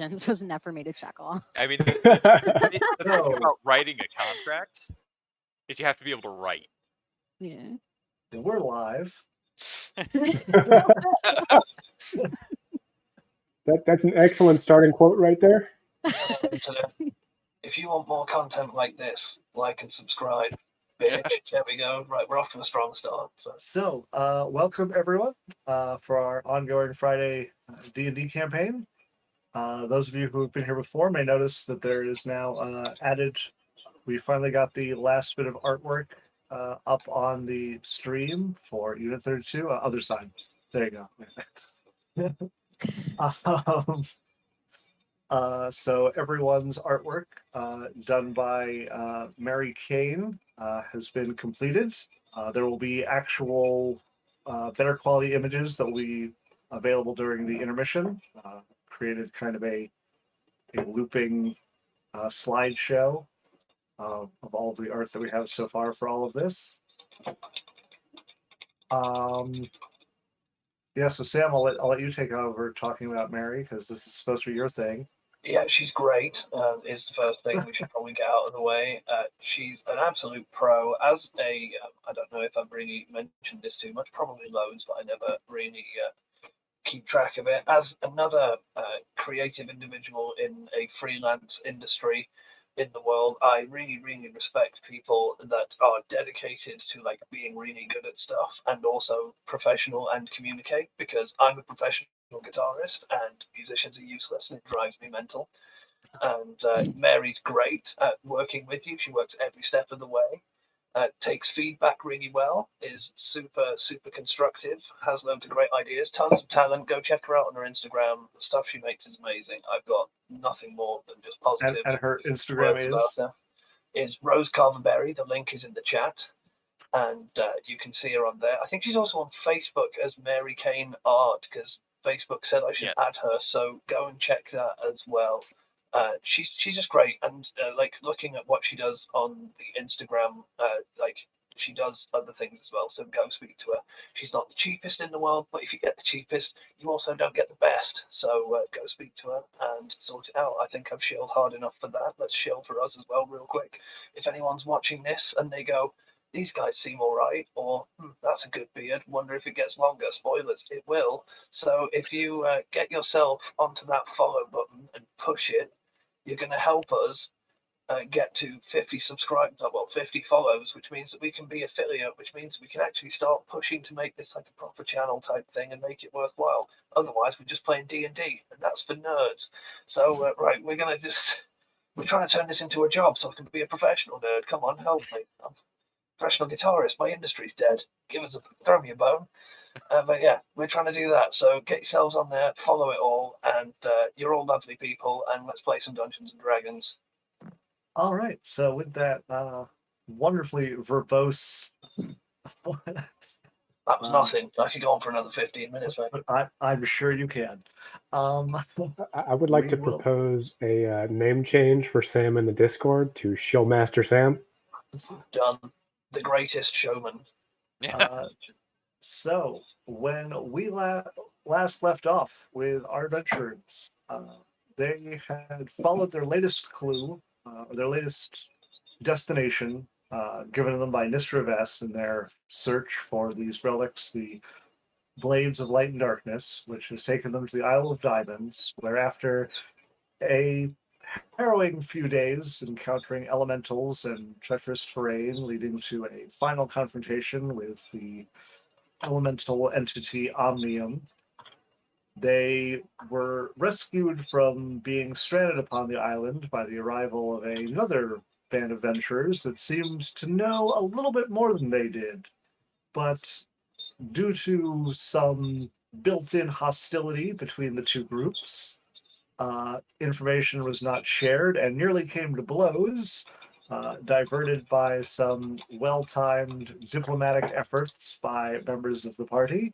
existence was never made a shekel. I mean, the thing So, about writing a contract is you have to be able to write. Yeah. we're live. That's an excellent starting quote right there. If you want more content like this, like and subscribe. Bitch. There we go. Right, we're off to a strong start. So, welcome everyone for our ongoing Friday D&D campaign. Those of you who have been here before may notice that there is now added. We finally got the last bit of artwork up on the stream for Unit 32. Other side. There you go. So everyone's artwork done by Mary Kane has been completed. There will be actual better quality images that will be available during the intermission. Created kind of a looping slideshow of all of the art that we have so far for all of this. Yeah, so Sam, I'll let you take over talking about Mary because this is supposed to be your thing. Yeah, she's great. Is the first thing we should probably get out of the way. She's an absolute pro. As a, I don't know if I've really mentioned this too much, probably loads, but I never really keep track of it. As another creative individual in a freelance industry in the world, I really, really respect people that are dedicated to like being really good at stuff and also professional and communicate, because I'm a professional guitarist and musicians are useless and it drives me mental. And Mary's great at working with you. She works every step of the way. Takes feedback really well, is super, super constructive, has loads of great ideas, tons of talent. Go check her out on her Instagram. The stuff she makes is amazing. I've got nothing more than just positive. And her Instagram is Rose Carverberry. The link is in the chat. And you can see her on there. I think she's also on Facebook as Mary Kane Art, because Facebook said I should add her. So go and check that as well. She's just great, and like looking at what she does on the Instagram, like she does other things as well. So go speak to her. She's not the cheapest in the world, but if you get the cheapest, you also don't get the best. So go speak to her and sort it out. I think I've shilled hard enough for that. Let's shill for us as well, real quick. If anyone's watching this and they go, these guys seem all right, or that's a good beard, wonder if it gets longer. Spoilers, it will. So if you get yourself onto that follow button and push it, you're going to help us get to 50 subscribers, well, 50 follows, which means that we can be affiliate, which means we can actually start pushing to make this like a proper channel type thing and make it worthwhile. Otherwise, we're just playing D&D, and that's for nerds. So, right, we're trying to turn this into a job so I can be a professional nerd. Come on, help me. I'm a professional guitarist. My industry's dead. Throw me a bone. But yeah, we're trying to do that. So get yourselves on there, follow it all, and you're all lovely people, and let's play some Dungeons and Dragons. All right. So with that wonderfully verbose... That was nothing. I could go on for another 15 minutes, mate. I'm sure you can. I would like to propose a name change for Sam in the Discord to Showmaster Sam. Done. The greatest showman. So when we last left off with our adventurers, they had followed their latest clue, their latest destination, given them by Nistra Vess in their search for these relics, the Blades of Light and Darkness, which has taken them to the Isle of Diamonds, where after a harrowing few days encountering elementals and treacherous terrain leading to a final confrontation with the elemental entity Omnium, they were rescued from being stranded upon the island by the arrival of another band of adventurers that seemed to know a little bit more than they did. But due to some built-in hostility between the two groups, information was not shared and nearly came to blows, diverted by some well-timed diplomatic efforts by members of the party,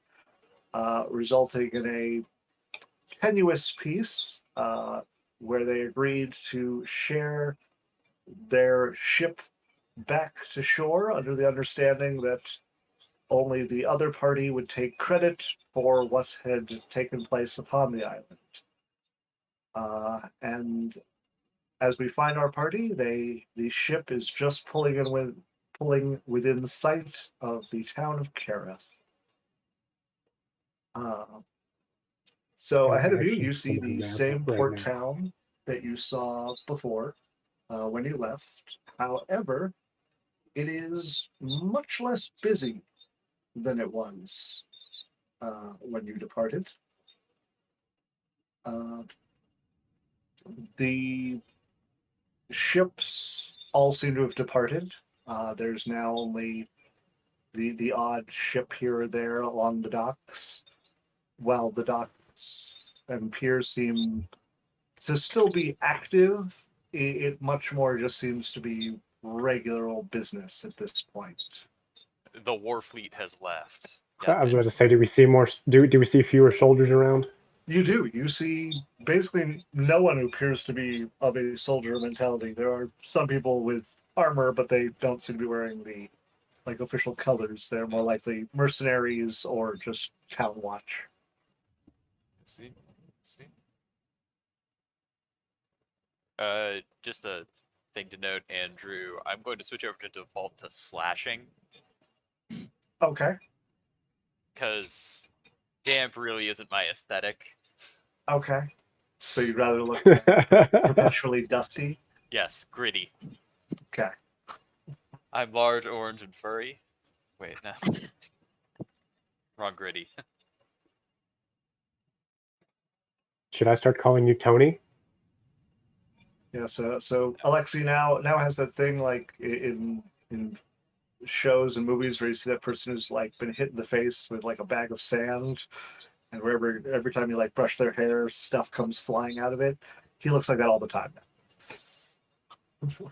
resulting in a tenuous peace where they agreed to share their ship back to shore under the understanding that only the other party would take credit for what had taken place upon the island. And as we find our party, the ship is just pulling within sight of the town of Kareth. So I'm ahead of you, actually you see pulling the a map same up right port now. town that you saw before when you left. However, it is much less busy than it was when you departed. The ships all seem to have departed. There's now only the odd ship here or there along the docks, while the docks and piers seem to still be active. It much more just seems to be regular old business at this point. The war fleet has left. I was about to say, do we see more? Do we see fewer soldiers around? You do. You see basically no one who appears to be of a soldier mentality. There are some people with armor, but they don't seem to be wearing the official colors. They're more likely mercenaries or just town watch. See. Just a thing to note, Andrew. I'm going to switch over to default to slashing Okay. because damp really isn't my aesthetic. Okay. So you'd rather look perpetually dusty? Yes, gritty. Okay. I'm large, orange, and furry. Wait, no. Wrong gritty. Should I start calling you Tony? Yeah, so Alexei now has that thing like in shows and movies where you see that person who's like been hit in the face with like a bag of sand, and wherever every time you like brush their hair, stuff comes flying out of it. He looks like that all the time now.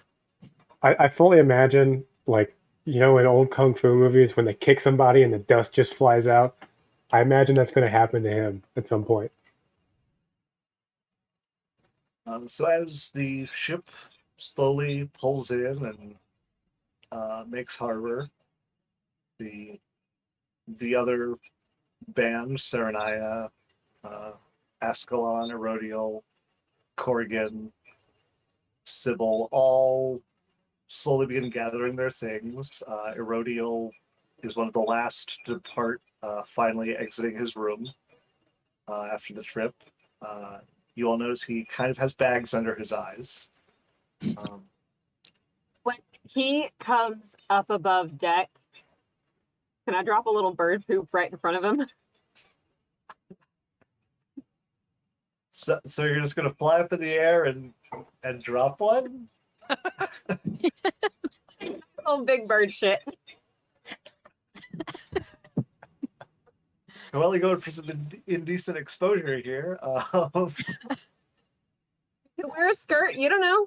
I fully imagine, like, in old kung fu movies when they kick somebody and the dust just flies out. I imagine that's going to happen to him at some point. So as the ship slowly pulls in and makes harbor, the other bands, Serenaya, Ascalon, Erodial, Corrigan, Sybil, all slowly begin gathering their things. Erodial is one of the last to depart, finally exiting his room after the trip. You all notice he kind of has bags under his eyes. When he comes up above deck, can I drop a little bird poop right in front of him? So you're just gonna fly up in the air and drop one? Oh, big bird shit. Well, you're going for some indecent exposure here. You wear a skirt, you don't know.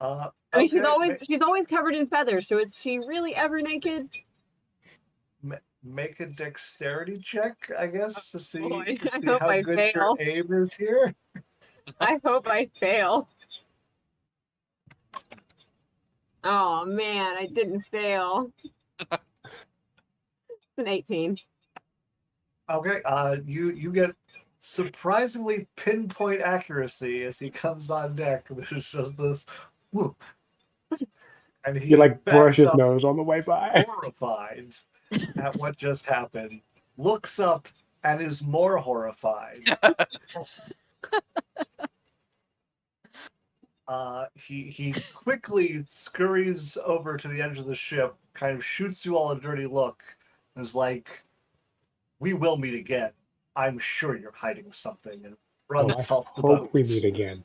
I mean, Okay, she's always covered in feathers, so is she really ever naked? make a dexterity check, I guess, to see, boy, to I see hope how I good fail. your aim is here. I hope I fail. Oh man, I didn't fail. It's an 18. Okay, you get surprisingly pinpoint accuracy as he comes on deck. There's just this whoop, and he You like brush backs his up, nose on the way by. horrified at what just happened, looks up and is more horrified. He quickly scurries over to the edge of the ship, kind of shoots you all a dirty look, and is like, "We will meet again. I'm sure you're hiding something," and runs I off the hope boat. we meet again.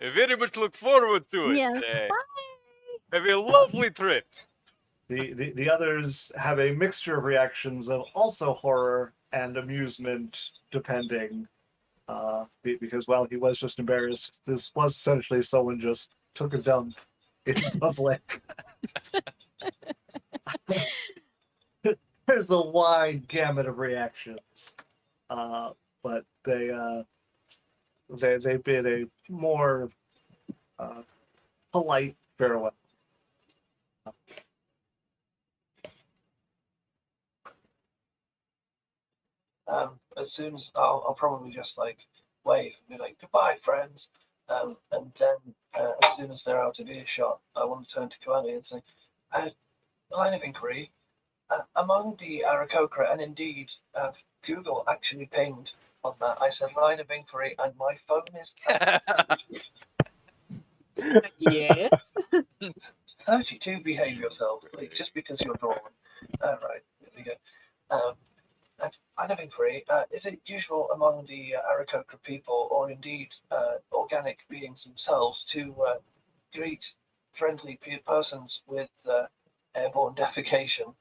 I very much look forward to it. Yes. Have a lovely trip. The others have a mixture of reactions of also horror and amusement, depending. Because while he was just embarrassed, this was essentially someone just took a dump in public. There's a wide gamut of reactions, but they bid a more polite farewell. as soon as I'll probably just like wave and be like, "Goodbye, friends," and then as soon as they're out of earshot, I want to turn to Coeli and say, "Line of inquiry. Among the Aarakocra, and indeed, Google actually pinged on that. I said line of inquiry, and my phone is Yes. 32. Behave yourself, please, just because you're dormant. Right, there we go. And line of inquiry, is it usual among the Aarakocra people, or indeed organic beings themselves, to greet friendly persons with airborne defecation?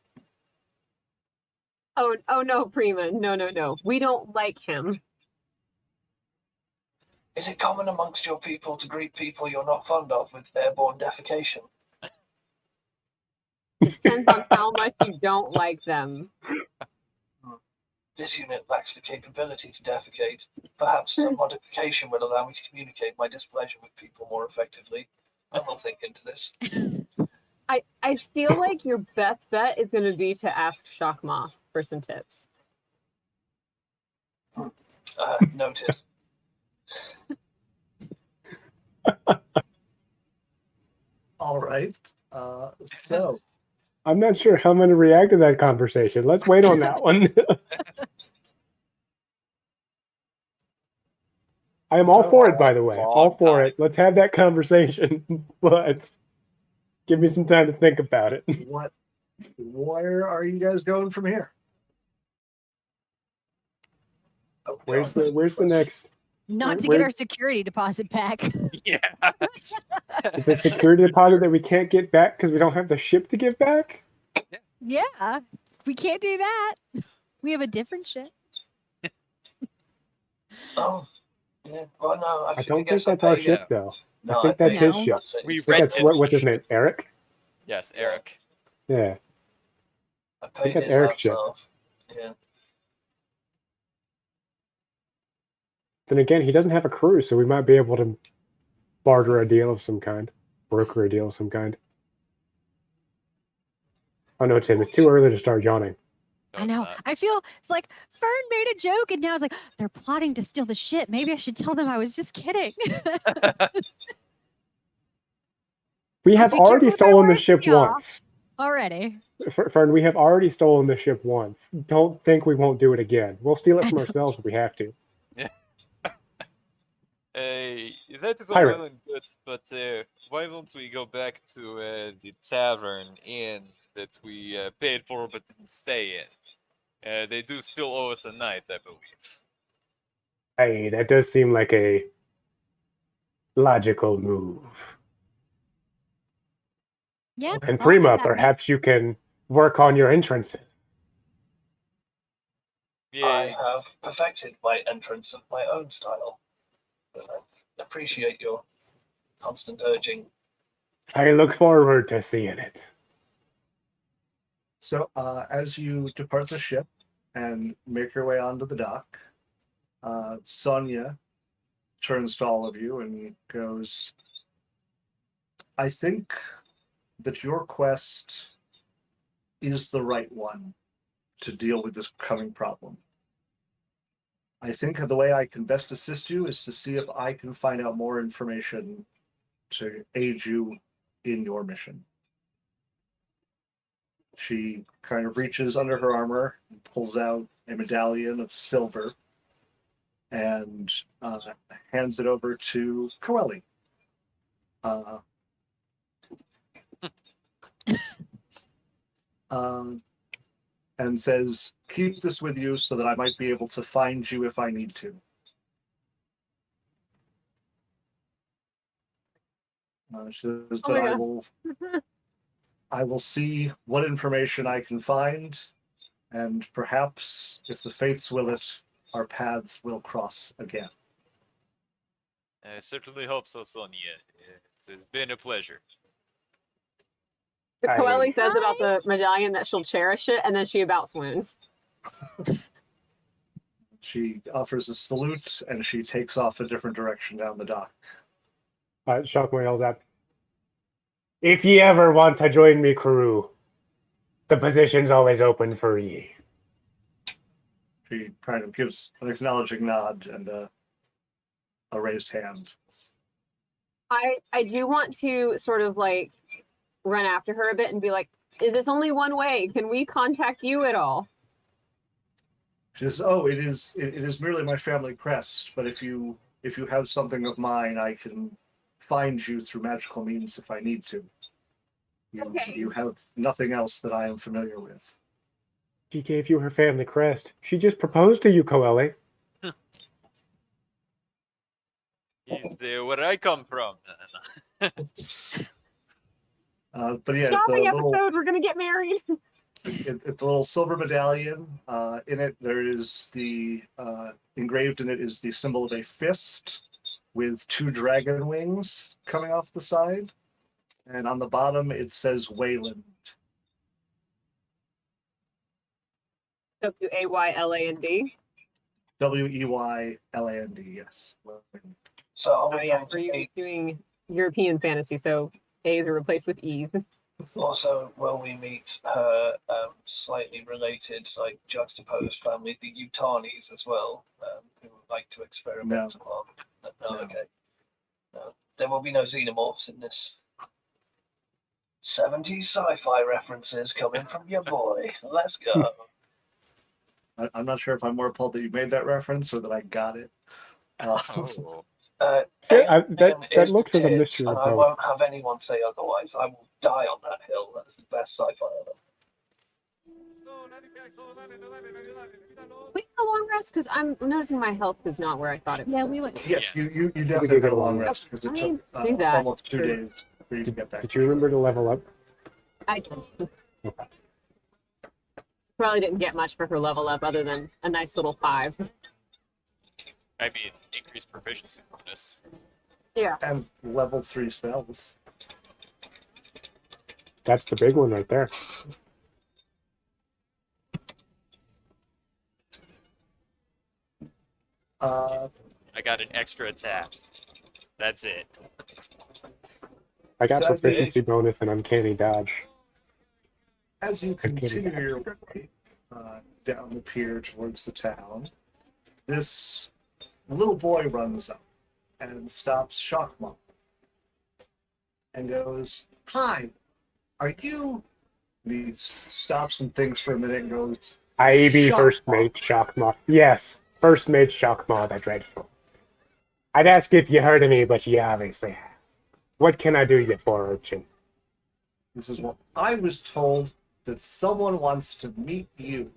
Oh no, Prima. No. We don't like him. Is it common amongst your people to greet people you're not fond of with airborne defecation? Depends on how much you don't like them. This unit lacks the capability to defecate. Perhaps some modification will allow me to communicate my displeasure with people more effectively. I will think into this. I feel like your best bet is going to be to ask Shakma for some tips. Noted. All right. So I'm not sure how I'm going to react to that conversation. Let's wait on that one. I am all for it, by the way. All for it. Let's have that conversation, but give me some time to think about it. where are you guys going from here? Where's the next? Not to Where- get our security deposit back. Yeah. Is the security deposit that we can't get back because we don't have the ship to give back? Yeah, we can't do that. We have a different ship. Oh, yeah. Well, no. I Actually, don't think guess I that's our paid ship, it. though. No, I think that's paid his No. ship. We I think that's rented. what's his name? Eric? Yes, Eric. Yeah. I think paid that's his Eric's ass ship. off. Yeah. Then again, he doesn't have a crew, so we might be able to barter a deal of some kind. Broker a deal of some kind. Oh no, Tim, it's too early to start yawning. No, I it's know. not. I feel it's like Fern made a joke, and now it's like they're plotting to steal the ship. Maybe I should tell them I was just kidding. We have be already careful with my stolen the words, ship y'all. once. Already. Fern, we have already stolen the ship once. Don't think we won't do it again. We'll steal it I from know. ourselves if we have to. That is all Pirate. well and good, but why don't we go back to the tavern inn that we paid for but didn't stay in? They do still owe us a night, I believe. Hey, that does seem like a logical move. Yeah. And I'll Prima, have that. perhaps you can work on your entrances. I Yeah, have perfected my entrance of my own style. But I appreciate your constant urging. I look forward to seeing it. So as you depart the ship and make your way onto the dock, Sonia turns to all of you and goes, I think that your quest is the right one to deal with this coming problem. I think the way I can best assist you is to see if I can find out more information to aid you in your mission. She kind of reaches under her armor and pulls out a medallion of silver and hands it over to Coeli. And says, keep this with you so that I might be able to find you if I need to. She says, Oh but my I God. will see what information I can find, and perhaps, if the fates will it, our paths will cross again. I certainly hope so, Sonia. It's been a pleasure. Coeli says about the medallion that she'll cherish it, and then she about swoons. She offers a salute, and she takes off a different direction down the dock. Shockman yells out, if ye ever want to join me crew, the position's always open for ye. He kind of gives an acknowledging nod and a raised hand. I do want to sort of like run after her a bit and be like, is this only one way? Can we contact you at all? She says, "Oh, it is merely my family crest. But if you have something of mine, I can find you through magical means if I need to. Okay. You have nothing else that I am familiar with." She gave you her family crest. She just proposed to you, Coeli. He's where I come from. But yeah, Shopping it's a little, episode, we're gonna get married. it's a little silver medallion. In it, there is the engraved in it is the symbol of a fist with 2 dragon wings coming off the side, and on the bottom it says Wayland. WAYLAND. Weyland. Yes. So are Oh we yeah, going for to you meet, doing European fantasy, so A's are replaced with E's. also will we meet her slightly related, like juxtaposed family, the Utanis as well, who would like to experiment on? No, No. okay. No, there will be no xenomorphs in this. 70s sci-fi references coming from your boy. Let's go. I'm not sure if I'm more appalled that you made that reference or that I got it. Oh. Yeah, that Alien is looks the as a tits, mixture and of I both. won't have anyone say otherwise. I will die on that hill. That's the best sci-fi ever. We got a long rest because I'm noticing my health is not where I thought it was. Yeah, supposed we to went. be. Yes, you definitely did got get a long along. rest because it I took do that. almost 2 Sure. days for you to get back. Did you remember to level up? I probably didn't get much for her level up other than a nice little 5. I mean, increased proficiency bonus. Yeah. And level 3 spells. That's the big one right there. I got an extra attack. That's it. I got So that's proficiency bonus and uncanny dodge. As you I'm kidding. continue your way down the pier towards the town, this little boy runs up and stops Shockmon and goes, "Hi, are you?" And he stops and thinks for a minute and goes, I be Shock first Maw. mate Shockmaw. Yes, first mate Shockmaw the Dreadful. I'd ask if you heard of me, but you obviously have. What can I do you for, urchin? He says, "Well, I was told that someone wants to meet you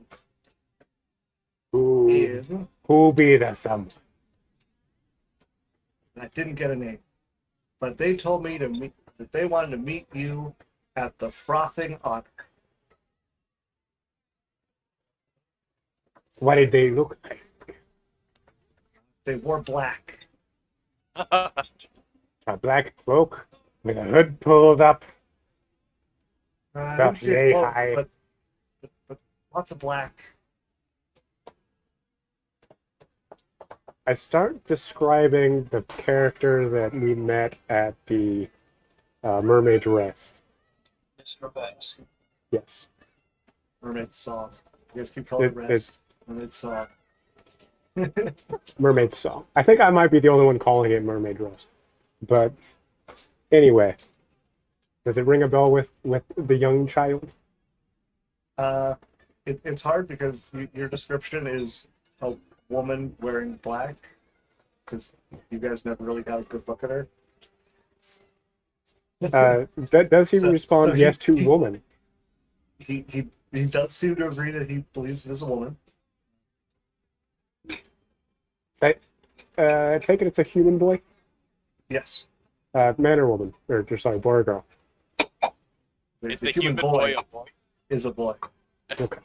Who, in," who be the someone? and I didn't get a name, but they told me to meet that they wanted to meet you at the Frothing Otter. What did they look like? They wore black. A black cloak with a hood pulled up. I Well, didn't see a yay cloak, high. but lots of black. I start describing the character that we met at the Mermaid's Rest. Mr. Banks. Yes. Mermaid song. You guys keep calling it It- rest. Mermaid song. Mermaid Song. I think I might be the only one calling it Mermaid Rest. But anyway, does it ring a bell with the young child? It's hard because your description is a woman wearing black, because you guys never really got a good look at her. Does he So- respond so yes to woman? He does seem to agree that he believes it is a woman. Take it it's a human boy? Yes. Man or woman? Or sorry, boy or girl? Is the human boy a boy? is a boy. Okay.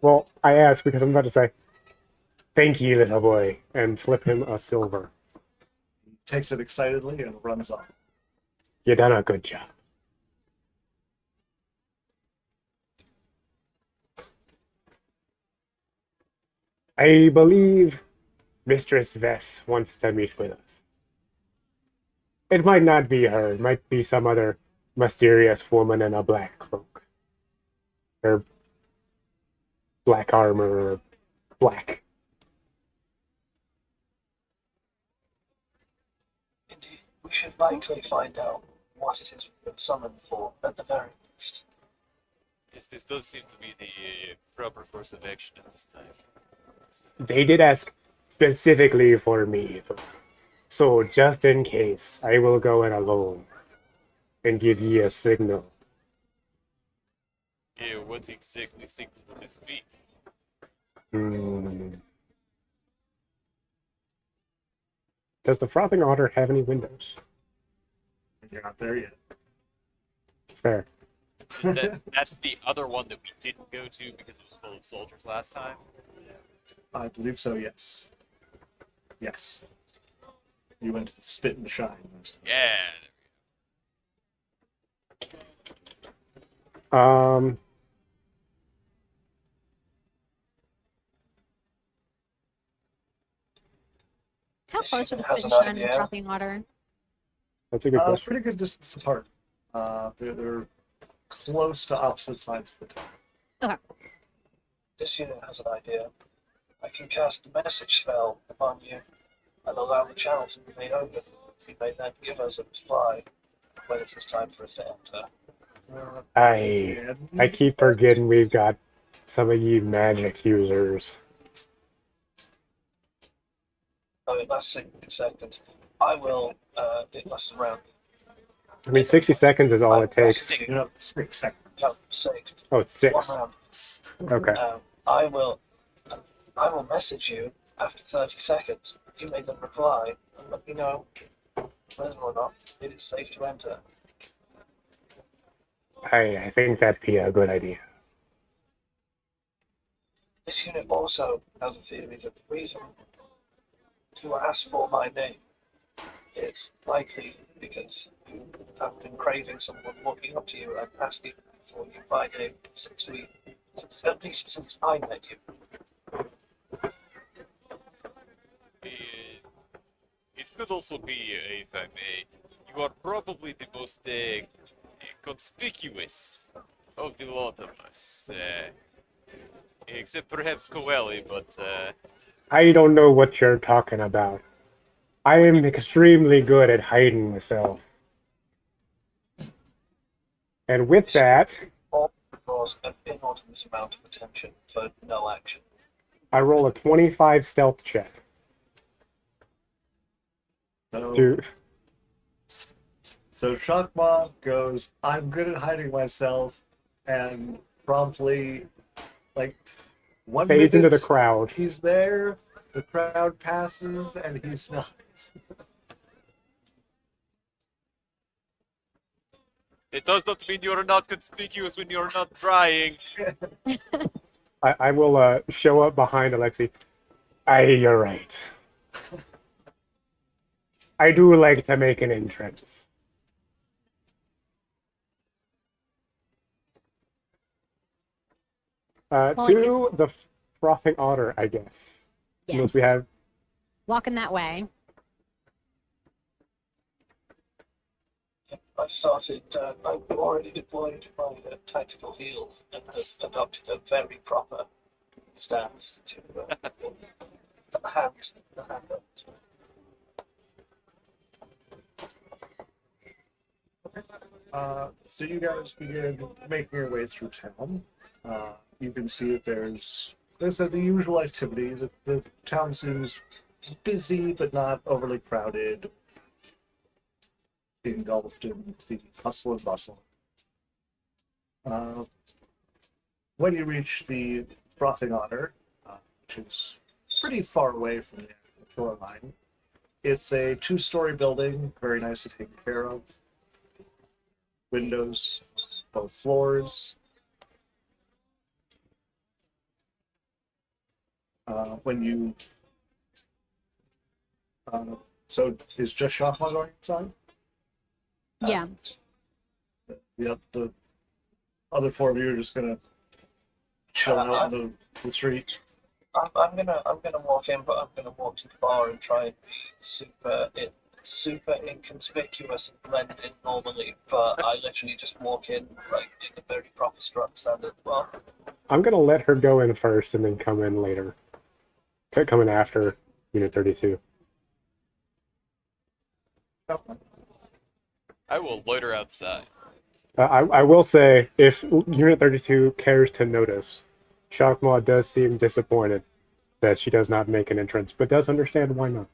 Well, I asked because I'm about to say, thank you, little boy, and flip him a silver. He takes it excitedly and runs off. You done a good job. I believe Mistress Vess wants to meet with us. It might not be her. It might be some other mysterious woman in a black cloak. Or black armor, black. Indeed, we should likely find out what it is we've been summoned for at the very least. Yes, this does seem to be the proper course of action at this time. They did ask specifically for me, though. So just in case, I will go in alone and give ye a signal. Yeah, what exactly signal would this be? Does the Frothing Otter have any windows? You're not there yet. Fair. That's the other one that we didn't go to because it was full of soldiers last time. I believe so, yes. Yes. You went to the Spit and Shine. Yeah. How close are the Has Spit an and Shine and idea. Frothing Water? That's a good question. Pretty good distance apart. They're close to opposite sides of the town. This unit has an idea. I can cast a message spell upon you and allow the channel to be made open. You may then give us a reply when it is time for us to enter. I keep forgetting we've got some of you magic users. So it lasts 60 seconds. I will, it lasts around, I mean, 60 seconds is all it takes. You know, 6 seconds. no, 6. Oh, it's 6. 1 round. Okay. I will message you after 30 seconds. You may then reply and let me know whether or not it is safe to enter. I think that'd be a good idea. This unit also has a theory that the reason you asked for my name is likely because you have been craving someone walking up to you and asking for you by name at least since I met you. It could also be, if I may, you are probably the most conspicuous of the lot of us. Except perhaps Coeli, but I don't know what you're talking about. I am extremely good at hiding myself. And with that, All draws an inordinate amount of attention for no action. I roll a 25 stealth check. So Shakma goes, I'm good at hiding myself, and promptly, like, 1 Fades into the minute, crowd. he's there, the crowd passes, and he's not. it does not mean you are not conspicuous when you are not trying. I will show up behind Alexei. You're right. I do like to make an entrance. Well, I To the Frothing Otter, I guess. Yes. Unless we have... Walking that way. I've started, I've already deployed my tactical heals and have adopted a very proper stance to the hand up. So you guys begin making your way through town. You can see that there's the usual activity. The town seems busy but not overly crowded, engulfed in the hustle and bustle. When you reach the Frothing Otter, which is pretty far away from the shoreline, it's a 2-story building, very nice to take care of. Windows, both floors. When you so is just Shakma going inside? Yeah. Yep. The other 4 of you are just gonna chill out in the street. I'm gonna walk in, but I'm gonna walk to the bar and try and be super inconspicuous and blend in normally. But I literally just walk in like in a very proper strut standard bar. I'm gonna let her go in first and then come in later. Come in after Unit 32. I will loiter outside. I will say, if Unit 32 cares to notice, Shockmaw does seem disappointed that she does not make an entrance, but does understand why not.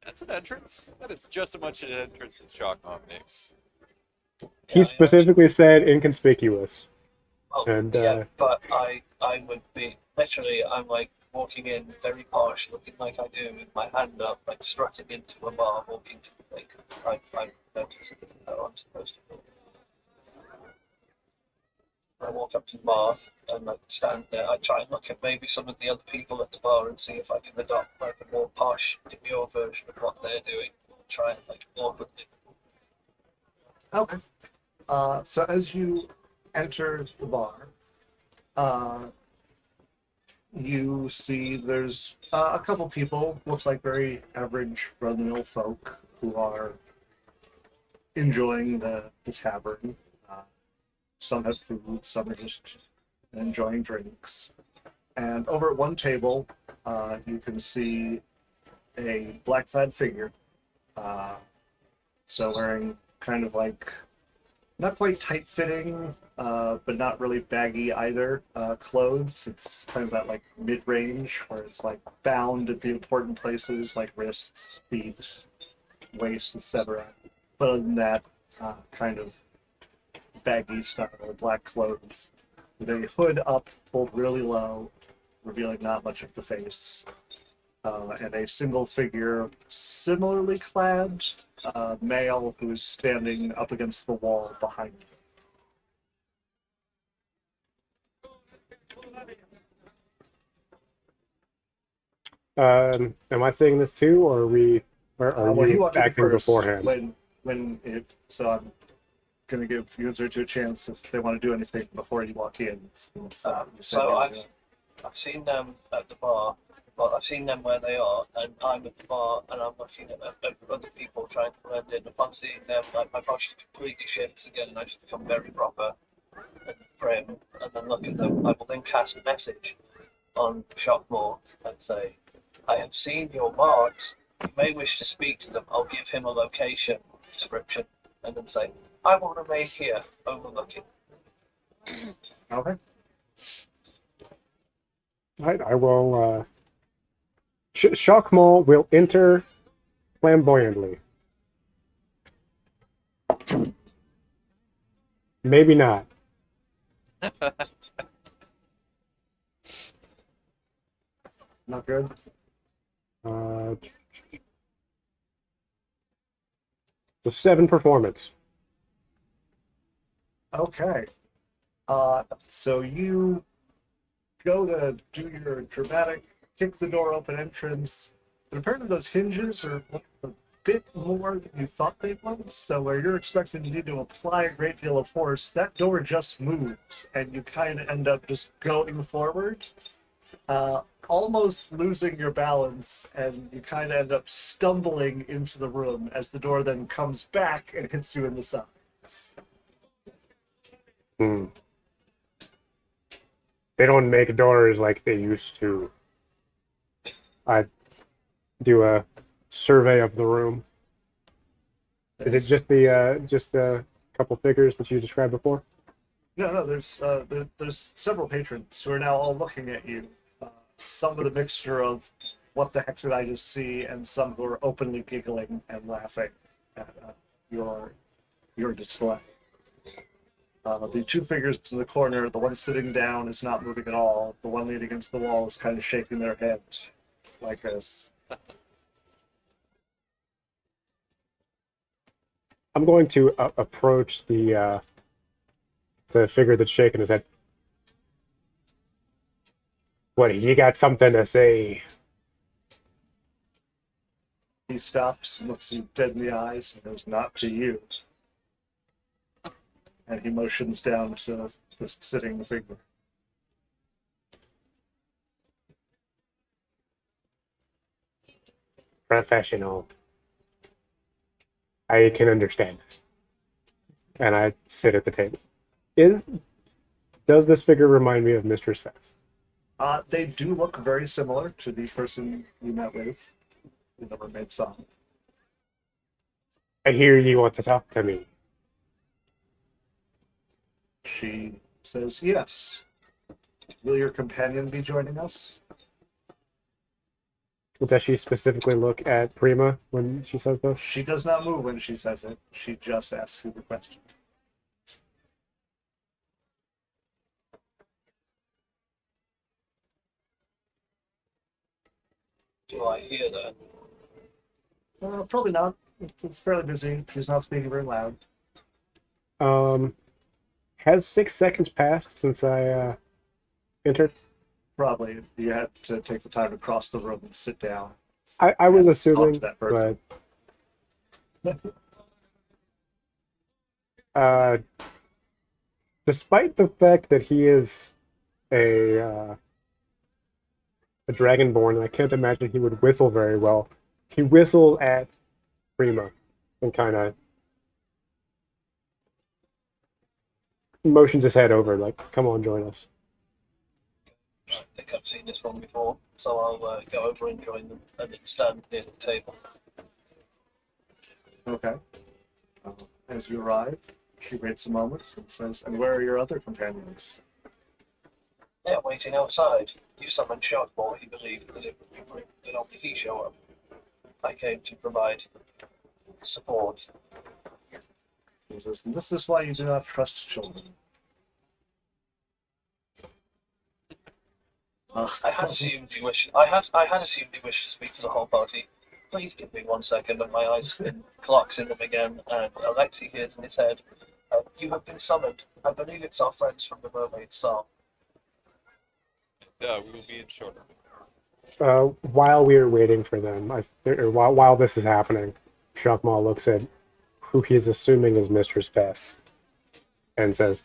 That's an entrance. That is just as much an entrance as Shockmom makes. He specifically said inconspicuous. Oh, And, yeah, but I would be literally. I'm like walking in very posh, looking like I do, with my hand up, like strutting into a bar, walking to the lake. I noticed it isn't how I'm supposed to do. I walk up to the bar and like stand there. I try and look at maybe some of the other people at the bar and see if I can adopt like a more posh, demure version of what they're doing. Try and like awkwardly. Okay. So as you enter the bar, you see there's a couple people, looks like very average run-of-the-mill folk, who are enjoying the tavern. Some have food, some are just enjoying drinks. And over at one table, you can see a black-clad figure. So wearing kind of like not quite tight-fitting, but not really baggy either clothes. It's kind of that like mid-range where it's like bound at the important places like wrists, feet, waist, etc. But other than that, kind of baggy style black clothes with a hood up, pulled really low, revealing not much of the face, and a single figure similarly clad male who is standing up against the wall behind him. Am I saying this too, or are Well, he you walked in acting first beforehand? so I'm going to give user two a chance if they want to do anything before you walk in. Since, you said So you were I've seen them at the bar. Well, I've seen them where they are, and I'm at the bar, and I'm looking at other people trying to blend in. Upon seeing them, like my posture completely shifts again, and I just become very proper and prim, and then look at them. I will then cast a message on Shockmore and say, "I have seen your marks. You may wish to speak to them. I'll give him a location description, and then say, I will remain here, overlooking." Okay. Right, I will. Shockmaw will enter flamboyantly. Maybe not. Not good. It's a 7 performance. Okay. So you go to do your dramatic kick the door open entrance, but apparently those hinges are a bit more than you thought they would. So where you're expecting you need to apply a great deal of force, that door just moves, and you kind of end up just going forward, almost losing your balance, and you kind of end up stumbling into the room as the door then comes back and hits you in the sides. Hmm. They don't make doors like they used to. I do a survey of the room. Is it just the couple figures that you described before? No. There's several patrons who are now all looking at you. Some with a mixture of "what the heck did I just see?" and some who are openly giggling and laughing at your display. The two figures in the corner, the one sitting down is not moving at all. The one leaning against the wall is kind of shaking their heads like this. I'm going to approach the figure that's shaking his head. What, you got something to say? He stops, looks you dead in the eyes, and goes, "Not to you." And he motions down to the sitting figure. Professional. I can understand. And I sit at the table. Does this figure remind me of Mistress Fest? They do look very similar to the person you met with in the Mermaid Song. I hear you want to talk to me. She says, yes. Will your companion be joining us? Does she specifically look at Prima when she says this? She does not move when she says it. She just asks you the question. Do I hear that? Probably not. It's fairly busy. She's not speaking very loud. Has 6 seconds passed since I entered? Probably. You had to take the time to cross the room and sit down. I was Talk assuming, to that person. but despite the fact that he is a dragonborn, and I can't imagine he would whistle very well, he whistles at Prima and kind of motions his head over, like, "Come on, join us." I think I've seen this one before, so I'll go over and join them and then stand near the table. Okay. As you arrive, she waits a moment and says, and where are your other companions? They're waiting outside. You summoned Sharkball, he believed that it would be rude that only he show up. I came to provide support. She says, this is why you do not trust children. I had assumed you wish. I had assumed you wished to speak to the whole party. Please give me 1 second, and my eyes spin clocks in them again. And Alexei hears in his head, "You have been summoned. I believe it's our friends from the Mermaid Song." Yeah, we will be in shorter. While we are waiting for them, while this is happening, Shakmal looks at who he is assuming is Mistress Fess and says,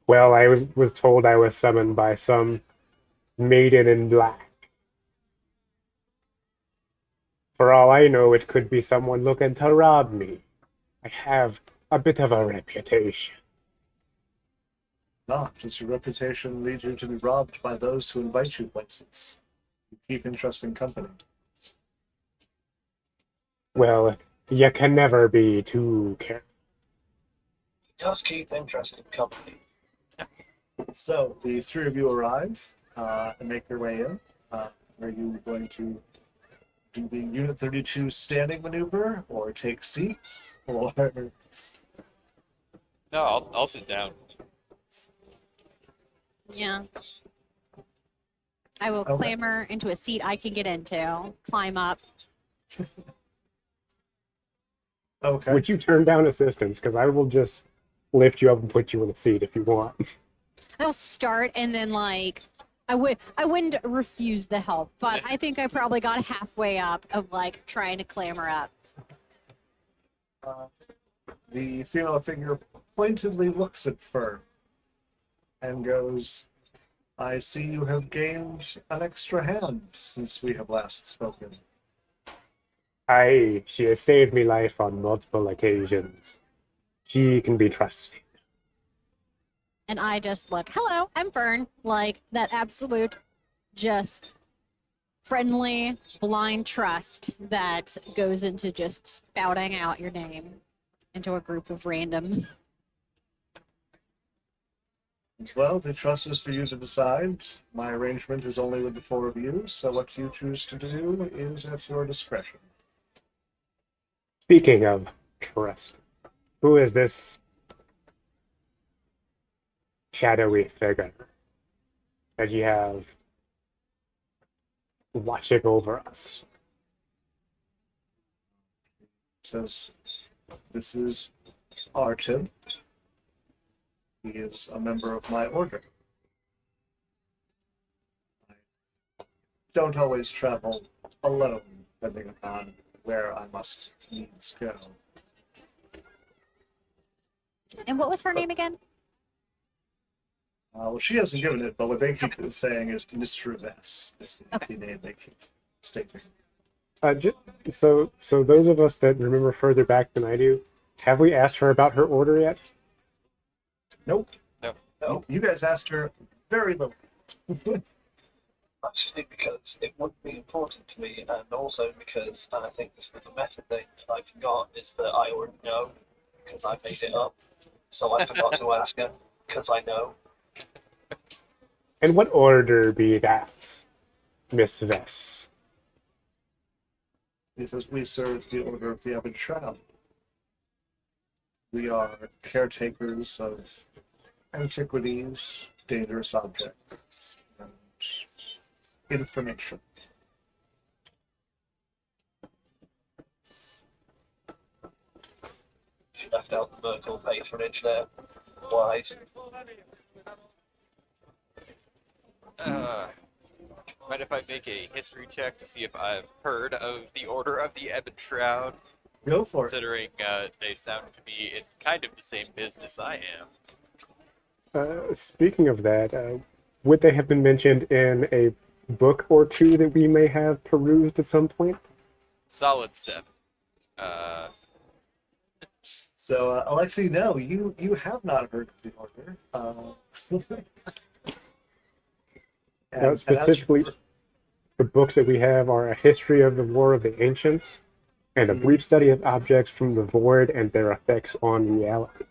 "Well, I was told I was summoned by some maiden in black. For all I know, it could be someone looking to rob me. I have a bit of a reputation." Does your reputation lead you to be robbed by those who invite you places? You keep interesting company. Well, you can never be too careful. He does keep interesting company. So, the three of you arrive and make your way in. Are you going to do the Unit 32 standing maneuver, or take seats, or... No, I'll sit down. Yeah. I will Okay. clamber into a seat I can get into, climb up. Okay. Would you turn down assistance? Because I will just lift you up and put you in a seat if you want. I'll start and then like I wouldn't refuse the help, but I think I probably got halfway up of like trying to clamber up. The female figure pointedly looks at Fern and goes, I see you have gained an extra hand since we have last spoken. Aye, she has saved me life on multiple occasions. She can be trusted. And I just look, hello, I'm Fern. Like that absolute just friendly, blind trust that goes into just spouting out your name into a group of random. Well, the trust is for you to decide. My arrangement is only with the four of you, so what you choose to do is at your discretion. Speaking of trust, who is this shadowy figure that you have watching over us? Says, this is Artem. He is a member of my order. I don't always travel alone, depending upon where I must needs go. And what was her name again? Well, she hasn't given it, but what they keep saying is Mr. Vess is the name they keep stating. So those of us that remember further back than I do, have we asked her about her order yet? Nope. No. No, You guys asked her very little. actually, because it would be important to me, and also because, and I think this was a meta thing I forgot, is that I already know because I made it up. So I forgot to ask her because I know. In what order be that, Miss Vess? He says, we serve the Order of the Ebon Shroud. We are caretakers of antiquities, dangerous objects, and information. She left out the Merkel patronage there. Wise. Mind if I make a history check to see if I've heard of the Order of the Ebon Shroud? Go for it. Considering they sound to be in kind of the same business I am. Speaking of that, would they have been mentioned in a book or two that we may have perused at some point? Solid 7. So, Alexei, no, you have not heard of the Order. And Specifically, the books that we have are a history of the War of the Ancients and a brief study of objects from the void and their effects on reality.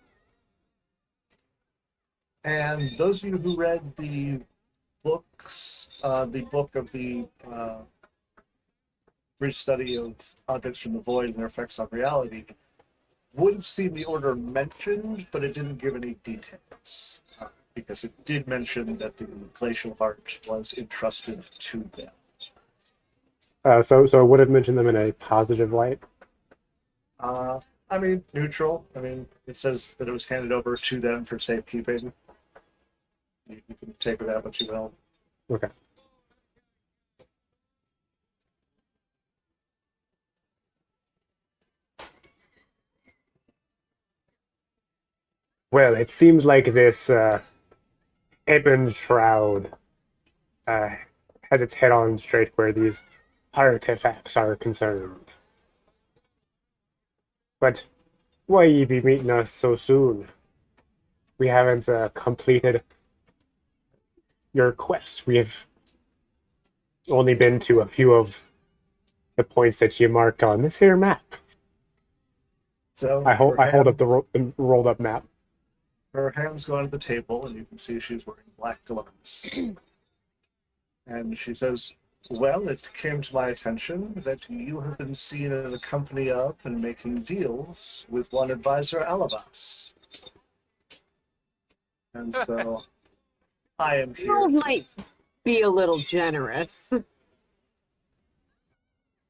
And those of you who read the books, the book of the brief study of objects from the void and their effects on reality, would have seen the Order mentioned, but it didn't give any details. Because it did mention that the glacial heart was entrusted to them. So it would have mentioned them in a positive light. I mean, neutral. I mean, it says that it was handed over to them for safekeeping. You can take with that what you will. Okay. Well, it seems like this Ebon Shroud has its head on straight where these artifacts are concerned. But why ye be meeting us so soon? We haven't completed your quest. We have only been to a few of the points that you marked on this here map. So I hold up the rolled up map. her hands go onto the table, and you can see she's wearing black gloves. And she says, well, it came to my attention that you have been seen in the company of and making deals with one advisor, Alabas. And so I am here. You might be a little generous.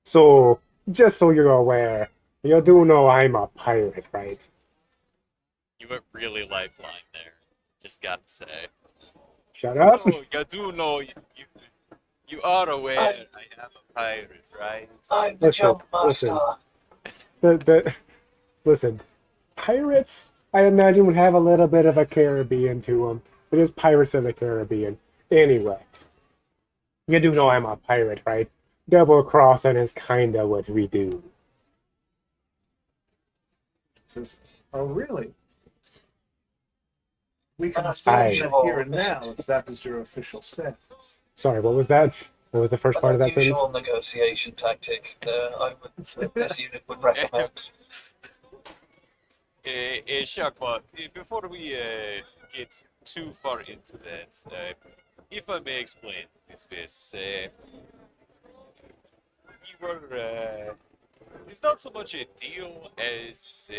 So, just so you're aware, you do know I'm a pirate, right? You went really lifeline there. Just gotta say. Shut up. So, you do know you are aware I am a pirate, right? I'm the Listen, jump listen. master. Listen, pirates, I imagine, would have a little bit of a Caribbean to them. It is Pirates of the Caribbean. Anyway, you do know I'm a pirate, right? Double crossing is kinda what we do. Says, oh, really? We can Aye. say that here and now if that is your official stance. Sorry, what was that? What was the first part of that sentence? Unusual negotiation tactic I would this unit would recommend. Shakma, before we get too far into that, if I may explain this, we were, it's not so much a deal as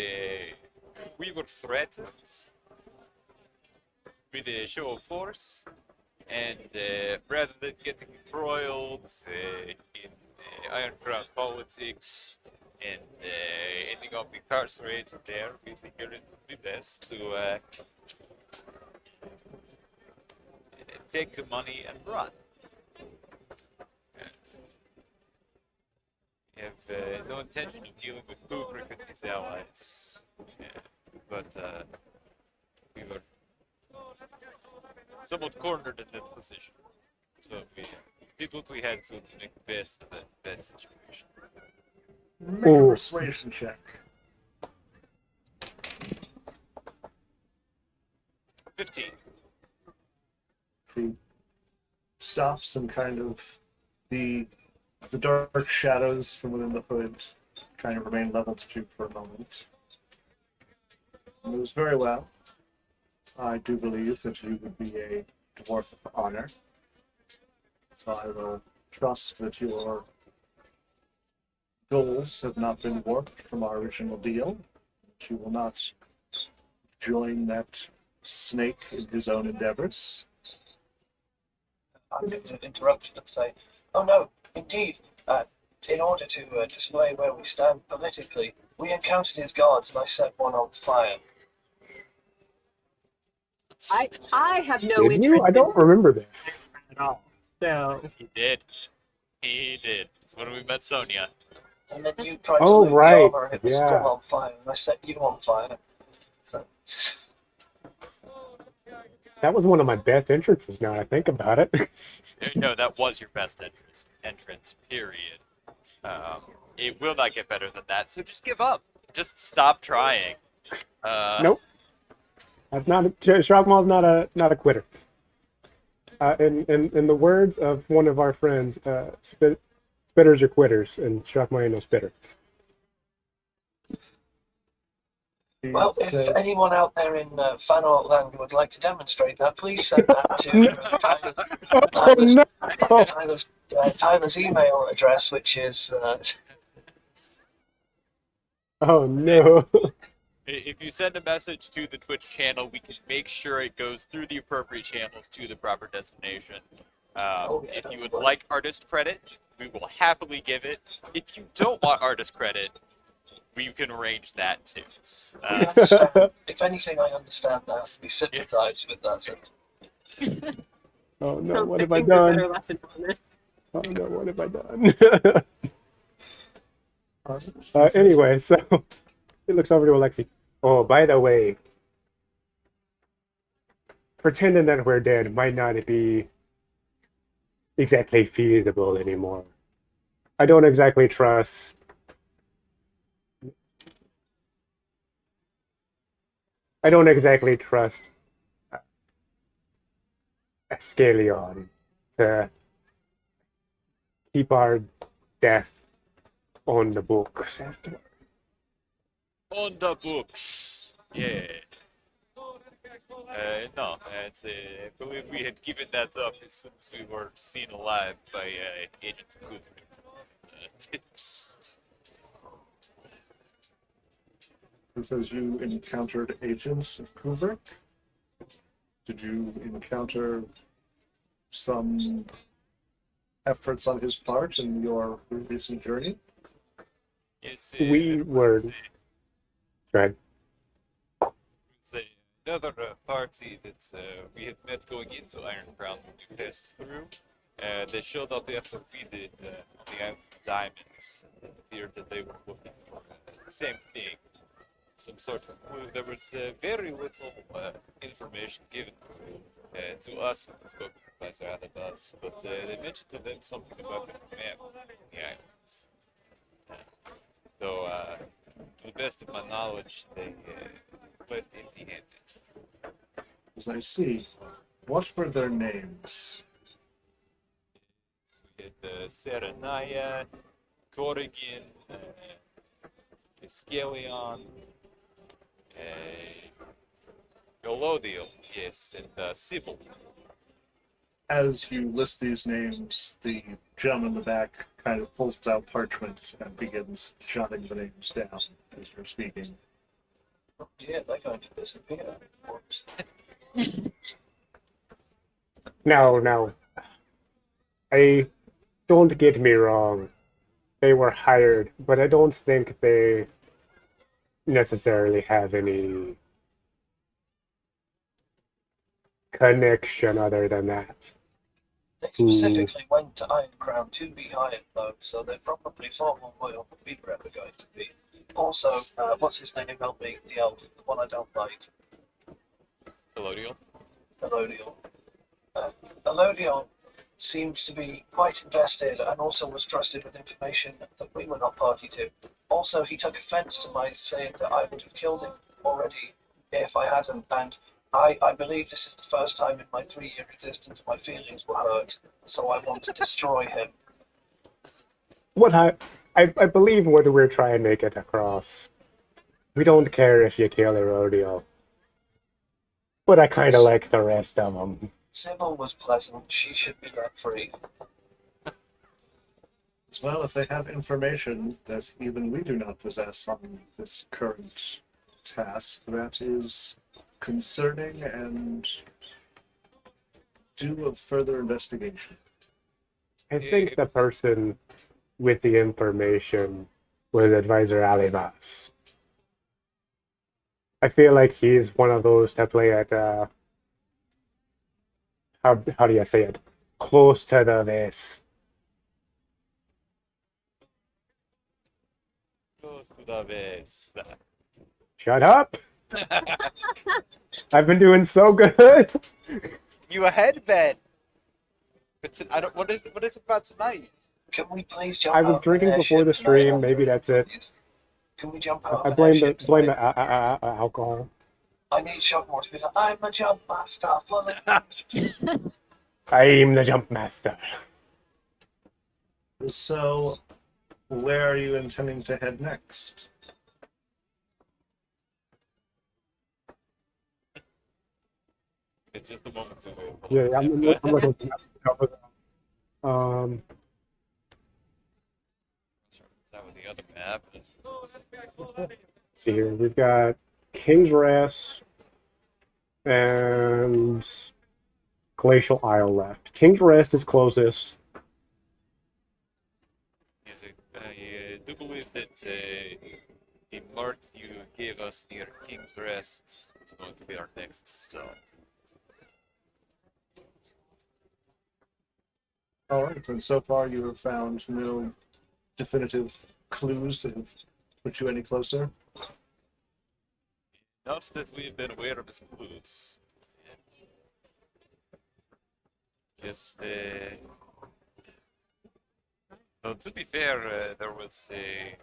we were threatened with a show of force, and rather than getting embroiled in Iron Crown politics and ending up incarcerated there, we figured it would be best to take the money and run. We have no intention of dealing with Kubrick and his allies, but we were somewhat cornered in that position. So we did what we had to make the best of that situation. Make a persuasion check. 15. he stops and kind of the dark shadows from within the hood kind of remain leveled to you for a moment. It was very well. I do believe that you would be a dwarf of honor. So I will trust that your goals have not been warped from our original deal. That you will not join that snake in his own endeavors. I'm going to interrupt and say, oh no, indeed, in order to display where we stand politically, we encountered his guards and I set one on fire. I have no Did interest you? I don't remember this. at all. So He did. He did. It's when we met Sonia. And then you tried to Oh, loot right, the armor and it was yeah. still on fire, and I set you on fire. So, That was one of my best entrances. Now I think about it. No, that was your best entrance, period. It will not get better than that, so just give up. Just stop trying. Nope. That's not. Shockmaw's not a quitter. In the words of one of our friends, spitters are quitters, and Shockmaw ain't no spitter. well, if anyone out there in Fanart land would like to demonstrate that, please send that to Oh no! Tyler's email address, which is Oh no! If you send a message to the Twitch channel, we can make sure it goes through the appropriate channels to the proper destination. If you would like artist credit, we will happily give it. If you don't want artist credit, we can arrange that too. if anything, I understand that. We sympathize with that. Oh no! some What have I things are better done? lesson from this. Oh no! What have I done? Anyway, so he looks over to Alexi. Oh, by the way, pretending that we're dead might not be exactly feasible anymore. I don't exactly trust. I don't exactly trust Ascalion to keep our death on the books. On the books. Yeah. No, I believe we had given that up as soon as we were seen alive by Agent Cooper. It says you encountered agents of Kuvert. Did you encounter some efforts on his part in your recent journey? Yes, We were. Go ahead. it's another party that we had met going into Iron Crown when we passed through. They showed up after we did on the Island of Diamonds. It appeared that they were looking for the same thing. Some sort of clue. There was very little information given to us when we spoke with Professor Adabas, but they mentioned to them something about a map of the islands. Though, to the best of my knowledge, they left empty-handed. As I see, what were their names? So we had Serenaya, Corrigan, Escalion, Golodiel, yes, and Sybil. As you list these names, the gentleman in the back kind of pulls out parchment and begins jotting the names down as you're speaking. Oh, yeah, they're going to disappear. Whoops. No. Don't get me wrong. They were hired, but I don't think they necessarily have any connection other than that. They specifically went to Iron Crown to be hired, though, so they're probably far more loyal than we were ever going to be. Also, what's his name? Help me, the elf, the one I don't like. Elodiel. Elodiel. Elodiel seems to be quite invested and also was trusted with information that we were not party to. Also, he took offense to my saying that I would have killed him already if I hadn't, and I believe this is the first time in my 3-year existence my feelings were hurt, so I want to destroy him. What I believe what we're trying to get across. We don't care if you kill a rodeo. But I kind of like the rest of them. Sybil was pleasant. She should be let free. As well, if they have information that even we do not possess on this current task, that is concerning and due of further investigation. I think the person with the information was Advisor Alibas. I feel like he's one of those that play at how do you say it? Close to the vest. Close to the vest. Shut up! I've been doing so good. You ahead, Ben? But I don't. What is it about tonight? Can we please jump I out was of drinking an before the airship tonight? stream. Maybe that's it. Can we jump out I of an blame airship the tonight? alcohol. I need Shockmore to be like, I'm a jump master. Follow me. I'm the jump master. So, where are you intending to head next? It's just a moment to Yeah, I'm looking to cover that. That with the other map. See here, we've got King's Rest and Glacial Isle left. King's Rest is closest. Yes, I do believe that the mark you gave us near King's Rest is going to be our next stone. All right, and so far you have found no definitive clues that have put you any closer? Not that we've been aware of as clues. Just, well, to be fair, there was a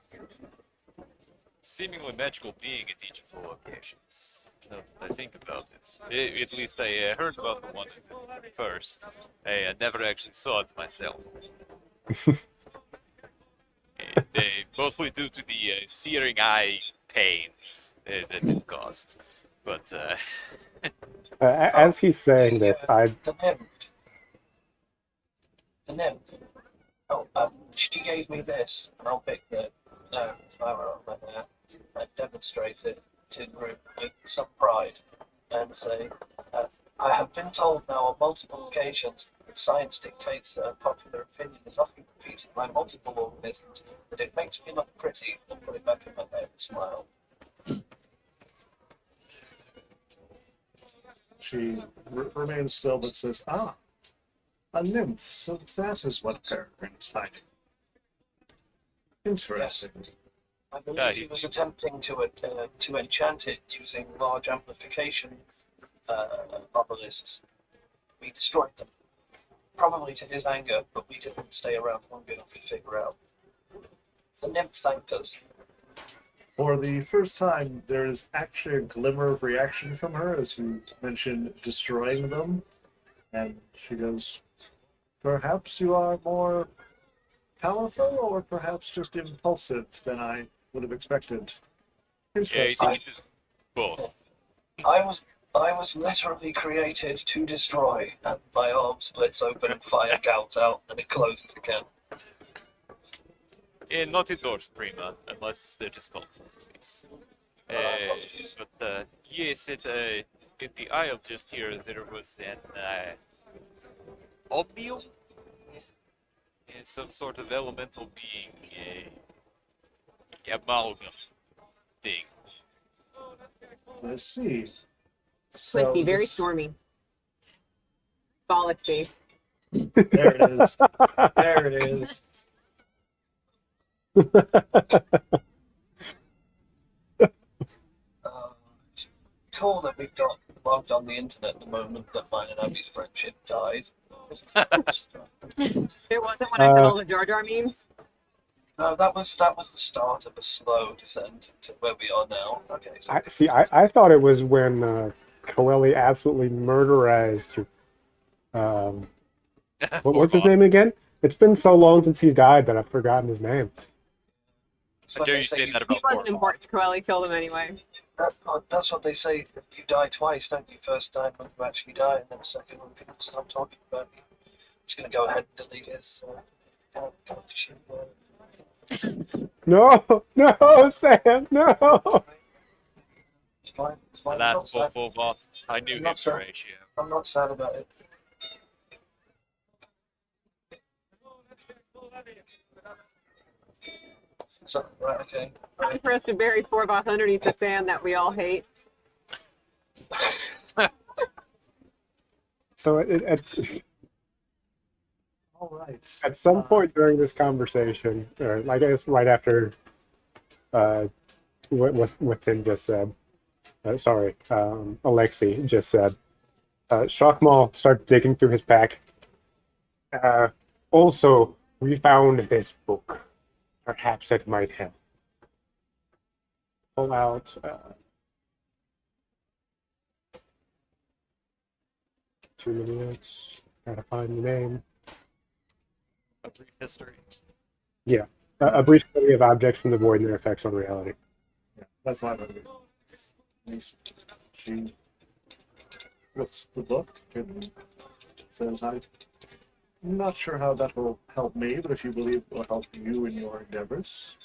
seemingly magical being at each of the locations. Now that I think about it. At least I heard about the one first. I never actually saw it myself. Mostly due to the searing eye pain that it caused. But, As he's saying this, The nymph. The nymph. Oh, she gave me this, and I'll pick the flower on my hair and demonstrate it to the group with some pride and say, I have been told now on multiple occasions that science dictates that popular opinion is often repeated by multiple organisms, that it makes me look pretty and put it back in my hair and smile. She remains still but says, a nymph, so that is what Peregrine is hiding. Interesting. I believe Yeah, he he's- was attempting to enchant it using large amplification obelisks. We destroyed them. Probably to his anger, but we didn't stay around long enough to figure out. The nymph thanked us. For the first time, there is actually a glimmer of reaction from her as you mention destroying them. And she goes, perhaps you are more powerful or perhaps just impulsive than I would have expected. yeah, I Interesting. think it is both. I was literally created to destroy, and my arm splits open and fire gouts out, and it closes again. Not indoors, Prima, unless they're just called please. But yes, at the aisle just here, there was an omnium, some sort of elemental being, amalgam thing. I see. So Twisty, very this- stormy. Galaxy. There it is. There it is. It's cool that we've got logged on the internet at the moment that mine and Abby's friendship died. There wasn't when I said all the Jar Jar memes. No, that was the start of a slow descent to where we are now. Okay, so I thought it was when Coeli absolutely murderized what's his name again? It's been so long since he's died that I've forgotten his name. That's How what dare they you say say that He about wasn't Corval? important. Coeli killed him anyway. That's what they say. You die twice, don't you? First time when you actually die, and then second when people start talking about you. I'm just gonna go ahead and delete his. No, no, Sam, no. It's fine. It's fine. Alas, Bobovoth, I knew I'm him, not sad. Horatio. I'm not sad about it. So, right, okay. Time for us to bury Forboth underneath the sand that we all hate. So All right. at some point during this conversation, or I guess right after what Tim just said, Alexei just said, Shockmaw starts digging through his pack. Also, we found this book. Perhaps it might help. Pull out. 2 minutes. Gotta find the name. A brief history. A brief study of objects from the void and their effects on reality. Yeah, that's not going to be. Nice. She looks the book and says, I'm not sure how that will help me, but if you believe it will help you in your endeavors,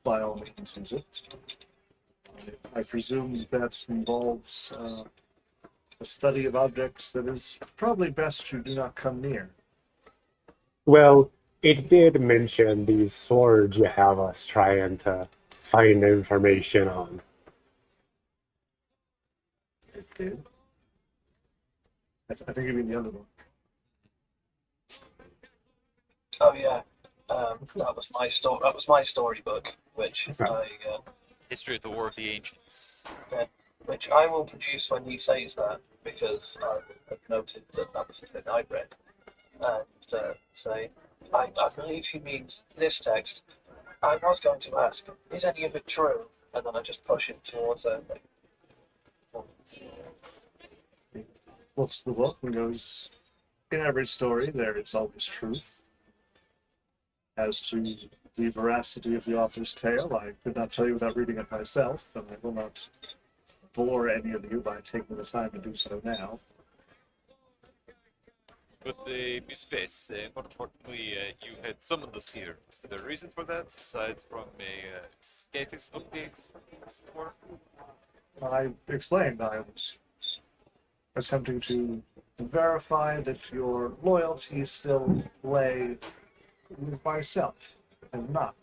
by all means use it. I presume that involves a study of objects that is probably best you do not come near. Well, it did mention these swords you have us trying to find information on. It did. I think you mean the other one. Oh yeah. That was my story. That was my storybook, which History of the War of the Ancients. which I will produce when he says that, because I have noted that that was the thing I read, and say, I believe he means this text. I was going to ask, is any of it true? And then I just push it towards Looks at the book and goes, in every story there is always truth. As to the veracity of the author's tale, I could not tell you without reading it myself, and I will not bore any of you by taking the time to do so now. But Miss Space, more importantly, you had summoned us here. Is there a reason for that, aside from a status update, as it were? I explained I was attempting to verify that your loyalty still lay with myself and not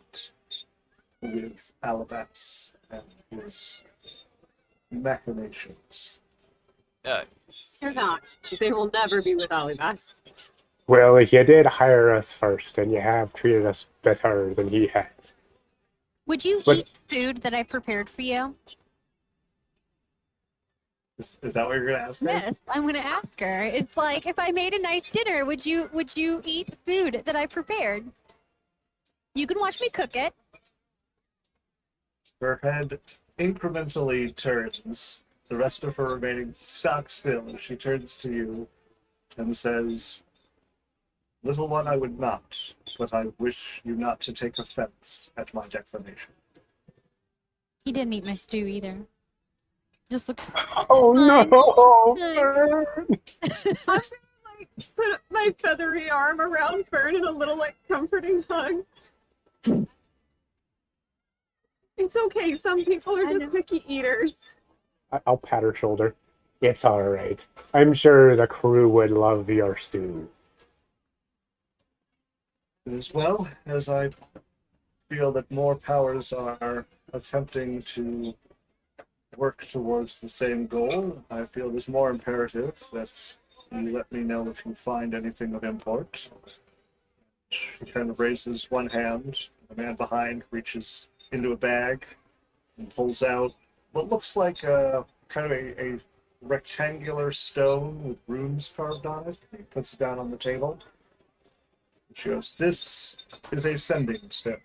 with Alabas and his machinations. They're not. They will never be with Alibas. Well, you did hire us first, and you have treated us better than he has. Would you But- eat food that I prepared for you? Is that what you're going to ask me? Yes, I'm going to ask her. It's like, if I made a nice dinner, would you eat food that I prepared? You can watch me cook it. Her head incrementally turns, the rest of her remaining stock still, as she turns to you and says, Little one, I would not, but I wish you not to take offense at my declination. He didn't eat my stew either. Just look. Oh Fine. no! I'm gonna like put my feathery arm around Fern in a little like comforting hug. It's okay. Some people are I just know. picky eaters. I'll pat her shoulder. It's all right. I'm sure the crew would love your stew. As well as I feel that more powers are attempting to work towards the same goal, I feel it is more imperative that you let me know if you find anything of import. She kind of raises one hand. The man behind reaches into a bag and pulls out what looks like a kind of a rectangular stone with runes carved on it. He puts it down on the table. She goes, This is a sending stone.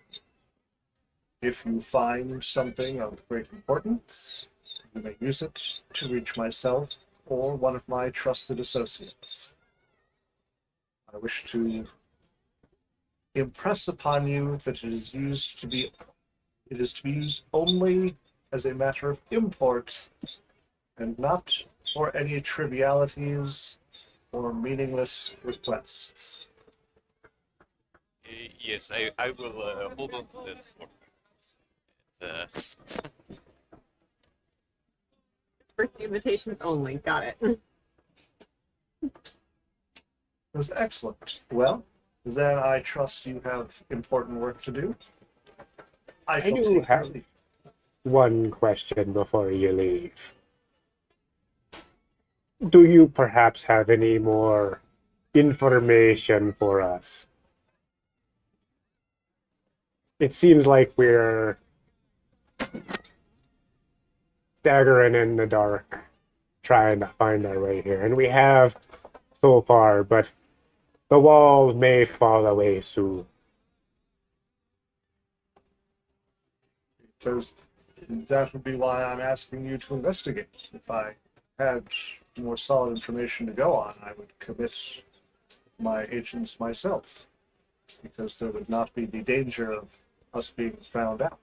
If you find something of great importance, you may use it to reach myself or one of my trusted associates. I wish to impress upon you that it is to be used only as a matter of import and not for any trivialities or meaningless requests. Yes, I will hold on to that for Birthday invitations only. Got it. That's excellent. Well, then I trust you have important work to do. I shall do take have- your leave. One question before you leave. Do you perhaps have any more information for us? It seems like we're staggering in the dark, trying to find our way here. And we have so far, but the walls may fall away soon. Because that would be why I'm asking you to investigate. If I had more solid information to go on, I would commit my agents myself, because there would not be the danger of us being found out.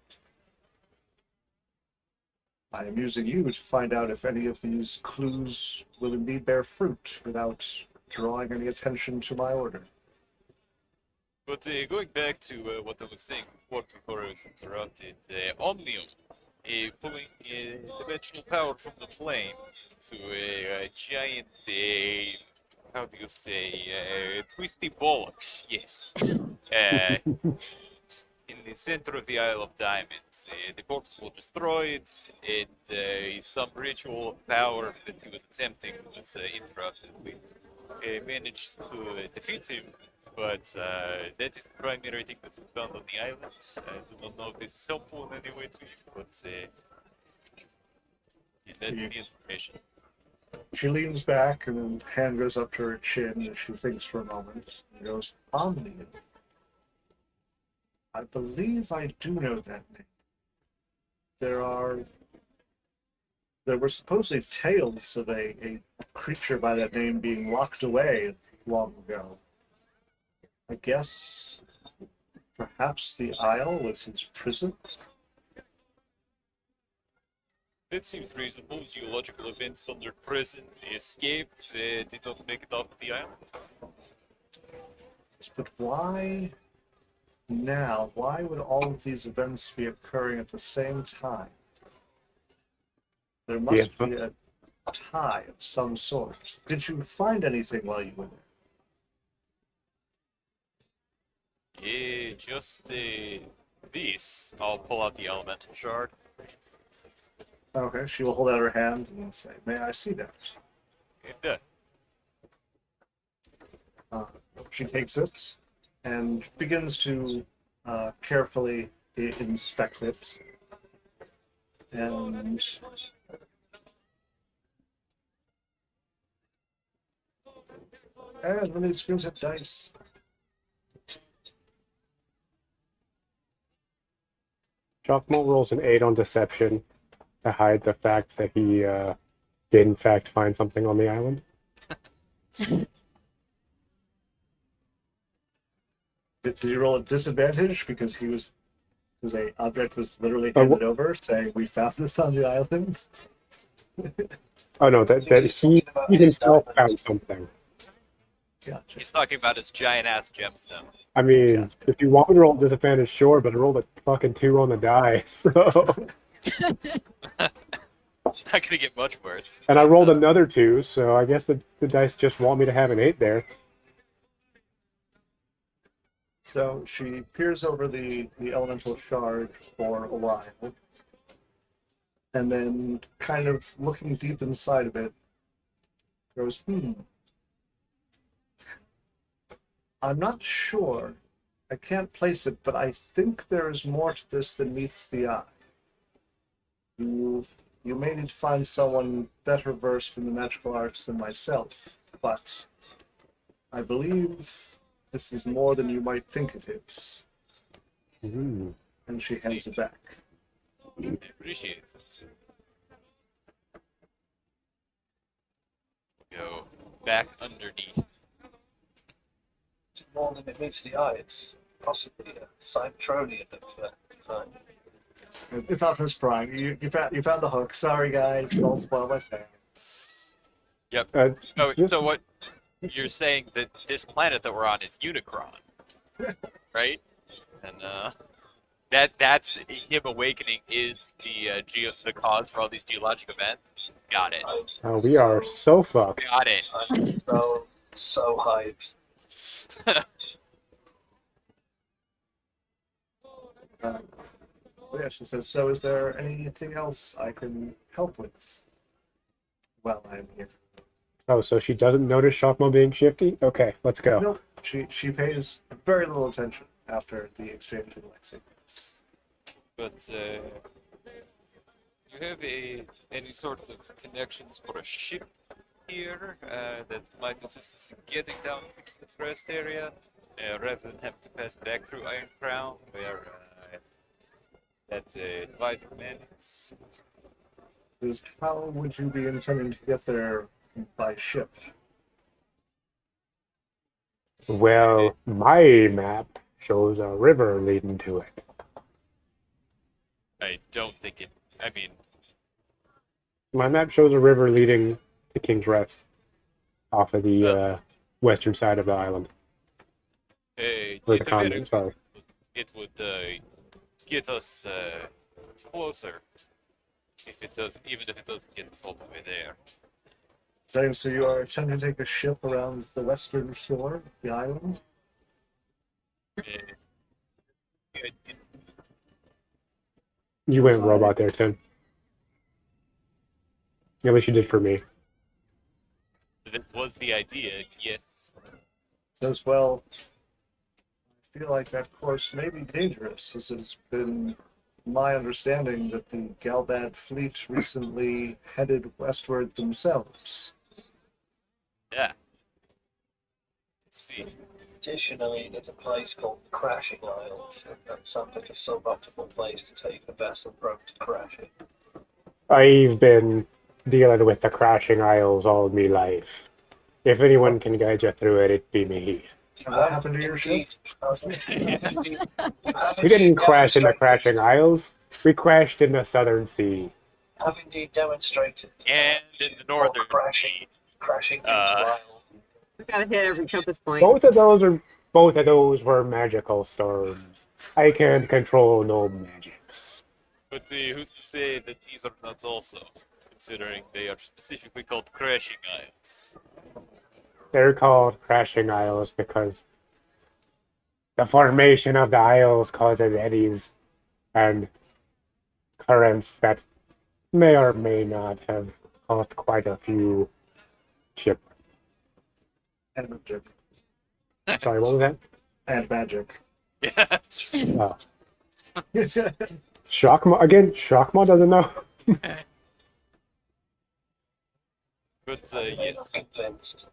I am using you to find out if any of these clues will indeed bear fruit without drawing any attention to my order. But going back to what I was saying before I was interrupted, Omnium, pulling dimensional power from the planes to a giant, how do you say, twisty bollocks, yes. In the center of the Isle of Diamonds. The portals were destroyed, and some ritual of power that he was attempting was interrupted. We managed to defeat him, but that is the primary thing that we found on the island. I do not know if this is helpful in any way to you, but that's the information. She leans back and then hand goes up to her chin and she thinks for a moment and goes, Omnium. I believe I do know that name. There were supposedly tales of a creature by that name being locked away long ago. I guess perhaps the Isle was his prison? That seems reasonable. Geological events under prison, they escaped, did not make it off the island. But why now? Why would all of these events be occurring at the same time? There must Yeah. be a tie of some sort. Did you find anything while you were there? Just this. I'll pull out the elemental shard. Okay, she will hold out her hand and say, "May I see that?" And She takes it and begins to carefully inspect it. And one of these screens have dice. Chalkmole rolls an 8 on deception to hide the fact that he did in fact find something on the island. Did you roll a disadvantage because his object was literally handed over, saying, "We found this on the island"? Oh no, that he himself found something. Gotcha. he's talking about his giant ass gemstone. I mean, if you want me to roll disadvantage, sure, but I rolled a fucking 2 on the die, so. Not gonna get much worse. And I rolled another 2, so I guess the dice just want me to have an 8 there. So she peers over the elemental shard for a while, and then, kind of looking deep inside of it, goes, I'm not sure. I can't place it, but I think there is more to this than meets the eye. You may need to find someone better versed in the magical arts than myself, but I believe this is more than you might think it is. Mm. And she hands it back. I appreciate it. go back underneath. It's more than it meets the eye. It's possibly a Cybertronian of design. It's Optimus Prime. You found the hook. Sorry, guys. It's all spoiled by saying. Oh, Just- so what you're saying that this planet that we're on is Unicron, right? And that's him awakening is the cause for all these geologic events. Got it. we are so fucked. Got it. I'm so hyped. Yeah, she says, so is there anything else I can help with? Well, I'm here. Oh, so she doesn't notice Shockmo being shifty? Okay, let's go. Nope. She pays very little attention after the exchange with Lexi. But you have any sort of connections for a ship here that might assist us in getting down to the King's Rest area, rather than have to pass back through Iron Crown, where that advisor man is. Is how would you be intending to get there by ship? Well, my map shows a river leading to it. I don't think it. I mean, My map shows a river leading to King's Rest off of the western side of the island. Or the at the very continent, sorry. it would get us closer if it doesn't, even if it doesn't get us all the way there. So you are attempting to take a ship around the western shore of the island? Uh, You went Sorry. robot there, Tim. At least you did for me. that was the idea, yes. Says, well, I feel like that course may be dangerous. This has been my understanding that the Galbad fleet recently headed westward themselves. Yeah. Let's see. Additionally, there's a place called Crashing Isles. That sounds like a suboptimal place to take a vessel broke to crash it. I've been dealing with the crashing isles all my life. If anyone can guide you through it, it'd be me. And what happened to your ship? We didn't crash in the crashing isles. We crashed in the southern sea. Have indeed demonstrated. And in the northern crashing. sea. Crashing into Uh, isles. We gotta hit every compass point. Both of those were magical storms. I can't control no magics. But who's to say that these are not also, considering they are specifically called crashing isles? They're called crashing isles because the formation of the isles causes eddies and currents that may or may not have caused quite a few shipwrecks. And magic. Sorry, what was that? And magic. Yeah. Oh. Shockmo again. Shockmo doesn't know. But I'm yes. convinced.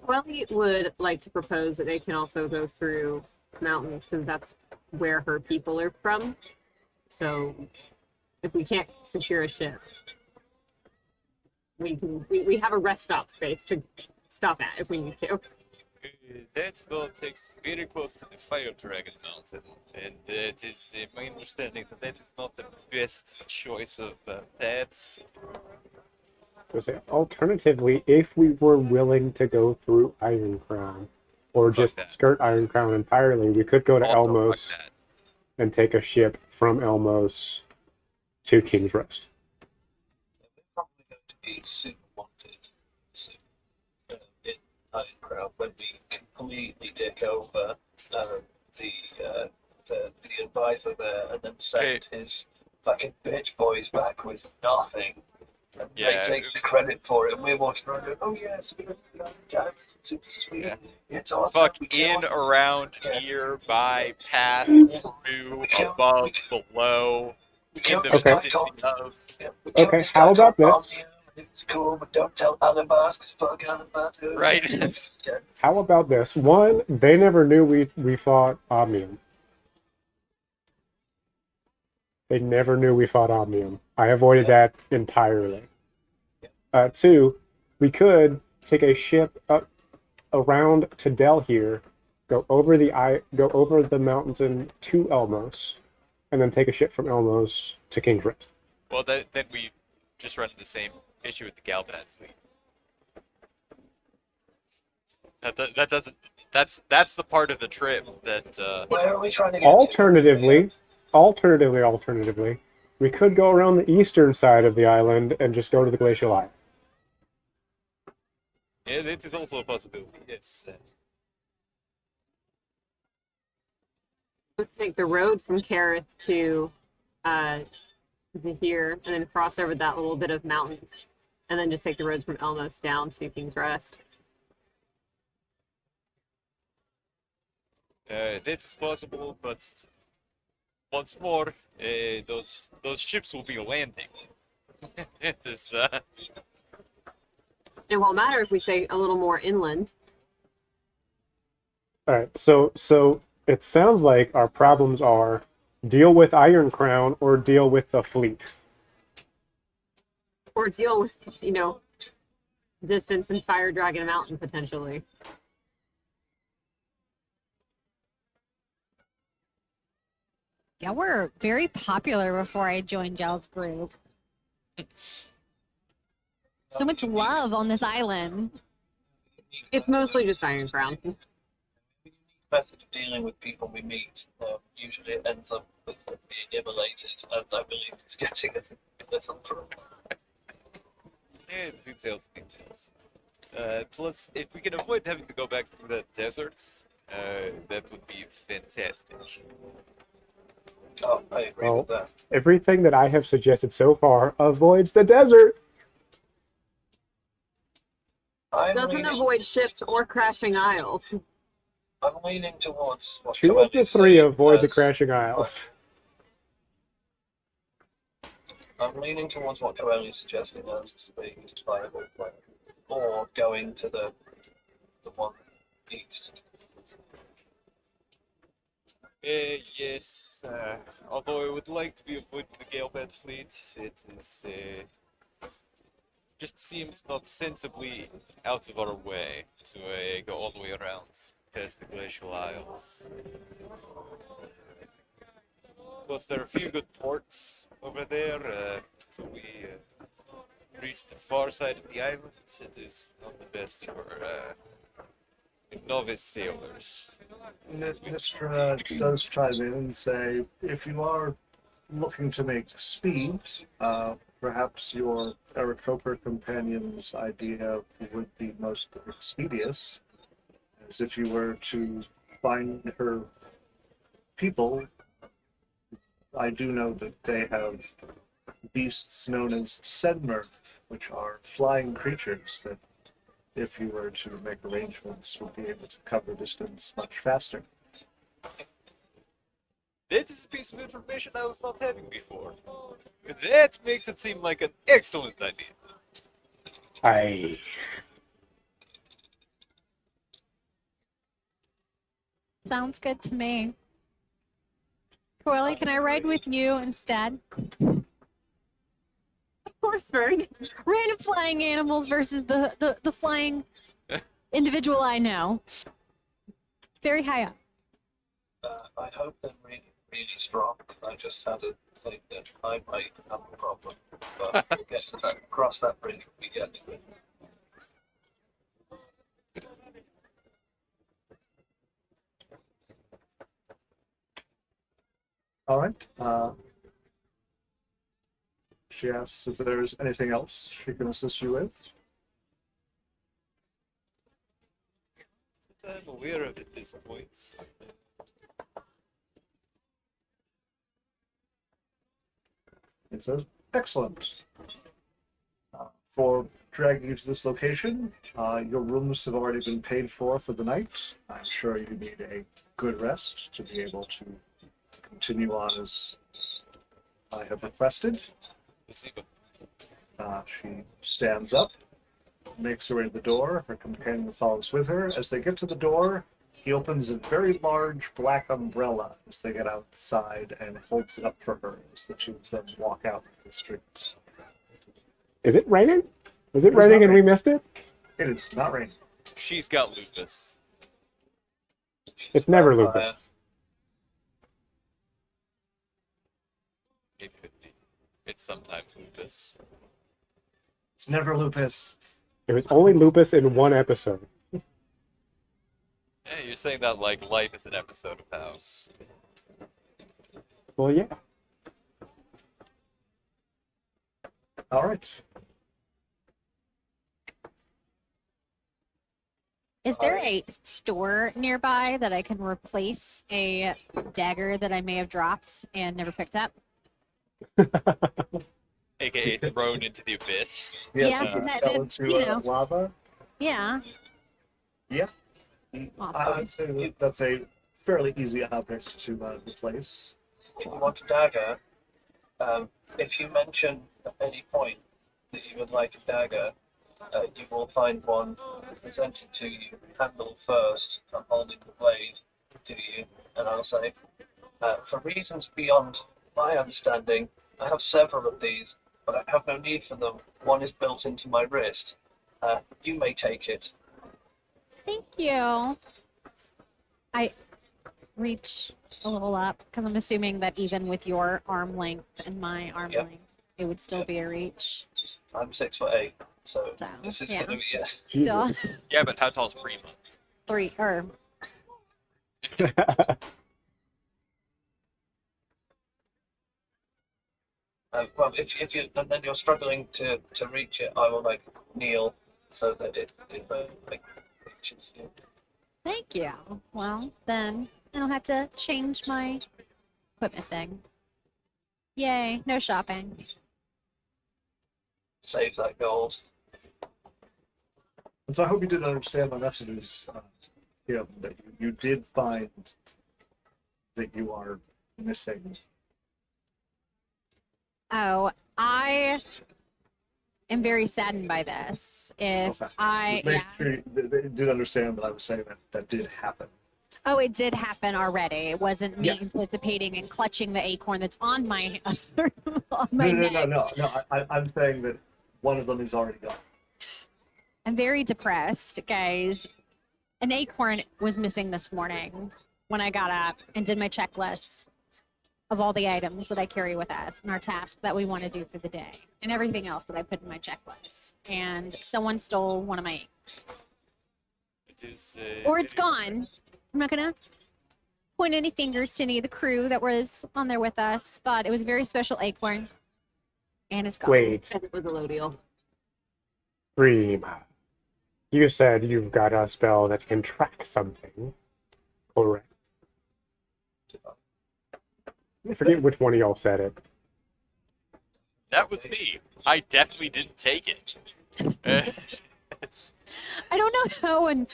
Welly would like to propose that they can also go through mountains because that's where her people are from. So if we can't secure a ship, we have a rest stop space to stop at if we need to. That will take us very close to the Fire Dragon Mountain, and it is my understanding that that is not the best choice of paths. Alternatively, if we were willing to go through Iron Crown, or Fuck just that. skirt Iron Crown entirely, we could go to Also, fuck Elmos that. and take a ship from Elmos to King's Rest. We're probably going to be super wanted soon, in Iron Crown when we completely dick over the advisor there and then send his fucking bitch boys back with nothing. And Yeah. they take the credit for it, and we're walking around going, oh yes, we're diamonds, super sweet. Yeah. It's awesome. Fuck we in, killed- around, Yeah. here, by, past, Yeah. through, killed- above, below, we in killed the this guy Okay. called- vicinity of. yeah, we killed Okay, this guy how about called this? Omnium, and it's cool, but don't tell Alabas, because fuck Alabas. Right. Yeah. How about this? One, they never knew we fought Omnium. They never knew we fought Omnium. I avoided that entirely. 2, we could take a ship up around to Del here, go over the mountain to Elmos, and then take a ship from Elmos to King's Rest. Well, then we just run into the same issue with the Galvanite fleet. That doesn't. That's the part of the trip that. Where are we trying to get Alternatively, we could go around the eastern side of the island and just go to the Glacial Isle. It is also a possibility. Yes. Take the road from Kareth to here, and then cross over that little bit of mountains, and then just take the roads from Elmos down to King's Rest. That is possible, but once more, those ships will be landing. It is. It won't matter if we stay a little more inland. All right, so it sounds like our problems are deal with Iron Crown or deal with the fleet. Or deal with, distance and Fire Dragon Mountain, potentially. Yeah, we're very popular before I joined Gel's group. So much love on this island. It's mostly just Iron Crown. method of dealing with people we meet? Usually it ends up with them being immolated, and I believe it's getting a little through. Yeah, details. Plus, if we can avoid having to go back through the desert, that would be fantastic. Oh, I agree with that. Everything that I have suggested so far avoids the desert. Doesn't avoid ships or crashing isles. I'm leaning towards what 2 of the Coelho's 3 saying avoid the as- crashing isles. I'm leaning towards what Coelho is suggesting as the viable plan, or going to the one east. Yes, although I would like to be avoiding the Galebad fleet, it is just seems not sensibly out of our way to go all the way around past the Glacial Isles. Plus, there are a few good ports over there, so we reach the far side of the island. It is not the best for novice sailors. Mr. does chime in and say, if you are looking to make speed, perhaps your Aarakocra companion's idea would be most expeditious, as if you were to find her people. I do know that they have beasts known as Sedmer, which are flying creatures that, if you were to make arrangements, would be able to cover distance much faster. That is a piece of information I was not having before. That makes it seem like an excellent idea. Aye. Sounds good to me. Coeli, can I ride with you instead? Of course, Vern. Random flying animals versus the flying individual I know. Very high up. I hope they're really, really strong. I just had a think that I might have a problem, but we'll get to that. Cross that bridge when we get to it. All right. She asks if there's anything else she can assist you with. I'm aware of it this point. It says, excellent. For dragging you to this location, your rooms have already been paid for the night. I'm sure you need a good rest to be able to continue on as I have requested. She stands up, makes her way to the door. Her companion follows with her. As they get to the door, He opens a very large black umbrella as they get outside and holds it up for her as the two of them walk out in the street. Is it raining? Is it It is raining not and we raining. missed it? It is not raining. She's got lupus. It's never Vampire. lupus. It could be. It's sometimes lupus. It's never lupus. It was only lupus in one episode. Yeah, you're saying that like life is an episode of House. Well, yeah. All right. Is there a store nearby that I can replace a dagger that I may have dropped and never picked up? AKA thrown into the abyss. Yeah, since it that- fell that- into you know. lava. Yeah. I Awesome. would say that that's a fairly easy object to replace. If you want a dagger, if you mention at any point that you would like a dagger, you will find one presented to you, handle first. I'm holding the blade to you, and I'll say, for reasons beyond my understanding, I have several of these, but I have no need for them. One is built into my wrist. You may take it. Thank you. I reach a little up because I'm assuming that even with your arm length and my arm Yep. length, it would still be a reach. I'm 6'8", so So, this is yeah. going to be it. Still Jesus. Yeah, but how tall's Prima? 3 or Well, if you and then you're struggling to reach it, I will like kneel so that it like reaches you. thank you. Well, then I don't have to change my equipment thing. Yay, no shopping. Save that gold. And so I hope you did understand my messages, that you did find that you are missing. Oh, I am very saddened by this. If Okay. I, Just make yeah. sure you did understand that I was saying that did happen. Oh, it did happen already. It wasn't me Yes. anticipating and clutching the acorn that's on my on my No. neck. I'm saying that one of them is already gone. I'm very depressed, guys. An acorn was missing this morning when I got up and did my checklist of all the items that I carry with us and our task that we want to do for the day and everything else that I put in my checklist. And someone stole one of my, It is. or it it's is- gone. I'm not gonna point any fingers to any of the crew that was on there with us, but it was a very special acorn, and it's gone. Wait, And it was a Lodial. Prima. You said you've got a spell that can track something. Correct. I forget which one of y'all said it. That was me. I definitely didn't take it. It's, I don't know how, and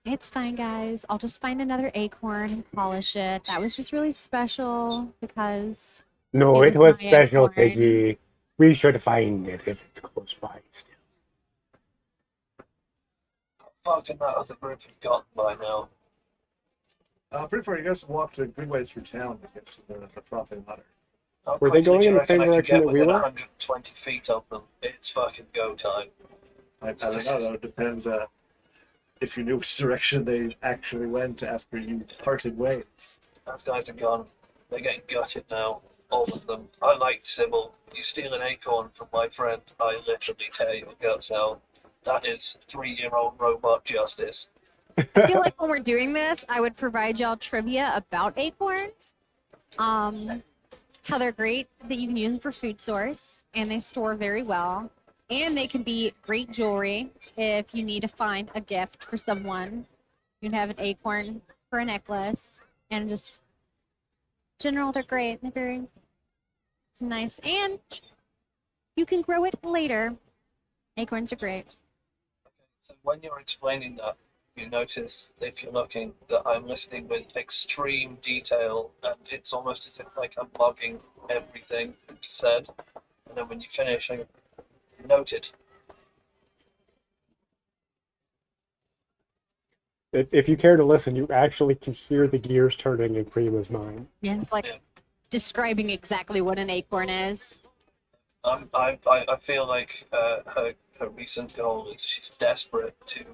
it's fine, guys. I'll just find another acorn and polish it. That was just really special because No, It it was was my special, acorn. Tiggy. We should find it if it's close by still. How far can that other group have gotten by now? Pretty far, you guys have walked a good way through town to get to the frothing water. How Were they quickly going do you in the reckon same I can direction get that we within were? 120 feet of them. It's fucking go time. I don't know. That would depend if you knew which direction they actually went after you parted ways. Those guys are gone. They're getting gutted now. All of them. I liked Sybil. You steal an acorn from my friend, I literally tear your guts out. That is 3-year-old robot justice. I feel like when we're doing this, I would provide y'all trivia about acorns. How they're great, that you can use them for food source, and they store very well. And they can be great jewelry if you need to find a gift for someone. You can have an acorn for a necklace, and just general, they're great. It's nice, and you can grow it later. Acorns are great. So when you're explaining that, you notice, if you're looking, that I'm listening with extreme detail, and it's almost as if like I'm logging everything that you said. And then when you finish, I noted. If you care to listen, you actually can hear the gears turning in Prima's mind. Yeah, it's like Yeah. describing exactly what an acorn is. I feel like her recent goal is she's desperate to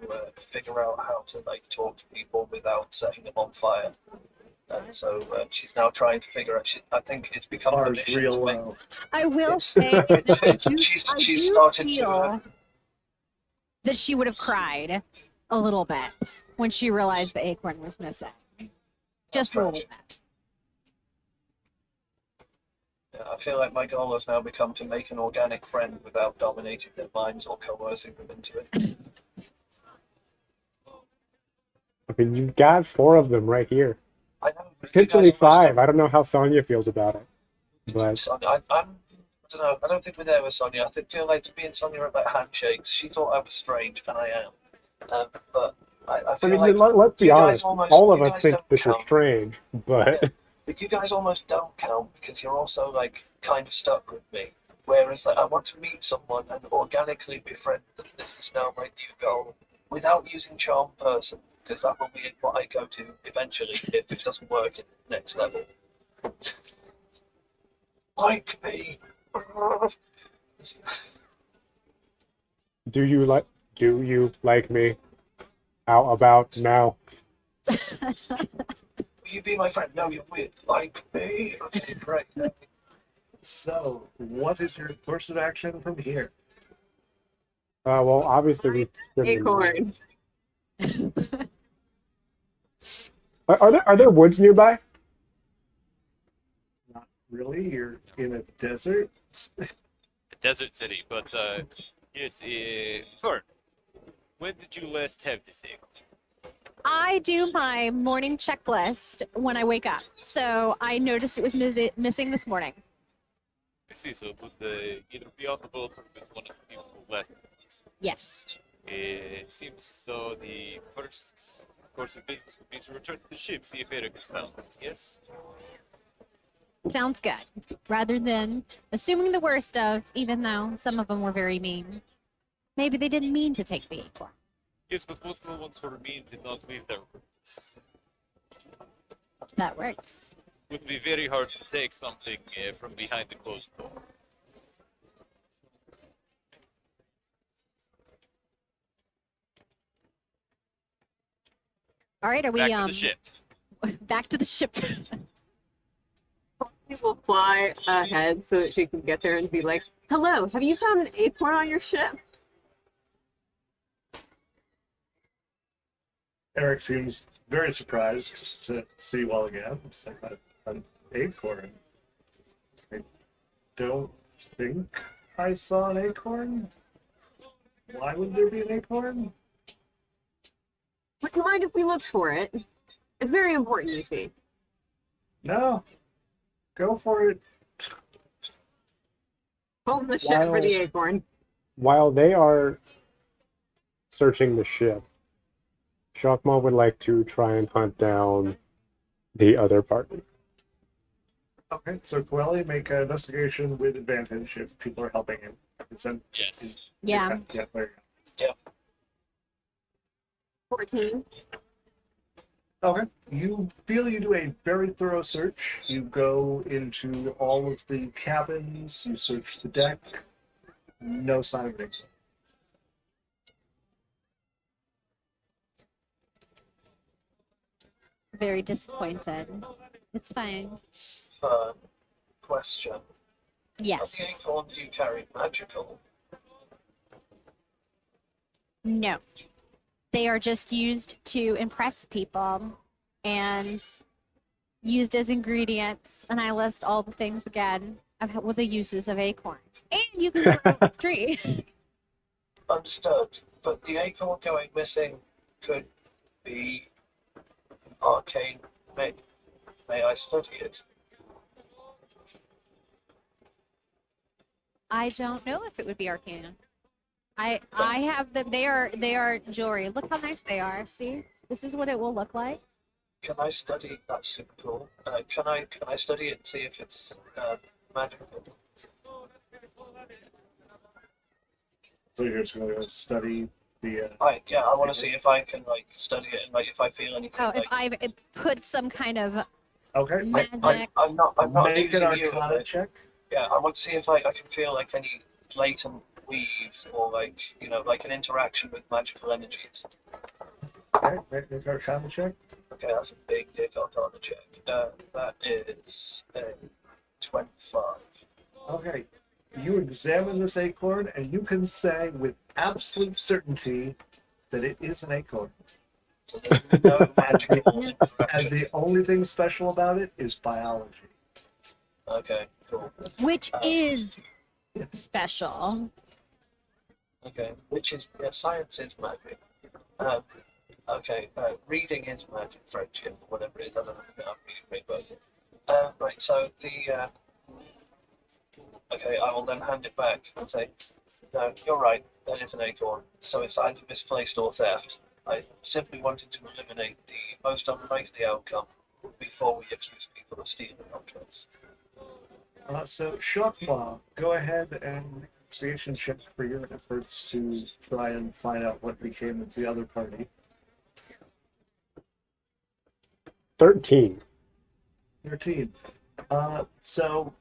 figure out how to like talk to people without setting them on fire, and so she's now trying to figure out. I think it's become her Ours mission real to make. low. I will It's- say that I do, she's I do started to, feel that she would have cried a little bit when she realized the acorn was missing. Just a little bit. I feel like my goal has now become to make an organic friend without dominating their minds or coercing them into it. I mean, you've got 4 of them right here. I know. but you Potentially guys almost 5. don't- I don't know how Sonya feels about it. But Sonia, I don't know. I don't think we're there with Sonia. Feel like me and Sonia are about handshakes. She thought I was strange, and I am. But I I feel mean, like let's be you guys honest. almost- All of you us guys think don't that you're count. strange, but but you guys almost don't count because you're also like kind of stuck with me. Whereas like I want to meet someone and organically befriend them. This is now my new goal without using charm person because that will be what I go to eventually if it doesn't work in the next level. Like me. do you like me? How about now? Will you be my friend? No, you're weird. Like me. Okay, great. So, what is your course of action from here? Well, obviously we spend the night. Acorn. Are there woods nearby? Not really. You're in a desert. A desert city, but yes, Fern, when did you last have this acorn? I do my morning checklist when I wake up. So I noticed it was missing this morning. I see, so it would either be on the boat or with one of the people who left it. Yes. It seems as though the first course of business would be to return to the ship, see if Eric is found. Yes? Sounds good. Rather than assuming the worst of, even though some of them were very mean. Maybe they didn't mean to take the acorn. Yes, but most of the ones who remained did not leave their rooms. That works. It would be very hard to take something from behind the closed door. All right, are we Back to the ship. back to the ship? We will fly ahead so that she can get there and be like, "Hello, have you found an acorn on your ship?" Eric seems very surprised to see you all again. It's like an acorn. I don't think I saw an acorn. Why would there be an acorn? Would you mind if we looked for it? It's very important, you see. No. Go for it. Hold the ship for the acorn. While they are searching the ship, Shockmaw would like to try and hunt down the other party. Okay, so Coeli, make an investigation with advantage if people are helping him. Yes. Yeah. Yeah, there you 14. go. Okay. You feel you do a very thorough search. You go into all of the cabins, you search the deck. No sign of anything. Very disappointed. It's fine. Question. Yes. Are the acorns you carry magical? No. They are just used to impress people and used as ingredients. And I list all the things again of what the uses of acorns. And you can grow a tree. Understood. But the acorn going missing could be arcane. May I study it? I don't know if it would be arcana. I have them. They are jewelry. Look how nice they are. See, this is what it will look like. Can I study? That's super cool. Can I study it and see if it's magical? So you're just going to study The I want to see if I can like study it and like if I feel anything. Oh, if like, I've put some kind of okay. magic. I'm not Make an accusing you. Arcana Like, check. yeah, I want to see if like I can feel like any latent weave or like like an interaction with magical energies. Okay, make an Arcana check. Okay, that's a big dick Arcana check. That is a 25. Okay. You examine this acorn, and you can say with absolute certainty that it is an acorn. So there's no magical And interaction. the only thing special about it is biology. Okay, cool. Which is special. Okay, which is science is magic. Okay, reading is magic, friendship, whatever it is. I don't know if I'm reading but right. So the okay, I will then hand it back and say, no, you're right. That is an acorn. So it's either misplaced or theft. I simply wanted to eliminate the most unlikely outcome before we accuse people of stealing objects. So, Shotwa, go ahead and make an investigation check for your efforts to try and find out what became of the other party. 13. 13. So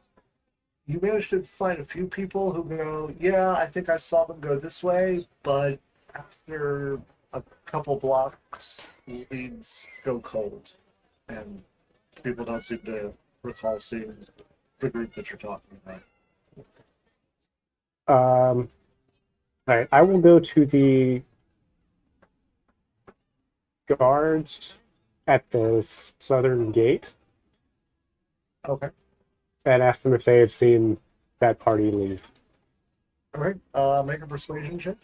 you managed to find a few people who go, yeah, I think I saw them go this way, but after a couple blocks, leads go cold, and people don't seem to recall seeing the group that you're talking about. All right, I will go to the guards at the southern gate Okay. and ask them if they have seen that party leave. All right. Make a persuasion check.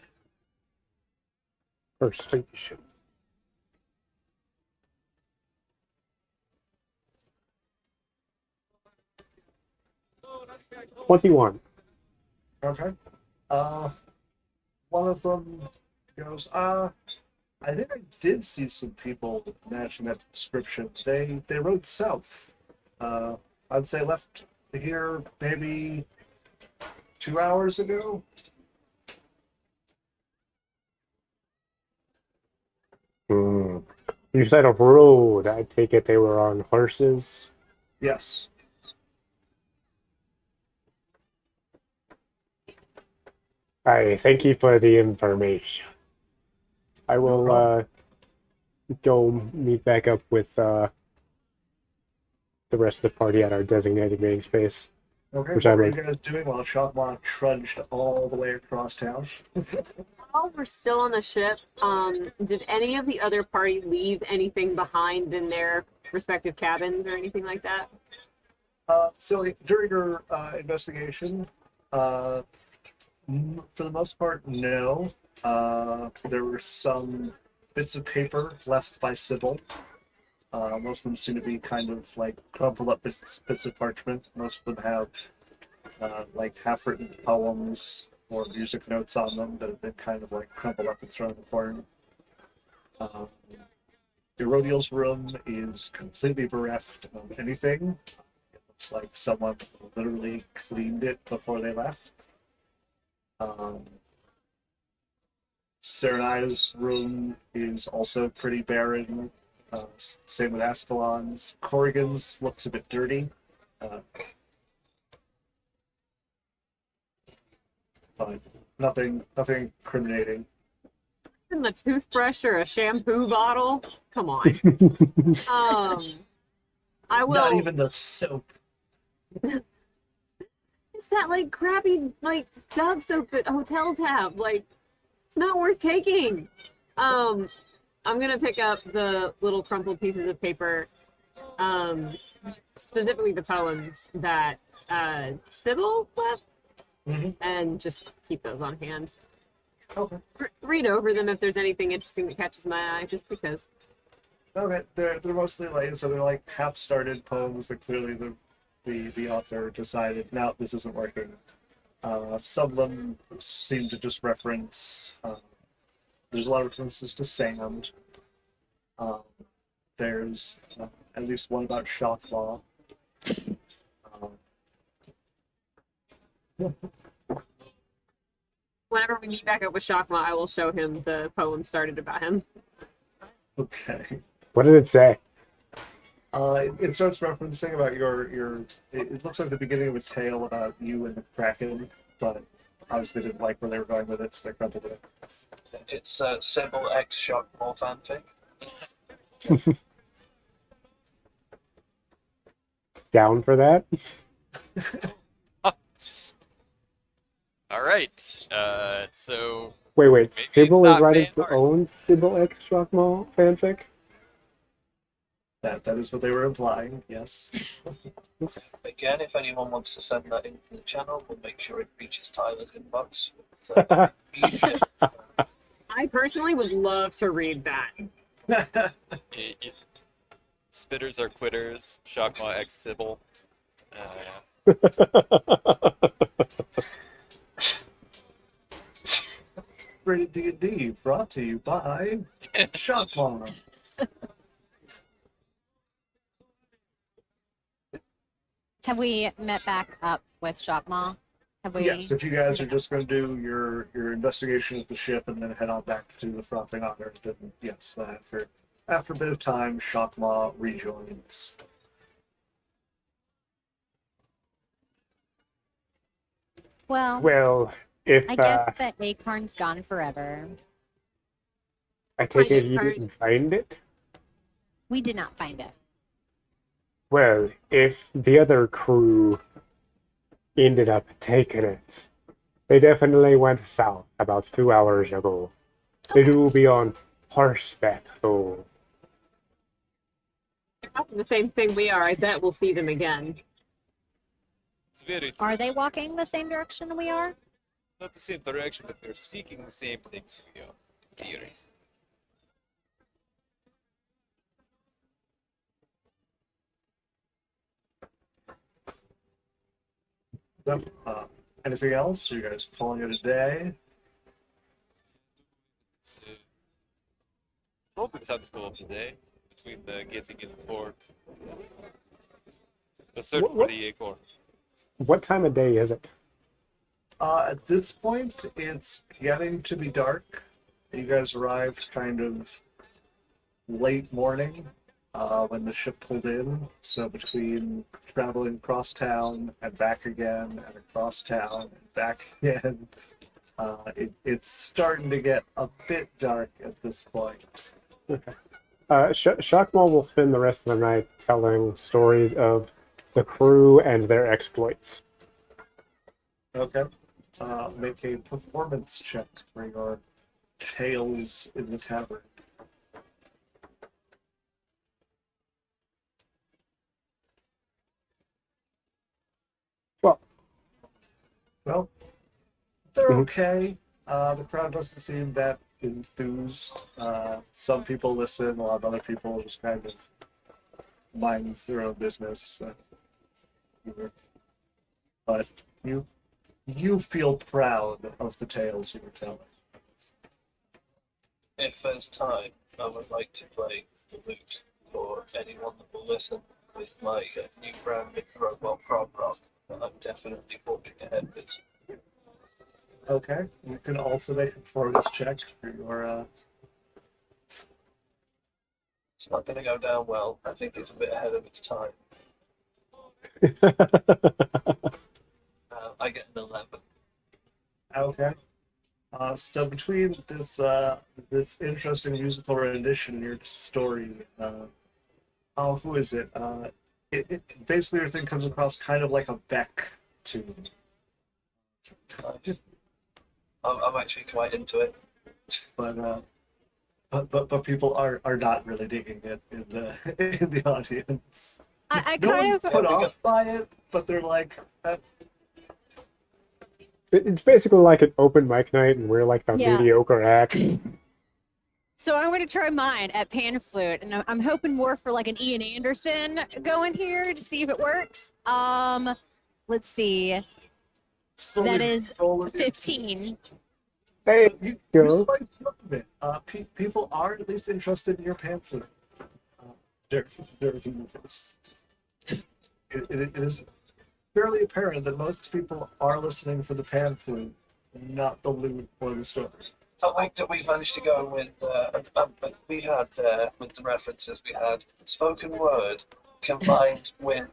Persuasion. $21. Okay. One of them goes, I think I did see some people matching that description. They rode south. I'd say left here maybe 2 hours ago. Hmm. You said a road. I take it they were on horses. Yes. I thank you for the information. I will go meet back up with the rest of the party at our designated meeting space. Okay. Which What I were you like. guys doing while Shotwan trudged all the way across town? While we're still on the ship, did any of the other party leave anything behind in their respective cabins or anything like that? So during your investigation, for the most part, no. There were some bits of paper left by Sybil. Most of them seem to be kind of like crumpled up bits of parchment. Most of them have like half-written poems or music notes on them that have been kind of like crumpled up and thrown in the corner. Erodiel's room is completely bereft of anything. It looks like someone literally cleaned it before they left. Serenai's room is also pretty barren. Same with Ascalon's. Corrigan's looks a bit dirty. But nothing incriminating. And the toothbrush or a shampoo bottle? Come on. I will. Not even the soap. It's that like crappy like Dove soap that hotels have. Like, it's not worth taking. I'm gonna pick up the little crumpled pieces of paper, specifically the poems that Sybil left, and just keep those on hand. Okay. Read over them if there's anything interesting that catches my eye, just because. Okay, they're mostly like, so they're like half-started poems that clearly the author decided, no, this isn't working. Some of them seem to just reference. There's a lot of references to sand. There's at least one about Shotwa. whenever we meet back up with Shakma, I will show him the poem started about him. Okay. What does it say? It starts referencing about your. It looks like the beginning of a tale about you and the Kraken, but obviously didn't like where they were going with it, so they crumpled it. It's Sybil X Shockmore fanfic. Down for that? All right. So Wait. Maybe Sybil it's is not writing fan her art. own Sybil X Shockmall fanfic? That is what they were implying. Yes. Again, if anyone wants to send that into the channel, we'll make sure it reaches Tyler's inbox. So, I personally would love to read that. Spitters are quitters. Shockma X Sybil. Rated D&D brought to you by Shockmon. Have we met back up with Shockmaw? Have we? Yes, if you guys are just going to do your investigation of the ship and then head on back to the Frothing Otter, then yes, after a bit of time, Shockmaw rejoins. Well, Well, if I guess that Acorn's gone forever. I take it Find you it didn't find it? We did not find it. Well, if the other crew ended up taking it, they definitely went south about 2 hours ago. They Okay. do be on horseback, though. They're not the same thing we are. I bet we'll see them again. It's very Are they walking the same direction we are? not the same direction, but they're seeking the same things we are. Theory. Yep. Anything else? Are you guys calling it a day? It's open school today between the getting in the port. The search for What- the acorn. What time of day is it? At this point, it's getting to be dark. You guys arrived kind of late morning when the ship pulled in. So between traveling across town and back again, and across town and back again, it's starting to get a bit dark at this point. Shockmall will spend the rest of the night telling stories of the crew and their exploits. Okay. Make a performance check for your tales in the tavern. Well, they're Mhm. okay. The crowd doesn't seem that enthused. Some people listen, a lot of other people just kind of mind their own business. But you feel proud of the tales you were telling. If there's time, I would like to play the lute for anyone that will listen with my new brand of Robot Prog Rock that I'm definitely forging ahead with. Okay. You can also make a performance check for your. It's not going to go down well. I think it's a bit ahead of its time. I get an 11. Okay. So between this interesting musical rendition in your story, who is it? Basically everything comes across kind of like a Beck tune. Nice. I'm actually quite into it. But people are not really digging it in the audience. I No kind one's of put off by it, but they're like, It's basically like an open mic night, and we're like the Yeah. mediocre acts. So I'm going to try mine at pan flute, and I'm hoping more for like an Ian Anderson going here to see if it works. Let's see. slowly That is roll it into- 15. Hey, So you go. spice it up a bit. People are at least interested in your pamphlet. It is fairly apparent that most people are listening for the pan flute, not the loot or the story. I like that we managed to go with, we had, with the references, we had spoken word combined with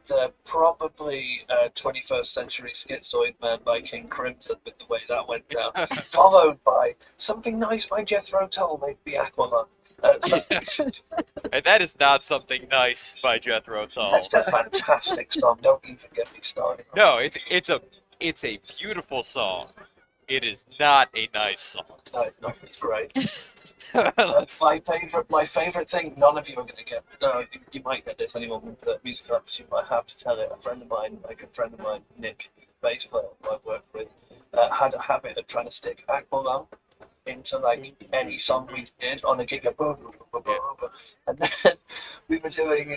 probably 21st Century Schizoid Man by King Crimson, with the way that went down, followed by Something Nice by Jethro Tull, made the Aquaman. And that is not Something Nice by Jethro Tull. That's a fantastic song. Don't even get me started. No, it's a beautiful song. It is not a nice song. No, it's great. Let's- My favorite thing. None of you are going to get. No, you might get this. Anyone with the music arts, you might have to tell it. A friend of mine, Nick, bass player who I worked with, had a habit of trying to stick Aquaman into like any song we did on a gig of boom, boom, boom, boom, boom. And then we were doing.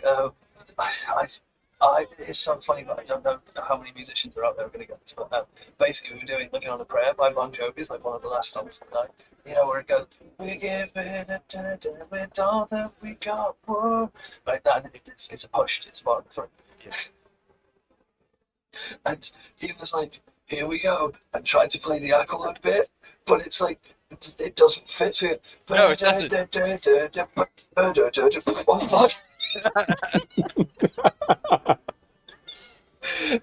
It's so funny, but I don't know how many musicians are out there who are going to get this. But basically, we were doing "Living on a Prayer" by Bon Jovi. It's like one of the last songs of the night. You know where it goes, "We give it a with all that we got," whoa, like that. And it's a push. It's part of the front. And he was like, "Here we go," and tried to play the Aqualung bit, but it's like it doesn't fit to it. No, it doesn't. Oh, fuck.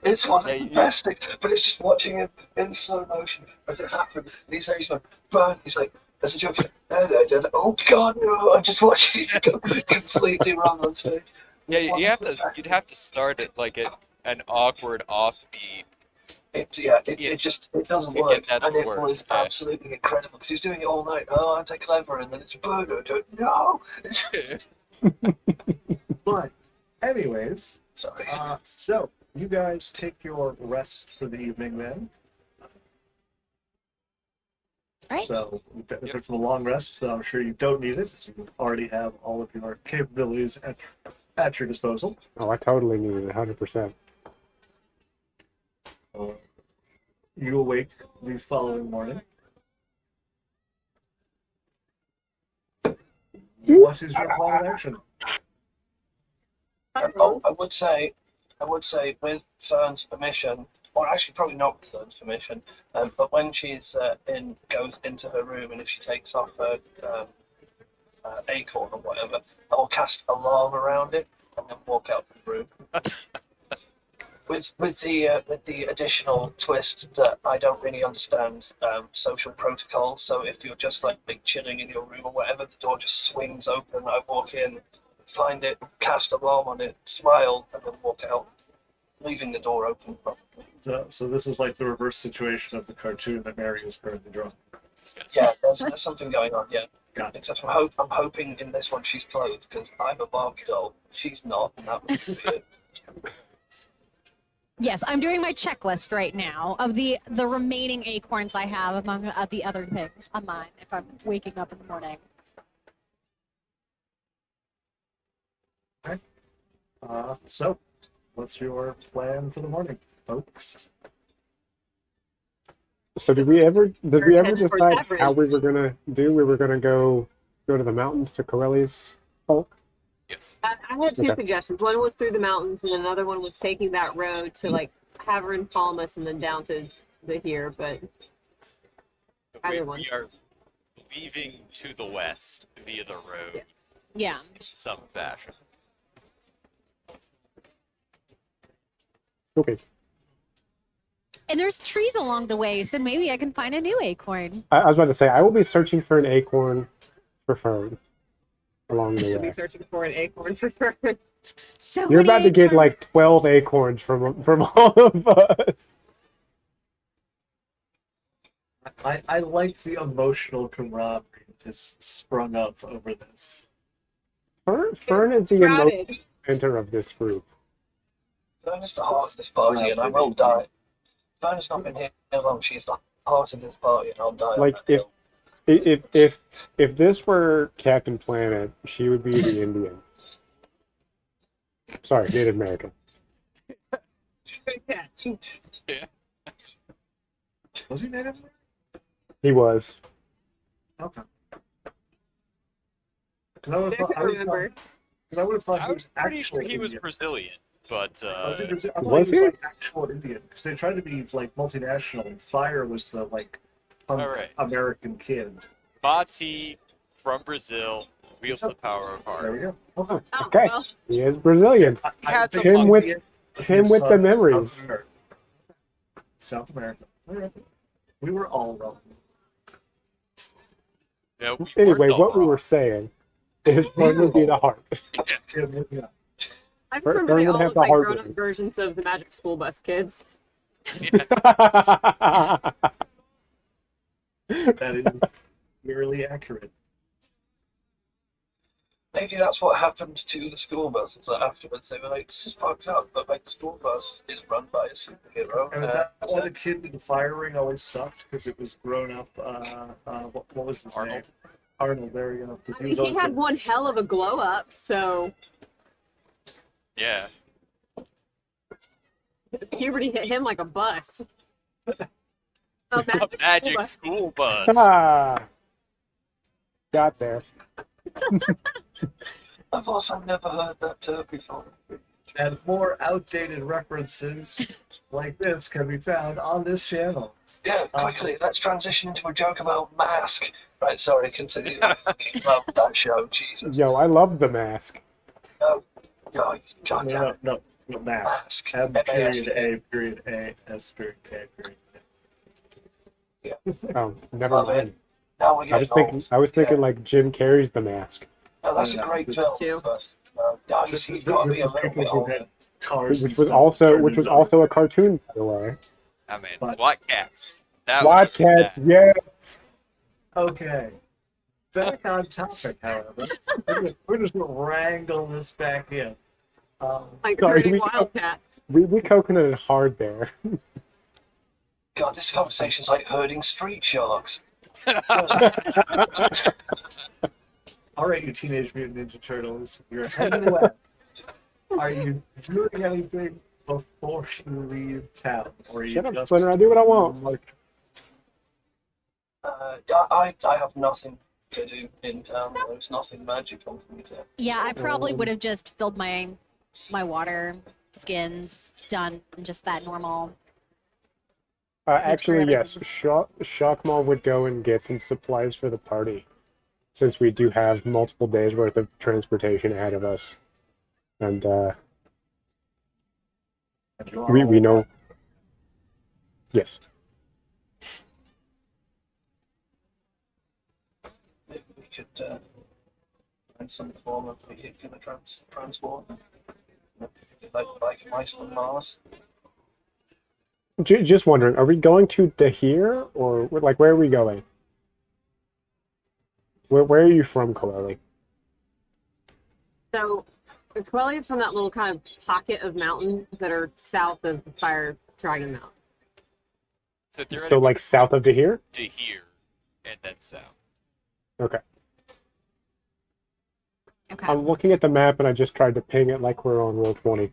It's one of the best things, but it's just watching him in slow motion as it happens. He's like, burn. He's like, as a joke, he's like, oh god, no! I'm just watching it go completely wrong on stage. Yeah, you'd have to start it like an awkward offbeat. It doesn't To work, get that to and it work, was yeah. absolutely incredible because he's doing it all night. Oh, aren't I clever? And then it's no. But, anyways, Sorry. so you guys take your rest for the evening then. Right. So you benefit from a long rest, though I'm sure you don't need it. You already have all of your capabilities at your disposal. Oh, I totally need it, 100%. You awake the following morning. What is your plan of action? Oh, I would say, with Fern's permission, or actually probably not with Fern's permission, but when she's goes into her room and if she takes off her acorn or whatever, I'll cast alarm around it and then walk out the room. With the additional twist that I don't really understand social protocol. So if you're just like chilling in your room or whatever, the door just swings open. I walk in, find it, cast alarm on it, smile, and then walk out, leaving the door open. So this is like the reverse situation of the cartoon that Mary is currently drawing. Yeah, there's something going on. Yeah, Got it. except I'm hoping in this one she's clothed because I'm a Barbie doll. She's not, and that would be it. Yes, I'm doing my checklist right now of the remaining acorns I have among the other things on mine if I'm waking up in the morning. So, what's your plan for the morning, folks? So did we ever headed for decide Tavern. how we were gonna do? We were gonna go to the mountains to Corelli's folk. Yes. I had two Okay. suggestions. One was through the mountains, and another one was taking that road to like Havern, Palmas, and then down to the here. But Either one. We are leaving to the west via the road Yeah. in some fashion. Okay. And there's trees along the way, so maybe I can find a new acorn. I was about to say I will be searching for an acorn for Fern along the Should be way. searching for an acorn for Fern. So You're many about to get acorns. like 12 acorns from all of us. I like the emotional camaraderie that has sprung up over this. Fern is the emotional Crowded. center of this group. Fern is the heart of this party, and I will die. Fern has not been here long. She's the heart of this party, and I'll die. Like on that if hill. if this were Captain Planet, she would be the Indian. Sorry, Native American. Yeah, she- Was he native? He was. Okay. Because I would I have thought, can remember. I would have thought I he was was pretty sure actual he was Indian. Brazilian, but I thought Was he was he? like actual Indian because they tried to be like multinational. And Fire was the like punk Alright. American kid. Mati from Brazil wields What's the power of There we art. go. Okay. Oh, Okay. well, He is Brazilian. He had think some Him with- he is him with the South memories. America. South America. All right. We were all wrong. No, we Anyway, weren't all what we wrong. were saying is Fern would be the heart. Yeah. I Fern remember they would all have look the like heart grown-up with versions of the Magic School Bus kids. That is nearly accurate. Maybe that's what happened to the school bus. Is that afterwards they were like, "This is fucked up," but like the school bus is run by a superhero. And was that why the kid in the fire ring always sucked? Because it was grown up. What was his Arnold. name? Arnold. There we go. 'Cause I mean, was he always had the- one hell of a glow up, so Yeah. puberty hit him like a bus. A A magic magic bus. school bus. Ah, got there. Of course, I've never heard that term before. And more outdated references like this can be found on this channel. Yeah, quickly, let's transition into a joke about Mask. Right, sorry, continue. I fucking love that show, Jesus. Yo, I love the mask. God damn it. No, mask. Mask. M period A period A S period K period A. Oh, never Love mind. it. Now we're I was getting thinking, old. I was thinking like Jim Carrey's The Mask, No, that's a Yeah. great film. Too. But, God, This he's is got to this be a is little people bit who older. had cars and which was stuff also turned which was into- also a cartoon, by the way. I mean, But- SWAT cats. That SWAT was cats, that. yes. Okay. Back on topic, however. We're just gonna wrangle this back in. Like Sorry, herding we- wildcats. We coconuted hard there. God, this conversation's like herding street sharks. All right, you Teenage Mutant Ninja Turtles, you're heading west. Are you doing anything before you leave town, or are you Shut up, just Splinter. I do what I want. I have nothing to do in town. There's nothing magical for me to. Yeah, I probably would have just filled my water skins, done just that normal. Actually, yes. everything's- Shockmaw would go and get some supplies for the party, since we do have multiple days worth of transportation ahead of us, and we know. Yes. Maybe we could find some form of vehicular transport. Like mice from Mars. Just wondering, are we going to Dahir, or like where are we going? Where are you from, Kaleli? So, Quelly is from that little kind of pocket of mountains that are south of Fire Dragon Mountain. So they're So like south of Dahir? to here and then south. Okay. Okay. I'm looking at the map and I just tried to ping it like we're on Roll20.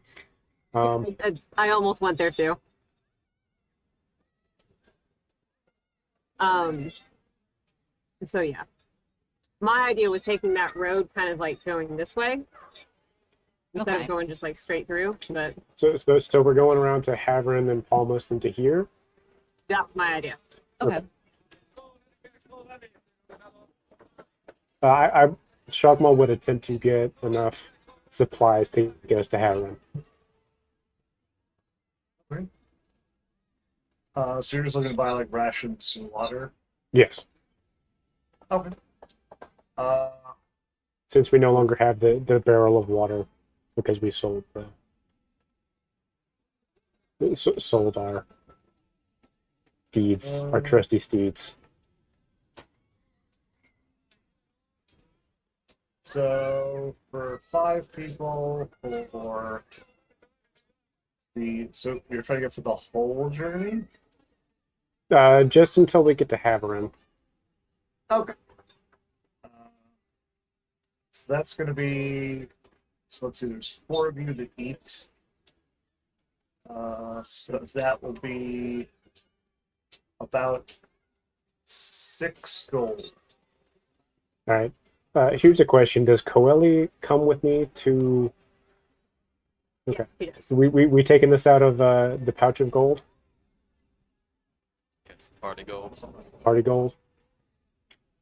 I almost went there too. So yeah. My idea was taking that road kind of like going this way. Instead Okay. of going just like straight through. But So we're going around to Haverin, then Palmos, and Dahir. that was my idea. Okay. Shockmaw would attempt to get enough supplies to get us to Haverin. So you're just looking to buy like rations and water. Yes. Okay. Since we no longer have the barrel of water because we sold sold our steeds, our trusty steeds. So for 5 people, so you're trying to get for the whole journey. Just until we get to Haverin. Okay. So that's going to be. So let's see. There's 4 of you to eat. So that will be about 6 gold. All right. Here's a question: does Coeli come with me to? Okay. Yeah, he does. We taking this out of the pouch of gold? Yes. Yes, party gold. Party gold.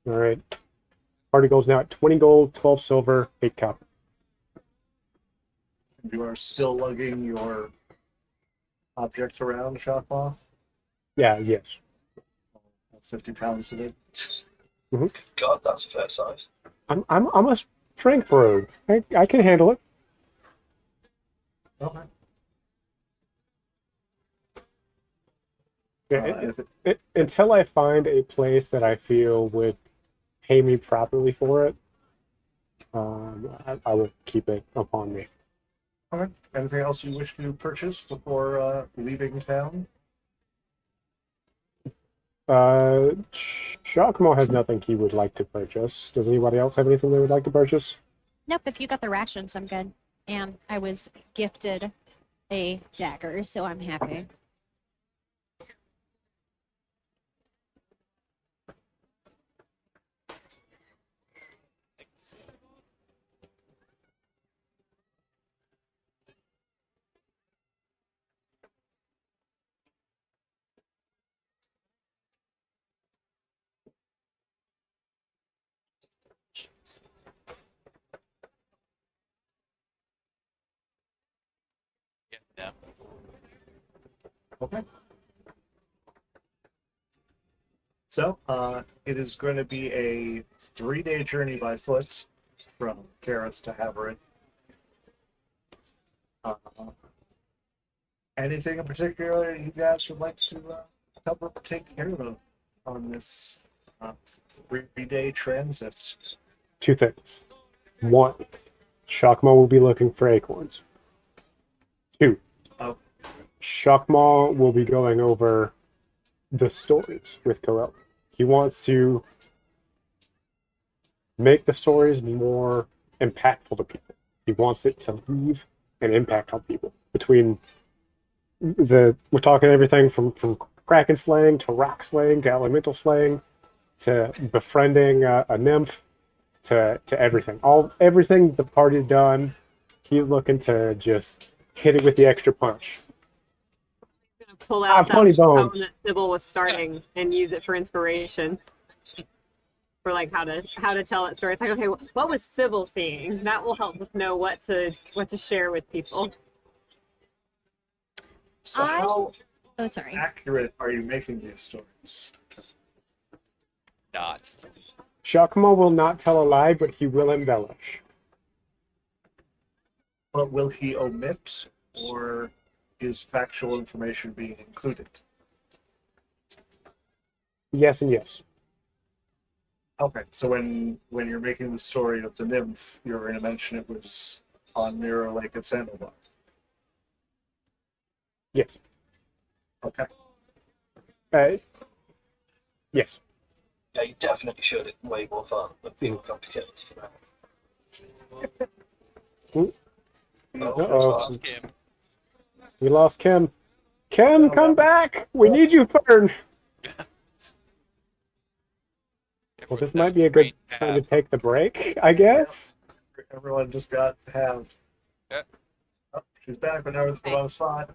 All right. Party gold's now at 20 gold, 12 silver, 8 copper. You are still lugging your objects around, Shopmoth? Yeah, yes. 50 pounds of it. God, that's a fair size. I'm a strength rogue. I can handle it. Okay. Yeah, until I find a place that I feel would pay me properly for it, I will keep it upon me. Okay. Anything else you wish to purchase before leaving town? Shakmo has nothing he would like to purchase. Does anybody else have anything they would like to purchase? Nope, if you got the rations, I'm good. And I was gifted a dagger, so I'm happy. Yeah. Okay. So, it is going to be a 3-day journey by foot from Gareth to Haverit. Anything in particular you guys would like to cover or take care of on this 3-day transit? 2 things. 1, Shakmo will be looking for acorns. 2, Shakmo will be going over the stories with Corel. He wants to make the stories more impactful to people. He wants it to leave an impact on people. Between we're talking everything from Kraken slaying to rock slaying to elemental slaying to befriending a nymph to everything. Everything the party's done, he's looking to just hit it with the extra punch. I'm gonna pull out that funny bone. poem that Sybil was starting and use it for inspiration. For like how to tell that story. It's like, okay, what was Sybil seeing? That will help us know what to share with people. So I- how Oh, sorry. accurate are you making these stories? Not. Shakmo will not tell a lie, but he will embellish. But will he omit, or is factual information being included? Yes and yes. Okay, so when you're making the story of the nymph, you're going to mention it was on Mirror Lake at Sandoval. Yes. Okay. Yes. Yeah, you definitely should. It's way more fun than people come to kill us. Uh-oh. Lost Kim. We lost Kim. Kim, come back! We need you, Fern! Well, this might be a good time to take the break, I guess. Everyone just got to have. Yeah. Oh, she's back, but now it's the Okay. wrong spot.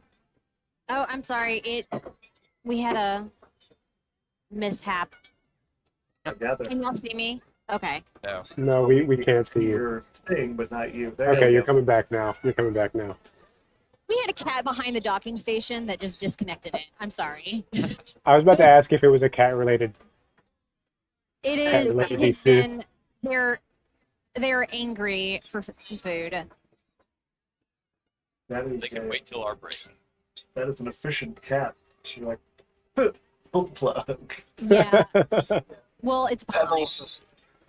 Oh, I'm sorry. We had a mishap. I gather. Can y'all see me? Okay. No. No, we can't see you. Your thing, but not you. There Okay, it you're is. coming back now. You're coming back now. We had a cat behind the docking station that just disconnected it. I'm sorry. I was about to ask if it was a cat-related. It is. It related has issue. been. They're angry for some food. That is They can wait till our break. that is an efficient cat. She's like, pull the plug. Yeah. Well, it's behind. Pebbles,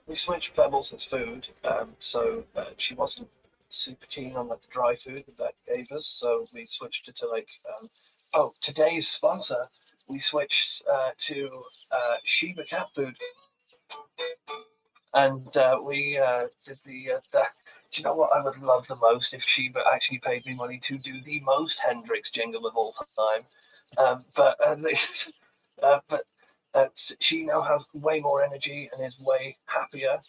we switched Pebbles as food, so she wasn't super keen on like the dry food that gave us, so we switched it to like, today's sponsor, we switched to Shiba cat food, and we did the. Do you know what I would love the most if Shiba actually paid me money to do the most Hendrix jingle of all time? But She now has way more energy and is way happier,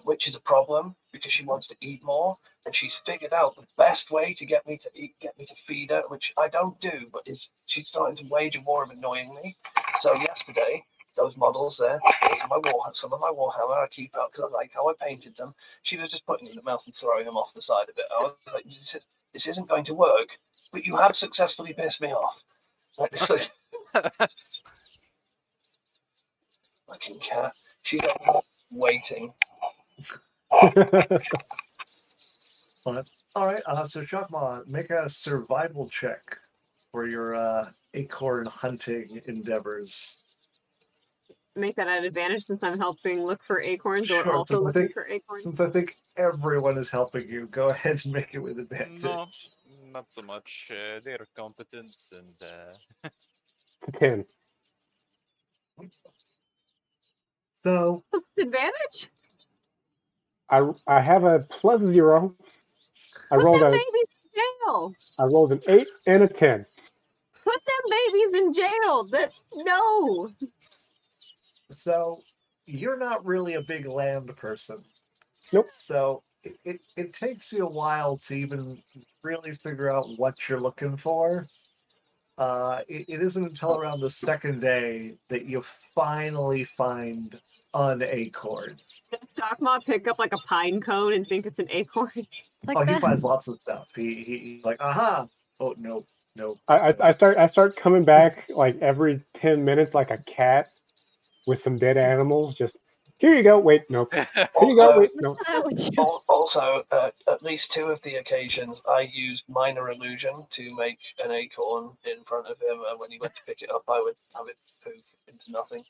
which is a problem because she wants to eat more. And she's figured out the best way to get me to feed her, which I don't do, but she's starting to wage a war of annoying me. So yesterday, those models there, some of my Warhammer I keep out because I like how I painted them. She was just putting them in the mouth and throwing them off the side of it. I was like, this isn't going to work, but you have successfully pissed me off. Fucking cat. She's waiting. All right. So Chakma, make a survival check for your acorn hunting endeavors. Make that an advantage since I'm helping look for acorns or Sure, also since I looking think- for acorns. Since I think everyone is helping you, go ahead and make it with advantage. No, not so much. They're competent and 10. So Advantage? I have a +0. I Put rolled them a babies in jail. I rolled an 8 and a 10. Put them babies in jail. No. So you're not really a big land person. Nope. So it takes you a while to even really figure out what you're looking for. It isn't until around the second day that you finally find an acorn. Does Chakma pick up like a pine cone and think it's an acorn? Like Oh, he the- finds lots of stuff. He's like, aha! Oh, no. I start coming back like every 10 minutes like a cat with some dead animals. Just here you go. Wait, nope. Here you go. Wait, no. Also, at least 2 of the occasions, I used minor illusion to make an acorn in front of him, and when he went to pick it up, I would have it poof into nothing.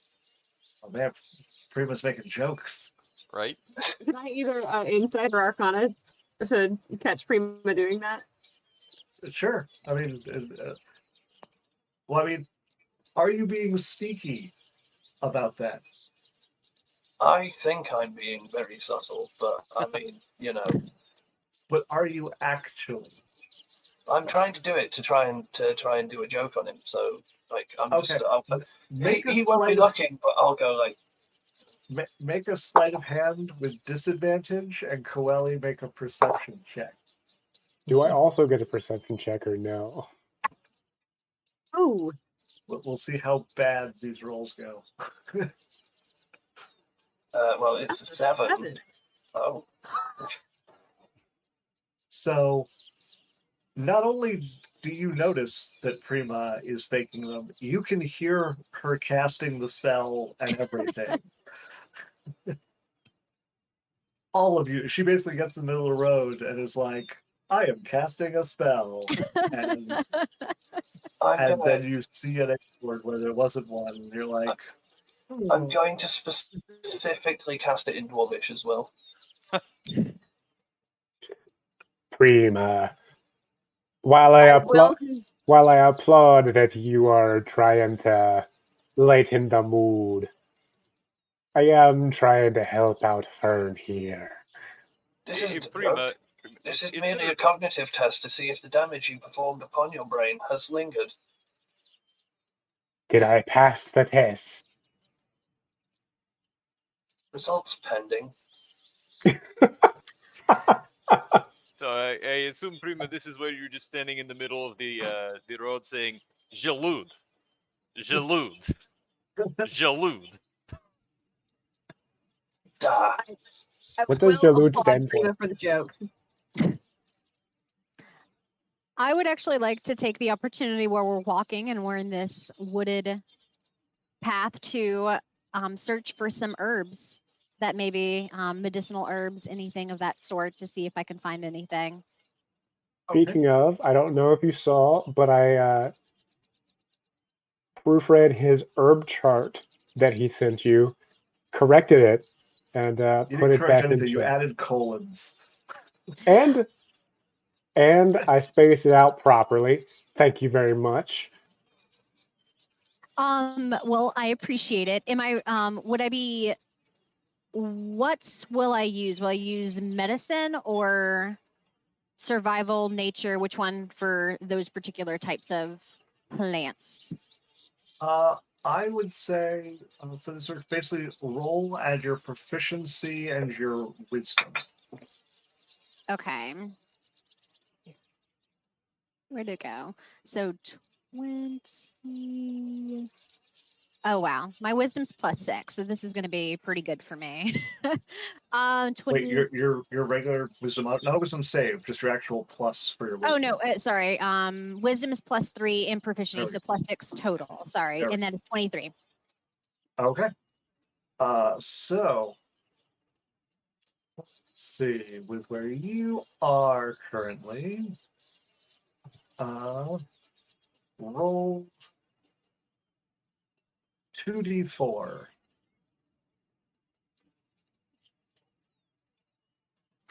Oh, man, pretty much making jokes. right? Can I either insight or arcana to catch Prima doing that? Sure. I mean, are you being sneaky about that? I think I'm being very subtle, but I mean, But are you actually? I'm trying to do it to try and do a joke on him. So like, I'm Okay. Make a he won't be sleight of, looking, but I'll go like, make a sleight of hand with disadvantage, and Coeli make a perception check. Do I also get a perception check or no? Oh, We'll see how bad these rolls go. well, it's a 7. Oh, So, not only do you notice that Prima is faking them, you can hear her casting the spell and everything. All of you. She basically gets in the middle of the road and is like, I am casting a spell. And, and then you see an export where there wasn't one, and you're like, I'm going to specifically cast it in Dwarvish as well. Prima. While I applaud that you are trying to lighten the mood, I am trying to help out Fern here. This Hey, is Prima, This is is merely there- a cognitive test to see if the damage you performed upon your brain has lingered. Did I pass the test? Results pending. So I assume, Prima, this is where you're just standing in the middle of the road saying, Jaloud. Jaloud. Jaloud. Da. What does Jaloud applaud stand for? Prima for the joke. I would actually like to take the opportunity where we're walking and we're in this wooded path to search for some herbs that maybe medicinal herbs, anything of that sort, to see if I can find anything. Speaking of, I don't know if you saw, but I proofread his herb chart that he sent you, corrected it, and you put didn't it correct back in anything, you check. added colons. And I spaced it out properly. Thank you very much. Well, I appreciate it. Am I would I be what will I use? Will I use medicine or survival, nature? Which one for those particular types of plants? I would say for the search, basically roll add your proficiency and your wisdom. Okay. Where'd it go? So 20. Oh wow, my wisdom's +6, so this is going to be pretty good for me. 20. Wait, your regular wisdom, not a wisdom save, just your actual plus for your wisdom. Oh no, sorry. Wisdom is +3 in proficiency, There so +6 total. Sorry, There we and then 23. Okay. So let's see, with where you are currently, roll 2d4.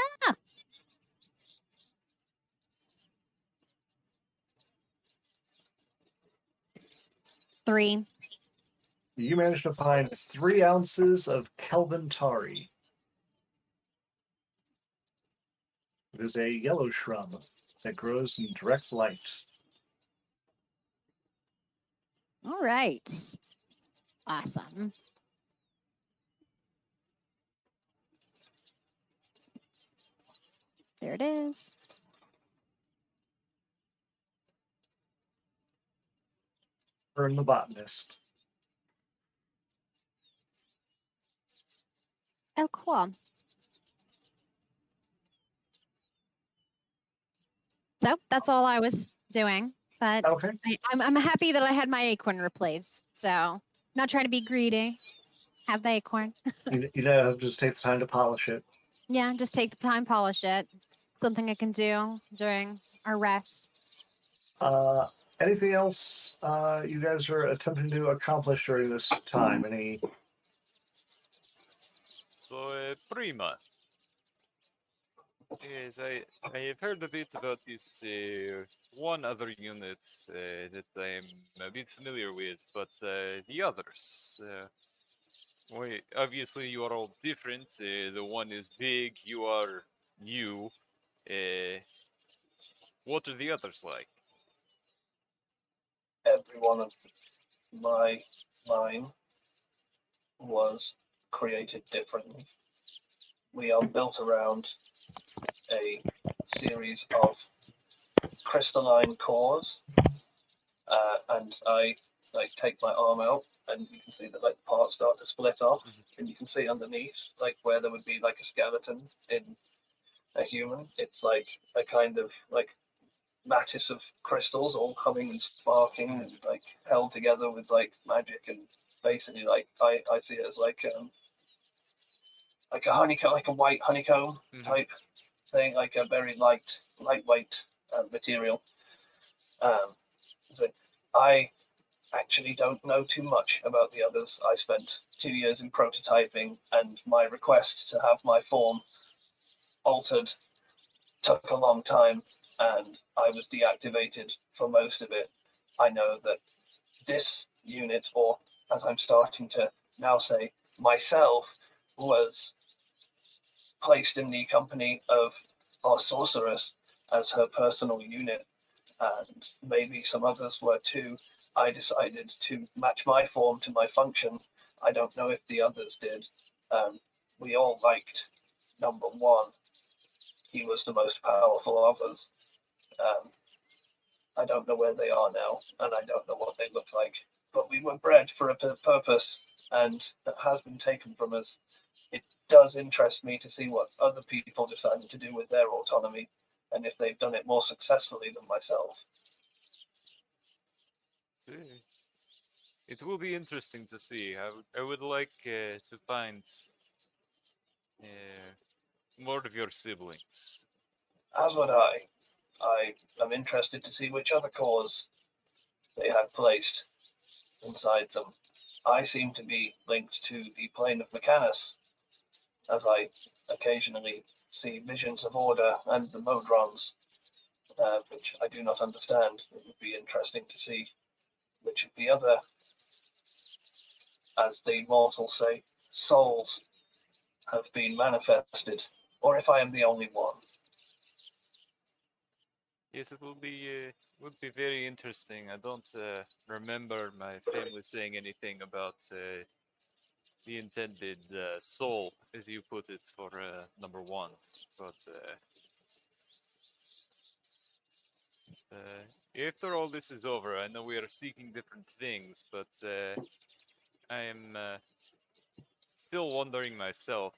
Ah. Three. You managed to find 3 ounces of Kelvin Tari. It is a yellow shrub that grows in direct light. All right. Awesome. There it is. Fern the botanist. Oh, cool. So that's all I was doing, but Okay. I'm happy that I had my acorn replaced. So not trying to be greedy. Have the acorn. You know, just take the time to polish it. Yeah, just take the time, polish it. Something I can do during our rest. Anything else you guys are attempting to accomplish during this time? Any? So, Prima. Yes, I have heard a bit about this one other unit that I'm a bit familiar with, but the others. Obviously, you are all different. The one is big, you are you. What are the others like? Every one of mine was created differently. We are built around a series of crystalline cores, and I take my arm out, and you can see that like parts start to split off, and you can see underneath like where there would be like a skeleton in a human. It's like a kind of like lattice of crystals all coming and sparking and like held together with like magic, and basically like I see it as like a honeycomb, like a white honeycomb type thing, like a very lightweight material. So I actually don't know too much about the others. I spent 2 years in prototyping, and my request to have my form altered took a long time, and I was deactivated for most of it. I know that this unit, or as I'm starting to now say, myself, was placed in the company of our sorceress as her personal unit, and maybe some others were too. I decided to match my form to my function. I don't know if the others did. We all liked number one. He was the most powerful of us. I don't know where they are now, and I don't know what they look like. But we were bred for a purpose, and it has been taken from us. It does interest me to see what other people decided to do with their autonomy, and if they've done it more successfully than myself. It will be interesting to see. I would like to find more of your siblings. As would I. I am interested to see which other cores they have placed inside them. I seem to be linked to the plane of Mechanus, as I occasionally see visions of order and the Modrons, which I do not understand. It would be interesting to see which of the other, as the mortals say, souls have been manifested, or if I am the only one. Yes, it will be would be very interesting. I don't remember my family saying anything about the intended soul, as you put it, for number one. But after all this is over, I know we are seeking different things, but I am still wondering myself.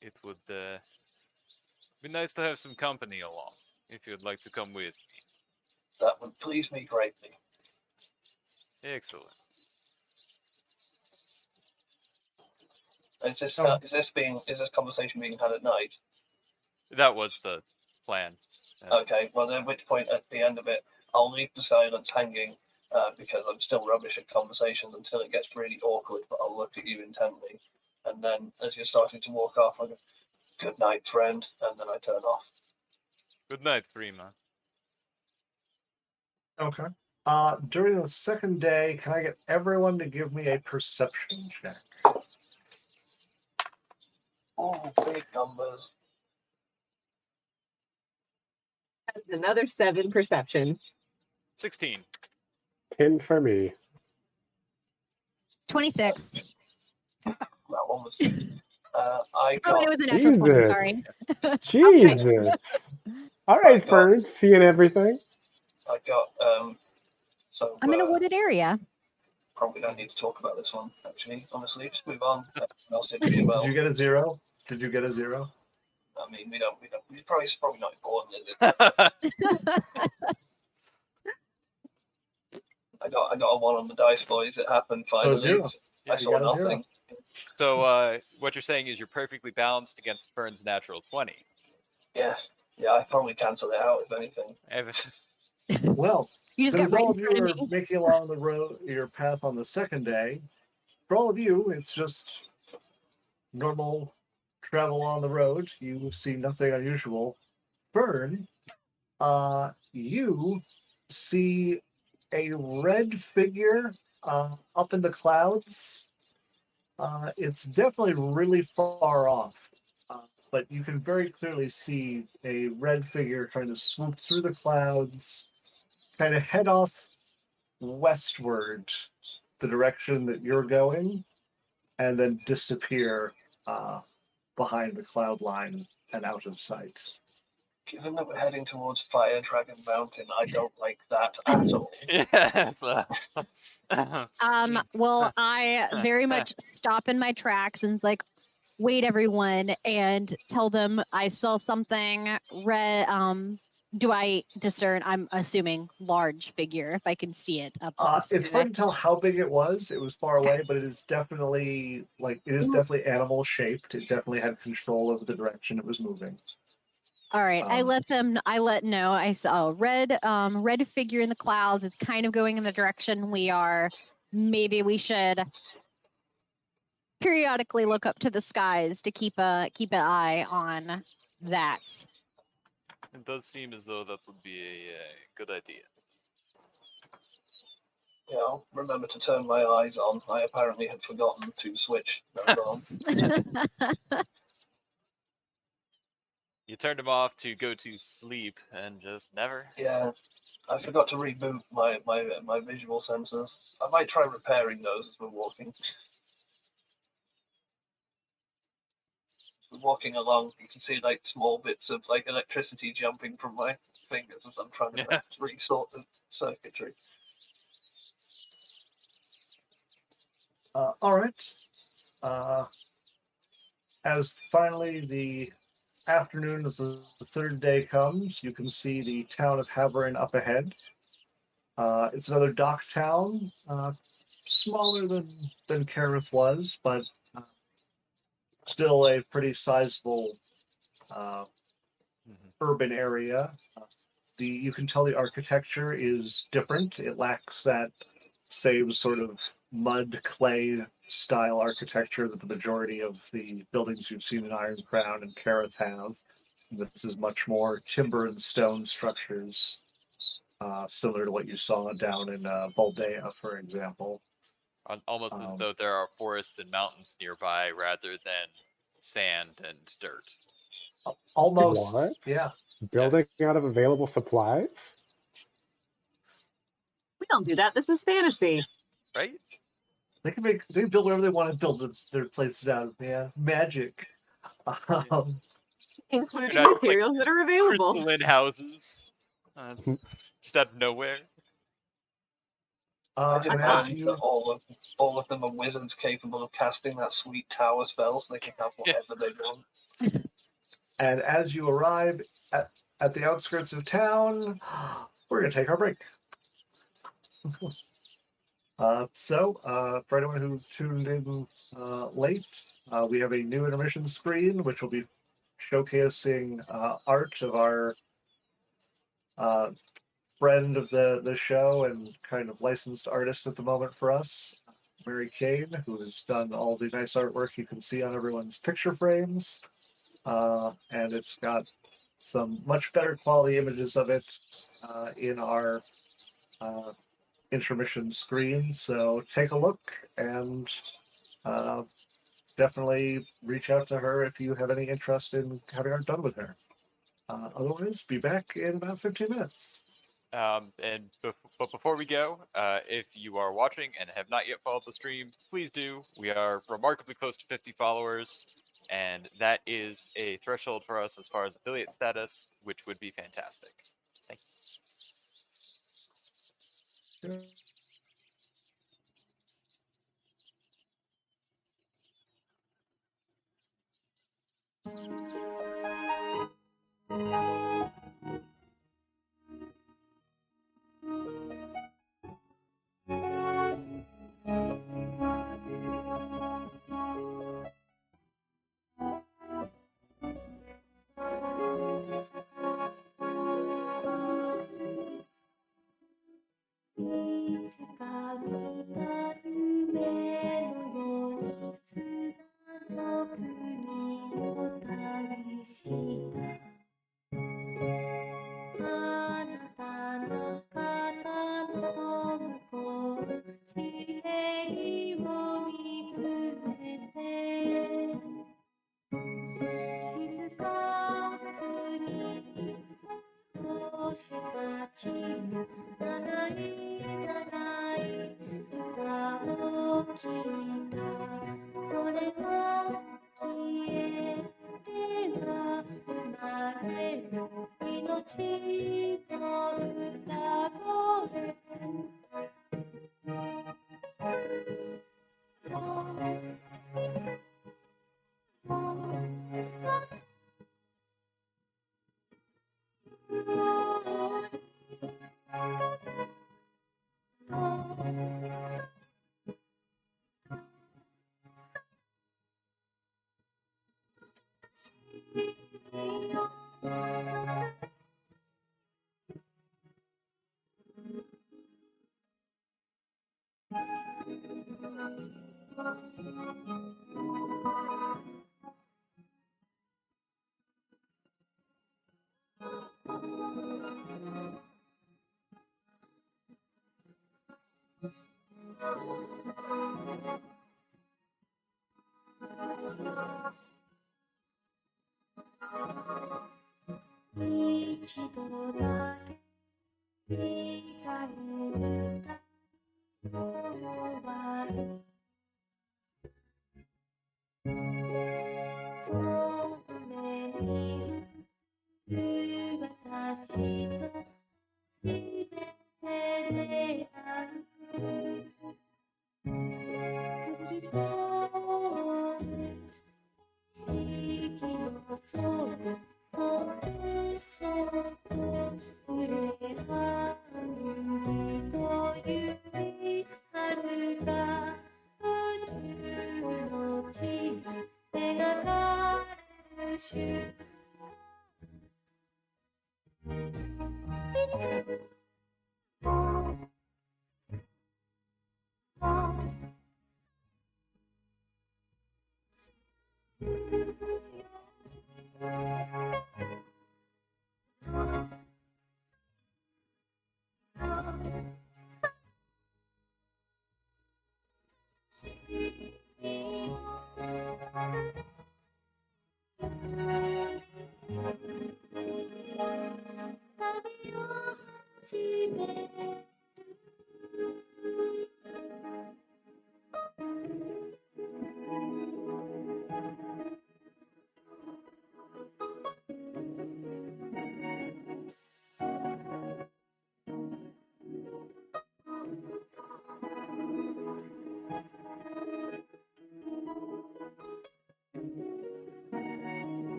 It would be nice to have some company along, if you'd like to come with me. That would please me greatly. Excellent. Is this Oh. is this conversation being had at night? That was the plan. Okay, well, at which point at the end of it, I'll leave the silence hanging because I'm still rubbish at conversations until it gets really awkward, but I'll look at you intently. And then as you're starting to walk off, I go, "Good night, friend," and then I turn off. Good night, Prima. Okay. During the second day, can I get everyone to give me a perception check? Oh, big numbers. That's another 7 perception. 16. 10 for me. 26. That one was. I Oh, got. it was a natural 20, Jesus. sorry. Jesus. All right, Fern, seeing everything. I got. So. I'm in a wooded area. Probably don't need to talk about this one. Actually, honestly, just move on. Else did really well. Did you get a 0? Did you get a 0? I mean, we don't. It's probably not important, is it? I got a 1 on the dice, boys. It happened finally. 0. I You saw got a 0. nothing. So what you're saying is you're perfectly balanced against Fern's natural 20. Yeah, I probably cancel it out if anything. Well, You just since got right all in of you front of are me. making along the road, your path on the second day, for all of you, it's just normal travel on the road. You see nothing unusual. Fern, you see a red figure up in the clouds. It's definitely really far off, but you can very clearly see a red figure trying to swoop through the clouds, kind of head off westward, the direction that you're going, and then disappear behind the cloud line and out of sight. Given that we're heading towards Fire Dragon Mountain, I don't like that at all. Yeah. Well, I very much stop in my tracks and it's like, wait, everyone, and tell them I saw something red. Do I discern? I'm assuming large figure if I can see it up. It's hard to tell how big it was. It was far away, but it is definitely definitely animal shaped. It definitely had control over the direction it was moving. All right, I let know. I saw a red figure in the clouds. It's kind of going in the direction we are. Maybe we should periodically look up to the skies to keep an eye on that. It does seem as though that would be a good idea. Yeah, I'll remember to turn my eyes on. I apparently had forgotten to switch those on. You turned them off to go to sleep and just never. Yeah, I forgot to reboot my visual sensors. I might try repairing those as we're walking. Walking along, you can see like small bits of like electricity jumping from my fingers as I'm trying to resort the circuitry. All right. As finally the afternoon of the third day comes, you can see the town of Haverin up ahead. It's another dock town, smaller than Kareth was, but still a pretty sizable urban area. You can tell the architecture is different. It lacks that same sort of mud clay style architecture that the majority of the buildings you've seen in Iron Crown and Kareth have. This is much more timber and stone structures, similar to what you saw down in Baldea, for example. Almost as though there are forests and mountains nearby rather than sand and dirt. Almost. What? Yeah. Building out of available supplies? We don't do that. This is fantasy. Right? They can build whatever they want to build their places out of. Yeah. Magic. Including You're not, materials that are available. crystalline houses. Just out of nowhere. I just and as imagine you- that all of them are wizards capable of casting that sweet tower spell, so they can have whatever they want. And as you arrive at the outskirts of town, we're going to take our break. For anyone who tuned in late, we have a new intermission screen, which will be showcasing art of our friend of the show and kind of licensed artist at the moment for us, Mary Kane, who has done all the nice artwork you can see on everyone's picture frames. And it's got some much better quality images of it in our intermission screen. So take a look and definitely reach out to her if you have any interest in having art done with her. Otherwise, be back in about 15 minutes. But before we go, if you are watching and have not yet followed the stream, please do. We are remarkably close to 50 followers, and that is a threshold for us as far as affiliate status, which would be fantastic. Thank you.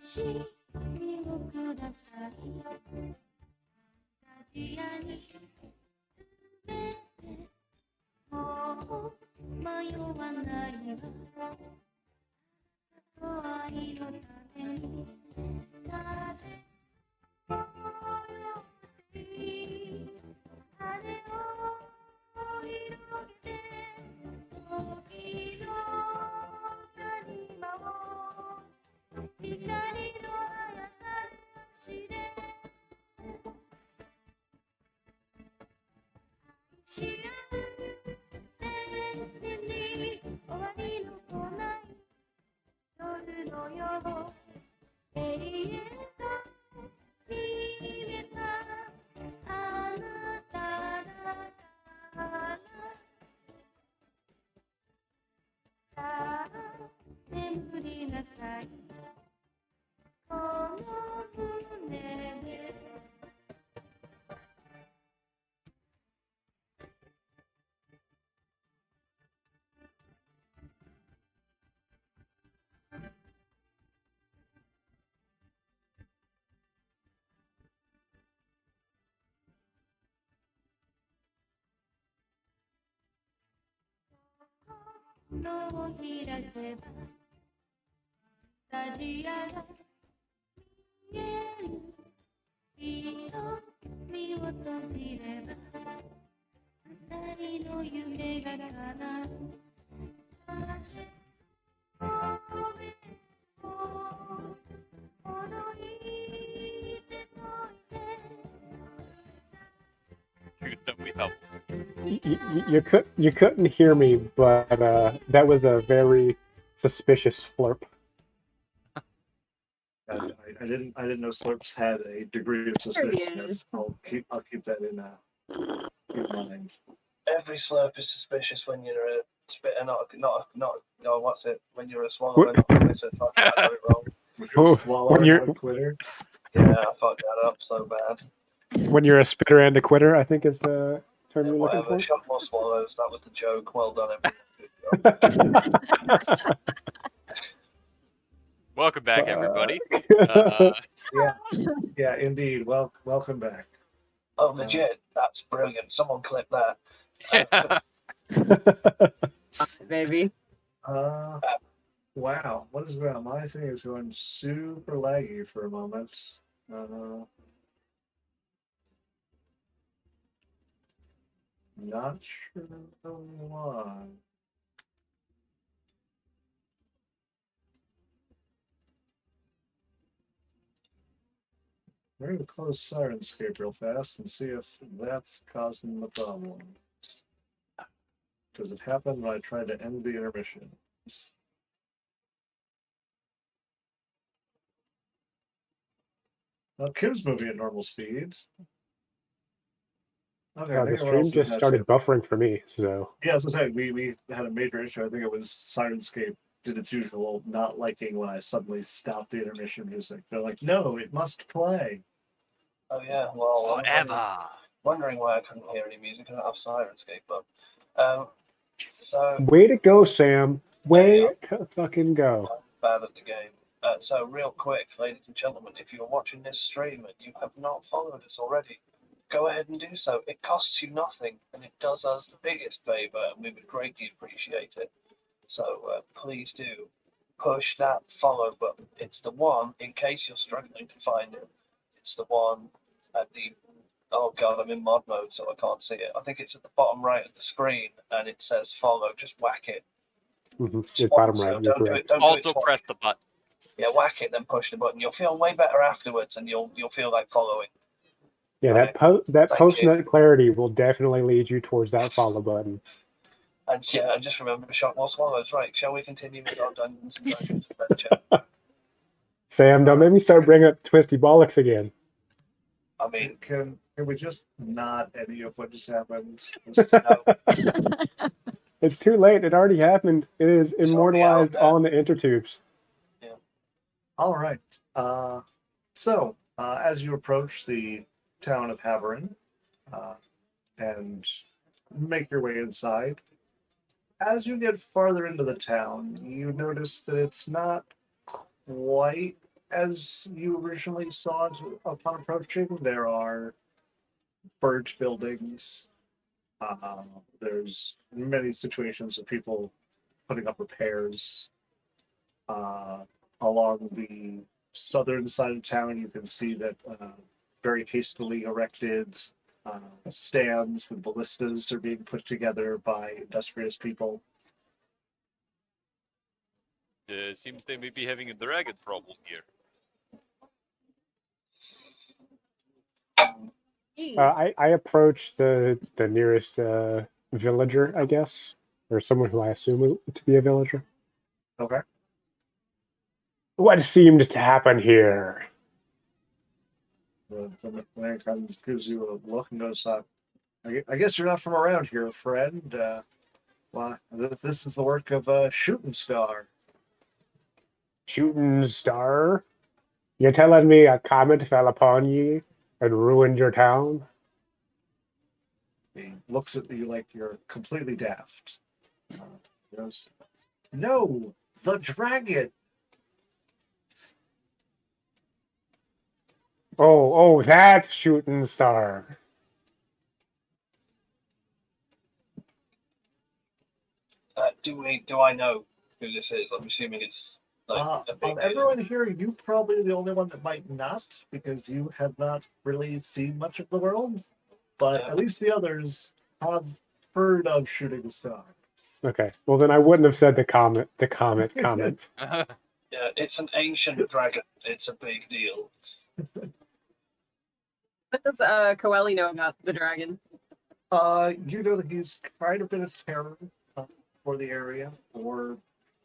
しみをください。ラジアに詰めてもう迷わないわ。と愛のためになぜこのし羽を広げて時の谷間を光の速さで走る知らぬデスティニー終わりの来ない夜のよう永遠と決めたあなただからさあ眠りなさいこの胸で心を開けばスタジアが見えるきっと身を閉じれば二人の夢が叶う風の上をほどいてといて Shoot them with help. You couldn't hear me, but that was a very suspicious slurp. I didn't know slurps had a degree of There he suspiciousness. is. I'll keep that in mind. Every slurp is suspicious when you're a spitter, not no. What's it? When you're a swallower, not a spitter. Fuck, I got it wrong. Oh, Swallow when you're- and quitter. Yeah, I fucked that up so bad. When you're a spitter and a quitter, I think is the term you're looking Whatever. for. Shot more swallows. That was the joke. Well done, everyone. Good job. Welcome back, everybody. Yeah, indeed. Welcome back. Oh, legit. That's brilliant. Someone clip that. Baby. Wow. What is going on? My thing is going super laggy for a moment. Not sure why. We're going to close Sirenscape real fast and see if that's causing the problem. Because it happened when I tried to end the intermission. Now, Kim's moving at normal speed. Okay, I The think everyone stream else is just now started too. buffering for me, so Yeah, as I said, we had a major issue. I think it was Sirenscape did its usual not liking when I suddenly stopped the intermission music. They're like, no, it must play. Oh yeah. Well, I'm Forever. wondering why I couldn't hear any music. I don't have Sirenscape, but so way to go, Sam. Way to fucking go. bad at the game. So real quick, ladies and gentlemen, if you're watching this stream and you have not followed us already, go ahead and do so. It costs you nothing, and it does us the biggest favor, and we would greatly appreciate it. So please do push that follow button. It's the one, in case you're struggling to find it, it's the one at the, oh god, I'm in mod mode, so I can't see it. I think it's at the bottom right of the screen, and it says follow. Just whack it. It's bottom So right. You're don't do correct. it. Don't do Also it twice. press the button. Yeah, whack it, then push the button. You'll feel way better afterwards, and you'll feel like following. Yeah, Right. that Thank post you. nut clarity will definitely lead you towards that follow button. And yeah, and just remember, shot more swallows. Right? Shall we continue with our Dungeons and Dragons adventure? Sam, don't make me start bringing up twisty bollocks again. I mean, Can we just not any of what just happened? It's too late. It already happened. It is It's already out immortalized there. on the intertubes. All right. So, as you approach the town of Haverin and make your way inside, as you get farther into the town, you notice that it's not quite as you originally saw it upon approaching. There are burnt buildings. There's many situations of people putting up repairs. Along the southern side of town, you can see that very hastily erected stands with ballistas are being put together by industrious people. Seems they may be having a dragon problem here. I approach the nearest villager, I guess, or someone who I assume to be a villager. Okay. What seemed to happen here? The man kind of gives you a look and goes, I guess you're not from around here, friend. Well, this is the work of Shooting Star. Shooting star? You're telling me a comet fell upon you and ruined your town? He looks at you like you're completely daft. He goes, no, the dragon. Oh, that shooting star. Do I know who this is? I'm assuming it's like a big Of deal. everyone here, you probably the only one that might not, because you have not really seen much of the world. But Yeah. at least the others have heard of Shooting Star. Okay, well then I wouldn't have said the comet comment. Yeah, it's an ancient dragon. It's a big deal. What does Coeli know about the dragon? You know that he's kind of been a terror for the area for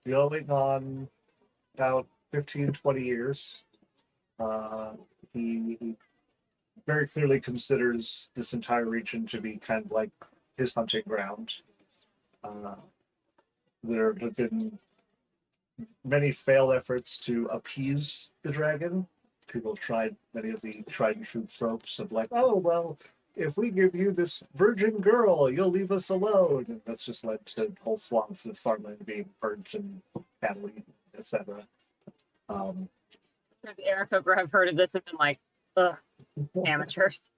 going on about 15, 20 years. He very clearly considers this entire region to be kind of like his hunting ground. There have been many failed efforts to appease the dragon. People have tried many of the tried and true tropes of like, oh, well, if we give you this virgin girl, you'll leave us alone. And that's just led to whole swaths of farmland being burnt and cattle eaten, etc. The Aarakocra have heard of this and been like, ugh, amateurs.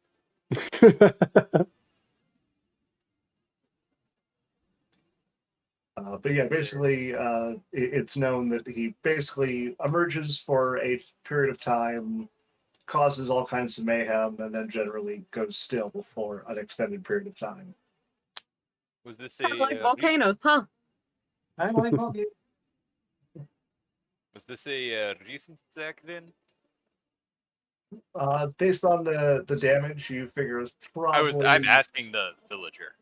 But yeah, basically, it's known that he basically emerges for a period of time, causes all kinds of mayhem, and then generally goes still for an extended period of time. Was this Kind of like a volcanoes, huh? I'm like, okay. was this a recent attack then? Based on the damage, you figure it's probably. I'm asking the villager.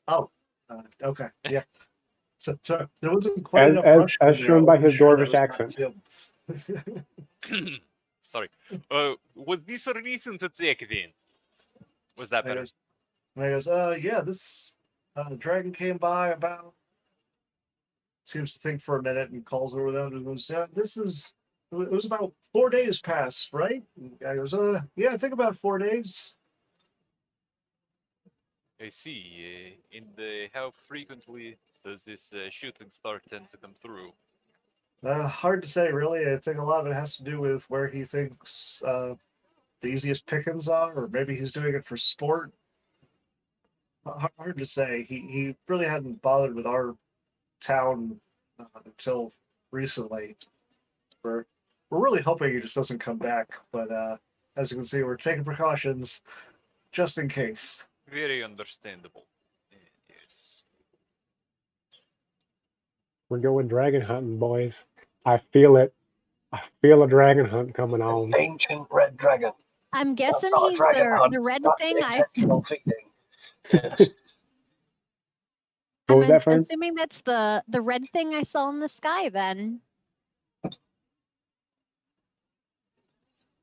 Oh, okay, yeah. So there wasn't quite enough as Russian in there, shown by I'm his sure that Dwarvish was not accent. him. Sorry. Was this a recent attack then? Was that better? And he goes, yeah, this dragon came by about. Seems to think for a minute and calls over them and goes, it was about 4 days past, right? And the guy goes, yeah, I think about 4 days. I see. And how frequently does this shooting star tend to come through? Hard to say, really. I think a lot of it has to do with where he thinks the easiest pickings are, or maybe he's doing it for sport. Hard to say. He really hadn't bothered with our town until recently. We're really hoping he just doesn't come back, but as you can see, we're taking precautions just in case. Very understandable. Yes. We're going dragon hunting, boys. I feel it. I feel a dragon hunt coming on. Ancient red dragon. I'm guessing Not a he's dragon hunt, the red that's thing. exceptional feeding. Yeah. What was that, friend? Assuming that's the red thing I saw in the sky. Then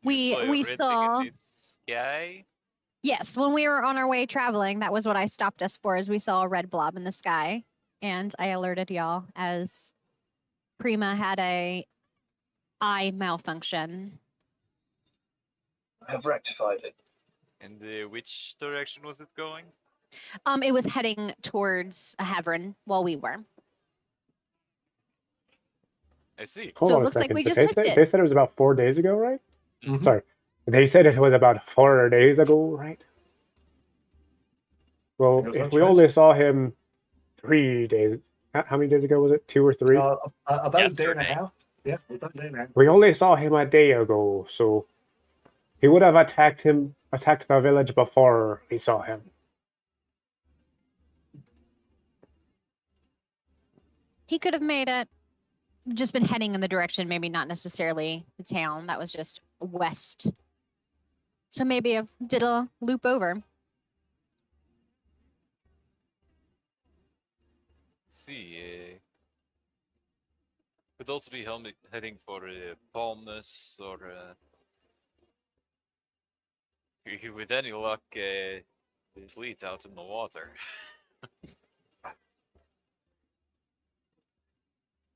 we a red thing saw. in the sky. Yes, when we were on our way traveling, that was what I stopped us for, as we saw a red blob in the sky. And I alerted y'all as Prima had a eye malfunction. I have rectified it. And which direction was it going? It was heading towards Havern while we were. I see. Hold So it on a looks like second. we But just they missed said, it. they said it was about 4 days ago, right? Mhm. Sorry. They said it was about 4 days ago, right? Well, Yes, if that's we right. only saw him 3 days, how many days ago was it? 2 or 3? About a day and a Yesterday. half. Yeah, about a day and a half. We only saw him a day ago, so he would have attacked the village before we saw him. He could have made it. Just been heading in the direction, maybe not necessarily the town. That was just west So maybe I did a loop over. See, could also be heading for Palmas or with any luck, the fleet out in the water.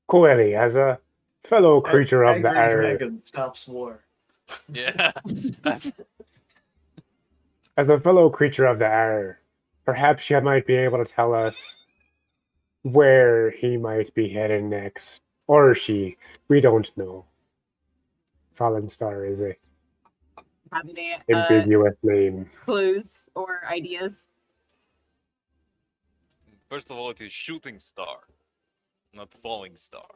Coeli, as a fellow creature of the Angry air, dragon stops war. Yeah, that's as a fellow creature of the air, perhaps you might be able to tell us where he might be heading next, or she. We don't know. Fallen Star is a Have any ambiguous name. clues or ideas? first of all, it is shooting star, not falling star.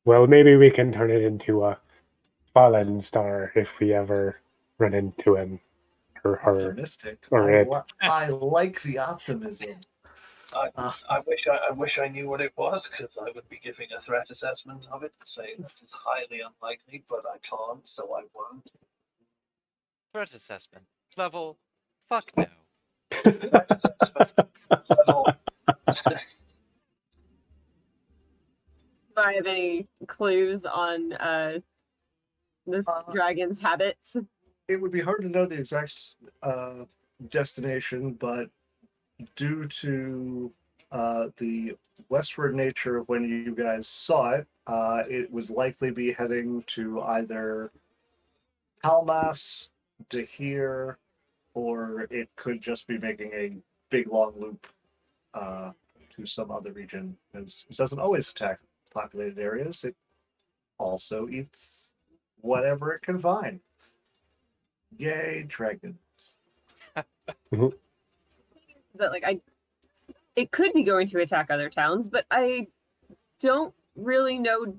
Well, maybe we can turn it into a Fallen Star if we ever run into him or her. Optimistic. or it. I like the optimism. I wish I knew what it was, because I would be giving a threat assessment of it, saying that it's highly unlikely, but I can't, so I won't. Threat assessment level. Fuck no. Threat assessment level. Do I have any clues on this dragon's habits? It would be hard to know the exact destination, but due to the westward nature of when you guys saw it, it would likely be heading to either Palmas, Dahir, or it could just be making a big long loop to some other region, because it doesn't always attack populated areas. It also eats whatever it can find. Yay, dragons. But like it could be going to attack other towns, but I don't really know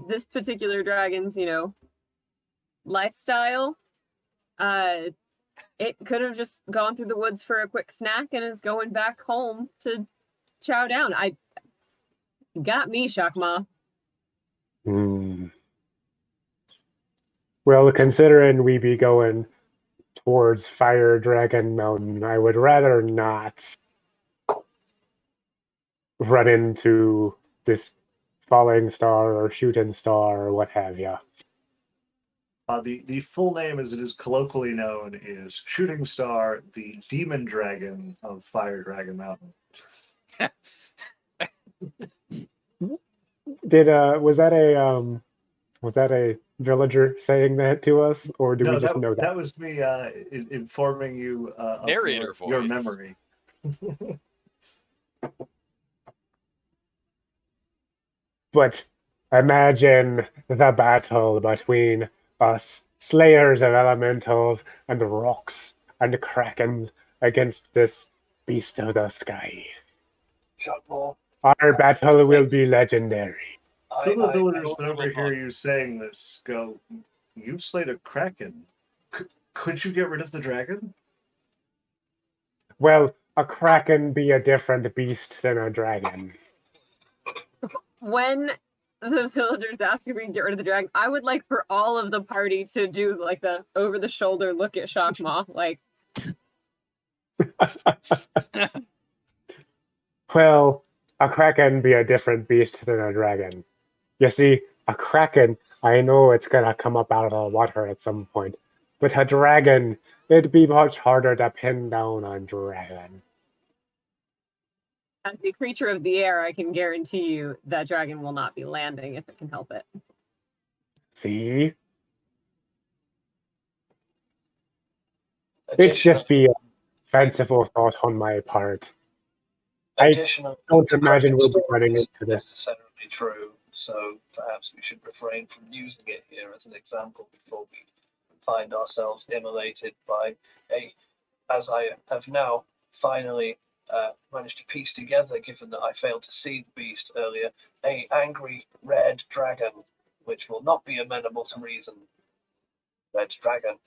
this particular dragon's, lifestyle. It could have just gone through the woods for a quick snack and is going back home to chow down. I got me, Shakma. Well, considering we be going towards Fire Dragon Mountain, I would rather not run into this falling star or shooting star or what have you. The full name, as it is colloquially known, is Shooting Star, the demon dragon of Fire Dragon Mountain. Was that a villager saying that to us, or do we just know that? That was me informing you of Narrator your voice. memory. But imagine the battle between us slayers of elementals and rocks and krakens against this beast of the sky. Shotball. Our battle will be legendary. Some of the villagers that overhear you saying this go, "You slayed a kraken. Could you get rid of the dragon?" Well, a kraken be a different beast than a dragon. When the villagers ask if we can get rid of the dragon, I would like for all of the party to do like the over the shoulder look at Shakma, like. Well, a kraken be a different beast than a dragon. You see, a kraken, I know it's gonna come up out of the water at some point, but a dragon, it'd be much harder to pin down a dragon. As a creature of the air, I can guarantee you that dragon will not be landing if it can help it. See? It's just be a fanciful thought on my part. I don't imagine we'll be running into this. Necessarily true, so perhaps we should refrain from using it here as an example before we find ourselves immolated by as I have now finally managed to piece together, given that I failed to see the beast earlier, a angry red dragon, which will not be amenable to reason. Red dragon.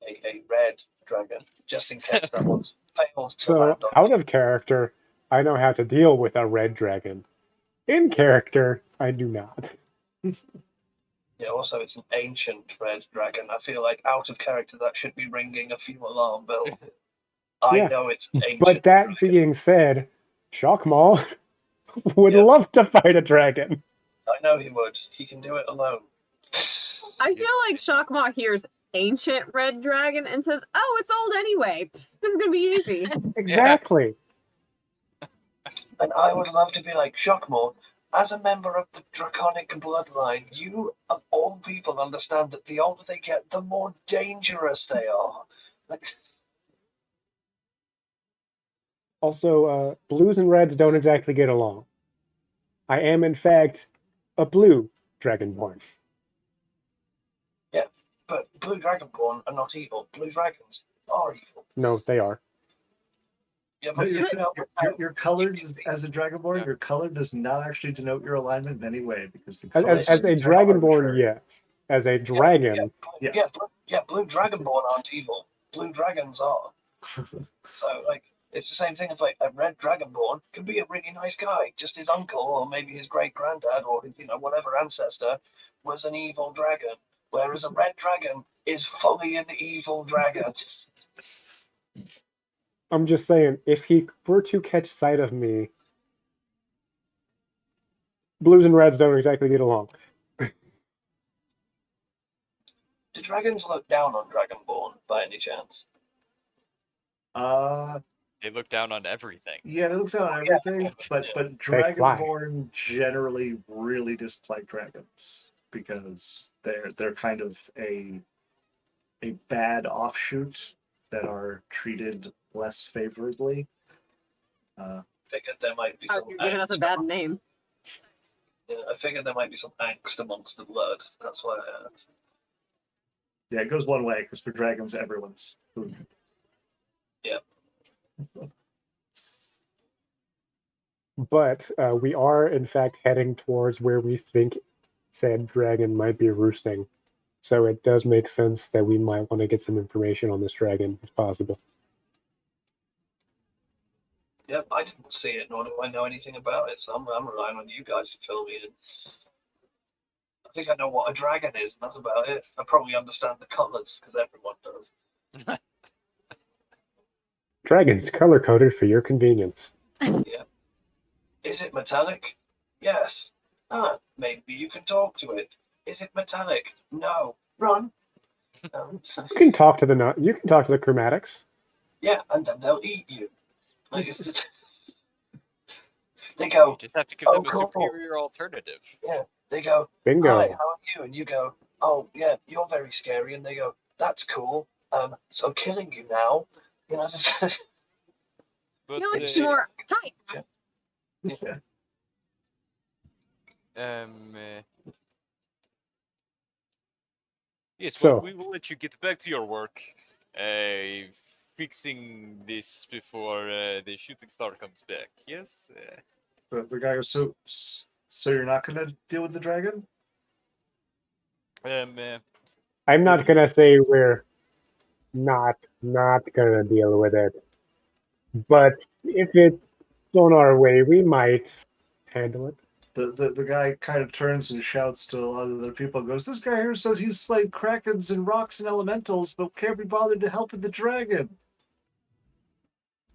A red dragon, just in case that was failed to So, land on. out of character, I know how to deal with a red dragon. In character, I do not. Yeah, also it's an ancient red dragon. I feel like out of character that should be ringing a few alarm bells. I Yeah, know it's ancient. But that dragon. being said, Shockmaw would Yeah. love to fight a dragon. I know he would. He can do it alone. I feel like Shockmaw hears ancient red dragon and says, "Oh, it's old anyway. This is gonna be easy." Exactly. And I would love to be like Shockmaw. As a member of the draconic bloodline, you of all people understand that the older they get, the more dangerous they are. Like, Also, blues and reds don't exactly get along. I am, in fact, a blue dragonborn. but blue dragonborn are not evil. Blue dragons are evil. No, they are. Yeah, No, but you know, your color you can be- as a dragonborn, Yeah. your color does not actually denote your alignment in any way because the As, colors as a are dragonborn, arbitrary. yes. As a dragon, Yes. Blue dragonborn aren't evil. Blue dragons are. So, like, it's the same thing as like a red dragonborn can be a really nice guy. Just his uncle or maybe his great granddad or whatever ancestor was an evil dragon. Whereas a red dragon is fully an evil dragon. I'm just saying, if he were to catch sight of me, blues and reds don't exactly get along. Do dragons look down on dragonborn by any chance? They look down on everything. Yeah, they look down on everything, but fly. dragonborn generally really dislike dragons because they're kind of a bad offshoot that are treated less favorably. Figured there might be Oh, some you're giving us a angst. bad name. Yeah, I figured there might be some angst amongst the blood. That's why I asked. Yeah, it goes one way because for dragons, everyone's food. But we are, in fact, heading towards where we think said dragon might be roosting. So it does make sense that we might want to get some information on this dragon, if possible. Yep, I didn't see it, nor do I know anything about it, so I'm relying on you guys to fill me in. I think I know what a dragon is, and that's about it. I probably understand the colours, because everyone does. Dragon's color-coded for your convenience. Is it metallic? Yes. Maybe you can talk to it. Is it metallic? No. Run. You can talk to the chromatics. Yeah, and then they'll eat you. Like, it's just... They go, You just have to give Oh, them a cool. superior alternative. they go, Bingo. hi, how are you? And you go, oh, yeah, you're very scary. And they go, that's cool. So killing you now, But No, it's more. Hi. yeah. Yes, So- well, we will let you get back to your work, fixing this before the shooting star comes back. Yes. The guy goes, so you're not going to deal with the dragon? I'm not gonna say we're not gonna deal with it, but if it's on our way, we might handle it. The guy kind of turns and shouts to a lot of other people and goes, this guy here says he's slayed krakens and rocks and elementals, but can't be bothered to help with the dragon.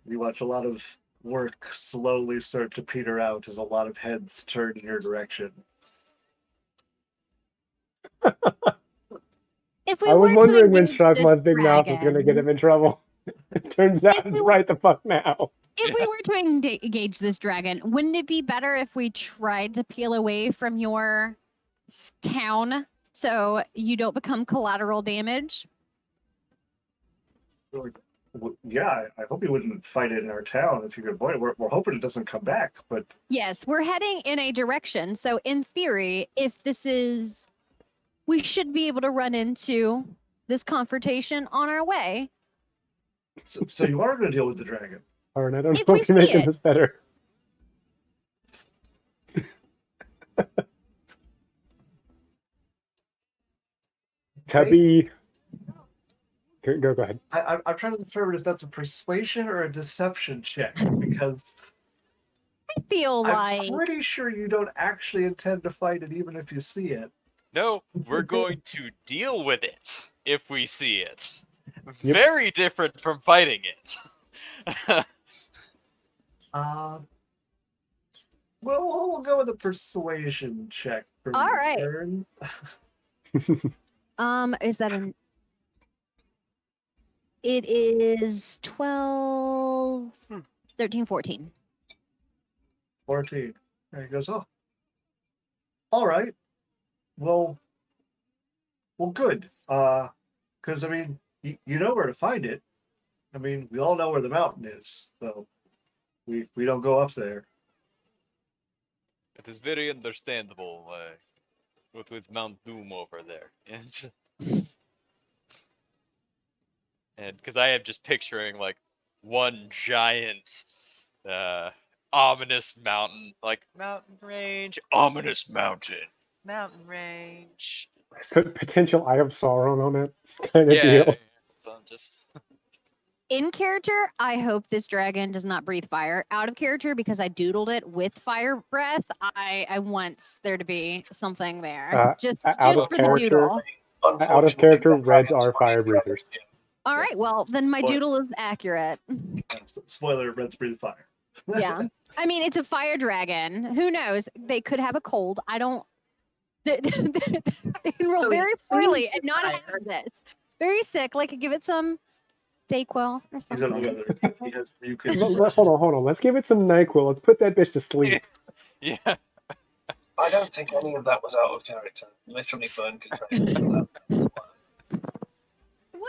You watch a lot of work slowly start to peter out as a lot of heads turn in your direction. If we I was were to wondering when engage this Shockmaw's big mouth was gonna get dragon- him in trouble. It turns out it's right the fuck now. If we were to engage this dragon, wouldn't it be better if we tried to peel away from your town so you don't become collateral damage? Yeah, I hope you wouldn't fight it in our town if you could avoid it. We're hoping it doesn't come back, but Yes, we're heading in a direction. So in theory, if this is, we should be able to run into this confrontation on our way. so you are going to deal with the dragon. Alright, I don't If know we if you're see making it. this better. Tubby. Go ahead. I'm trying to determine if that's a persuasion or a deception check because I feel like I'm pretty sure you don't actually intend to fight it even if you see it. No, we're going to deal with it if we see it. Yep. Very different from fighting it. Well, we'll go with a persuasion check. For All you, right. Fern. Is that an? It is 12, 13, 14. 14. There he goes. Oh, all right. Well, good. Because I mean, you know where to find it. I mean, we all know where the mountain is, so we don't go up there. It is very understandable. With Mount Doom over there, and because I am just picturing like one giant, ominous mountain, like mountain range, ominous mountain range. Potential Eye of Sauron on it, kind of Yeah. deal. So I'm just. In character, I hope this dragon does not breathe fire. Out of character, because I doodled it with fire breath, I want there to be something there. Just out of for the character, doodle. Out of character, reds are fire breathers. All right, well, then my What? doodle is accurate. Spoiler: Reds breathe fire. Yeah. I mean, it's a fire dragon. Who knows? They could have a cold. I don't. They can roll So very it poorly seems and not have fire. this. Very sick. Like, give it some Dayquil or He's under something. the weather. He has mucus. Hold on. Let's give it some NyQuil. Let's put that bitch to sleep. Yeah. I don't think any of that was out of character. Literally, Fern could say that. Would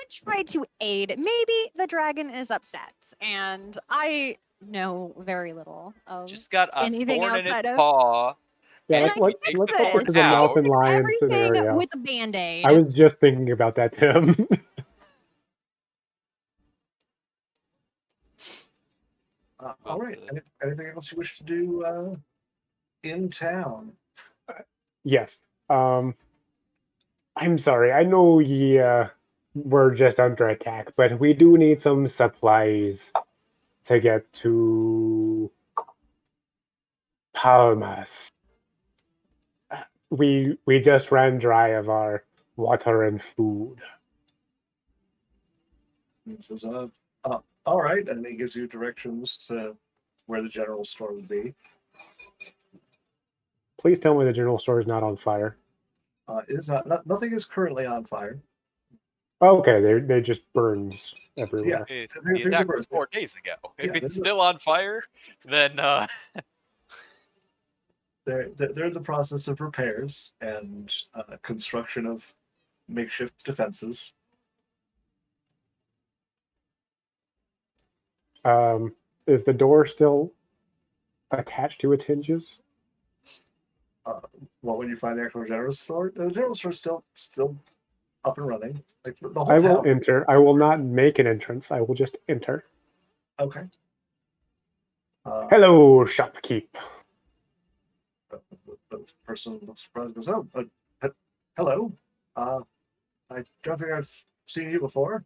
try to aid. Maybe the dragon is upset, and I know very little of Just got a anything thorn in its outside of- paw. Yeah, And let's I let's can let's fix put this it. as a mouth and lion everything scenario. with a band-aid. I was just thinking about that, Tim. All right. Anything else you wish to do in town? Yes. I'm sorry. I know we're just under attack, but we do need some supplies to get to Palmas. We just ran dry of our water and food. He says, all right, and he gives you directions to where the general store would be. Please tell me the general store is not on fire. It is not, nothing is currently on fire. Okay, they just burns everywhere. The Things are attack was burning. 4 days ago. If Yeah, it's this is- still on fire, then They're in the process of repairs and construction of makeshift defenses. Is the door still attached to its hinges? Well, when you find the actual general store, the general store is still up and running. Like the whole I will town. enter. I will not make an entrance. I will just enter. Okay. Hello, shopkeep. The person looks surprised and goes, "Oh, hello. I don't think I've seen you before."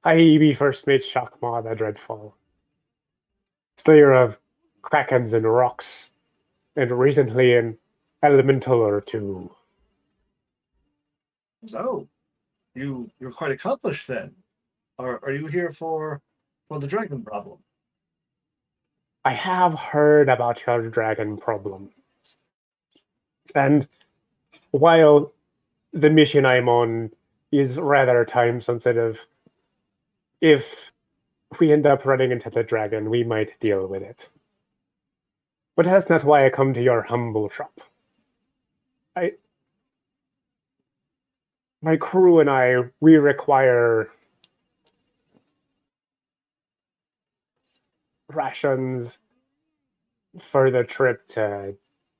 I be first mate Shockmaw the Dreadful, slayer of krakens and rocks, and recently an elemental or two. So, you're quite accomplished then. Are you here for the dragon problem? I have heard about your dragon problem. And while the mission I'm on is rather time sensitive, if we end up running into the dragon, we might deal with it. But that's not why I come to your humble shop. My crew and I, we require rations for the trip to,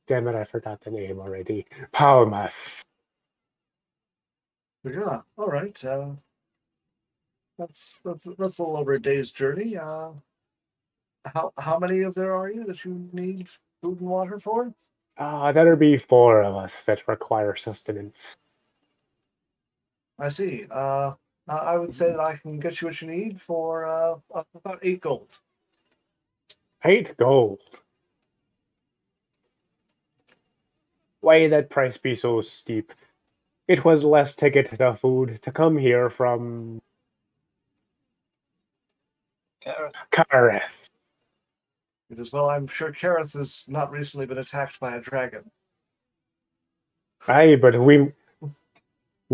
damn it, I forgot the name already, Palmas. Yeah. All right. That's a little over a day's journey. How many of there are you that you need food and water for? There'll be 4 of us that require sustenance. I see. I would say that I can get you what you need for about 8 gold. 8 gold. why that price be so steep? It was less to get the food to come here from Gareth, Kareth. It is well, I'm sure Kareth has not recently been attacked by a dragon. Aye, but we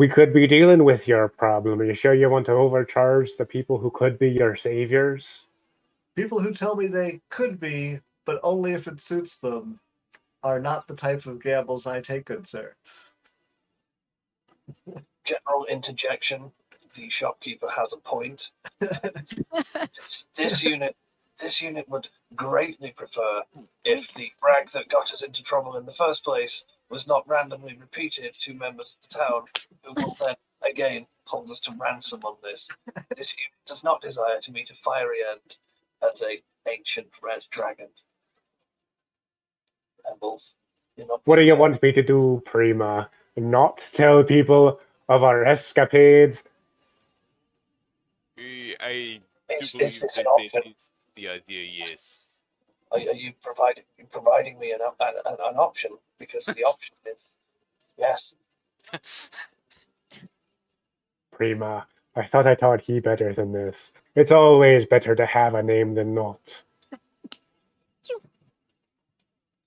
could be dealing with your problem. Are you sure you want to overcharge the people who could be your saviors? People who tell me they could be, but only if it suits them, are not the type of gambles I take, good sir. general interjection. The shopkeeper has a point. This unit would greatly prefer if the brag that got us into trouble in the first place was not randomly repeated to members of the town, who will then again hold us to ransom on this. This unit does not desire to meet a fiery end as a ancient red dragon. Rebels, you're not What do you prepared. want me to do, Prima? Not tell people of our escapades? I do Is believe this that an option? that is the idea, yes. Are you providing me an option? Because the option is yes. Prima, I thought I taught he better than this. It's always better to have a name than not.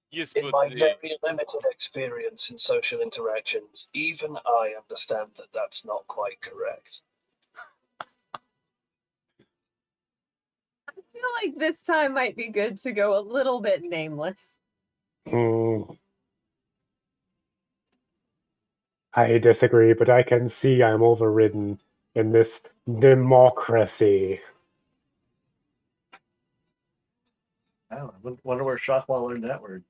Yes, In but my very limited experience in social interactions, even I understand that that's not quite correct. I feel like this time might be good to go a little bit nameless. I disagree, but I can see I'm overridden in this democracy. I don't know. Wonder where Shockwall learned that word.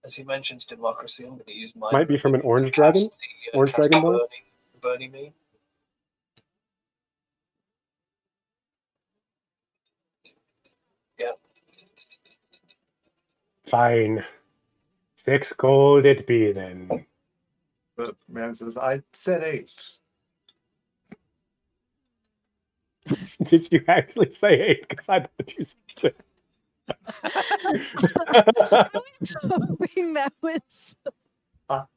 As he mentions democracy, I'm going to use my Might be from an orange cast dragon? the, Orange cast dragon boy? Bernie me. Yeah. Fine. 6 gold it be then. The man says, I said 8. Did you actually say 8? Because I thought you said 6. I was hoping that was.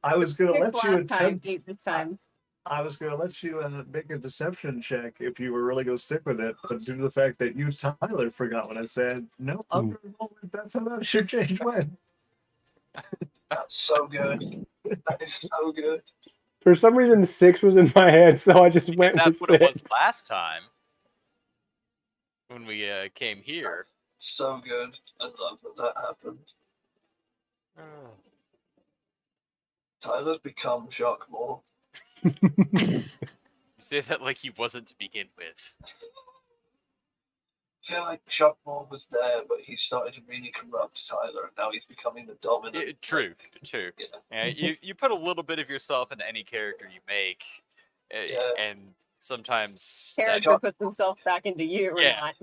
I was going to let you Last time, attempt. 8 this time. I was going to let you make a deception check if you were really going to stick with it, but due to the fact that you, Tyler, forgot what I said, no, I'm going to roll with that's how that should change when. That's so good. That is so good. For some reason, 6 was in my head, so I just went that's with what it was 6. last time when we came here. So good. I love that happened. Tyler's become Jacques Moore. You say that like he wasn't to begin with. I feel like Jacques Moore was there, but he started to really corrupt Tyler, and now he's becoming the dominant. Yeah, true. Yeah. You put a little bit of yourself into any character you make, and sometimes Character puts himself back into you or Yeah. not.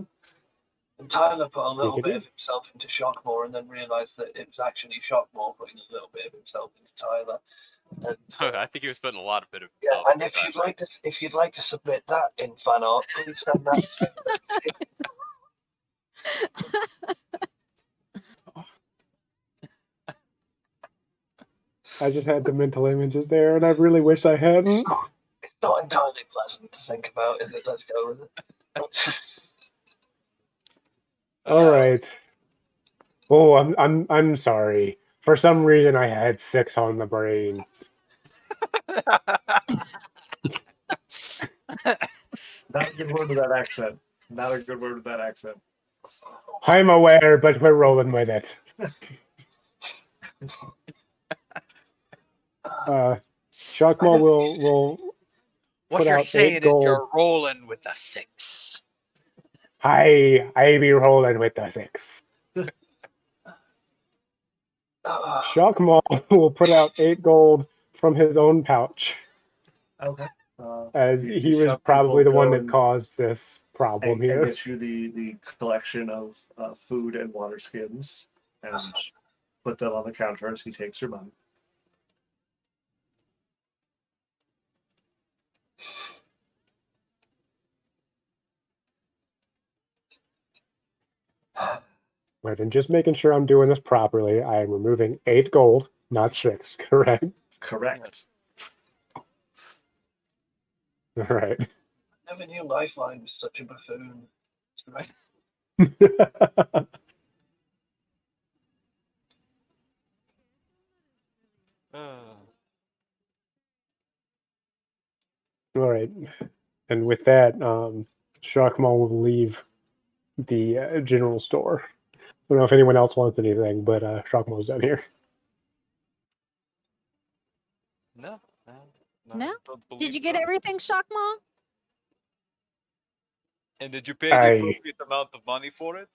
And Tyler put a little Think it bit is. of himself into Shockmore, and then realized that it was actually Shockmore putting a little bit of himself into Tyler. And, I think he was putting a lot of bit of yeah, himself. and if you'd like to submit that in fan art, please send that to I just had the mental images there, and I really wish I hadn't. It's not entirely pleasant to think about, is it? Let's go with it. All right. Oh, I'm sorry. For some reason, I had 6 on the brain. Not a good word with that accent. Not a good word with that accent. I'm aware, but we're rolling with it. Shockmaw will What put you're out saying 8 is gold. you're rolling with a 6. I be rolling with the 6. Shockmaw will put out 8 gold from his own pouch, Okay. as The he was shop probably the people one go that caused this problem and here. get you the collection of food and water skins and put them on the counter as he takes your money. Right, and just making sure I'm doing this properly, I am removing 8 gold, not 6, correct? Correct. All right. Never knew Lifeline was such a buffoon. It's great. All right. And with that, Shockmaw will leave the general store. I don't know if anyone else wants anything, but Shockmaw's done here. No. No? don't Did believe you get so. everything, Shockmaw? And did you pay the I- appropriate amount of money for it?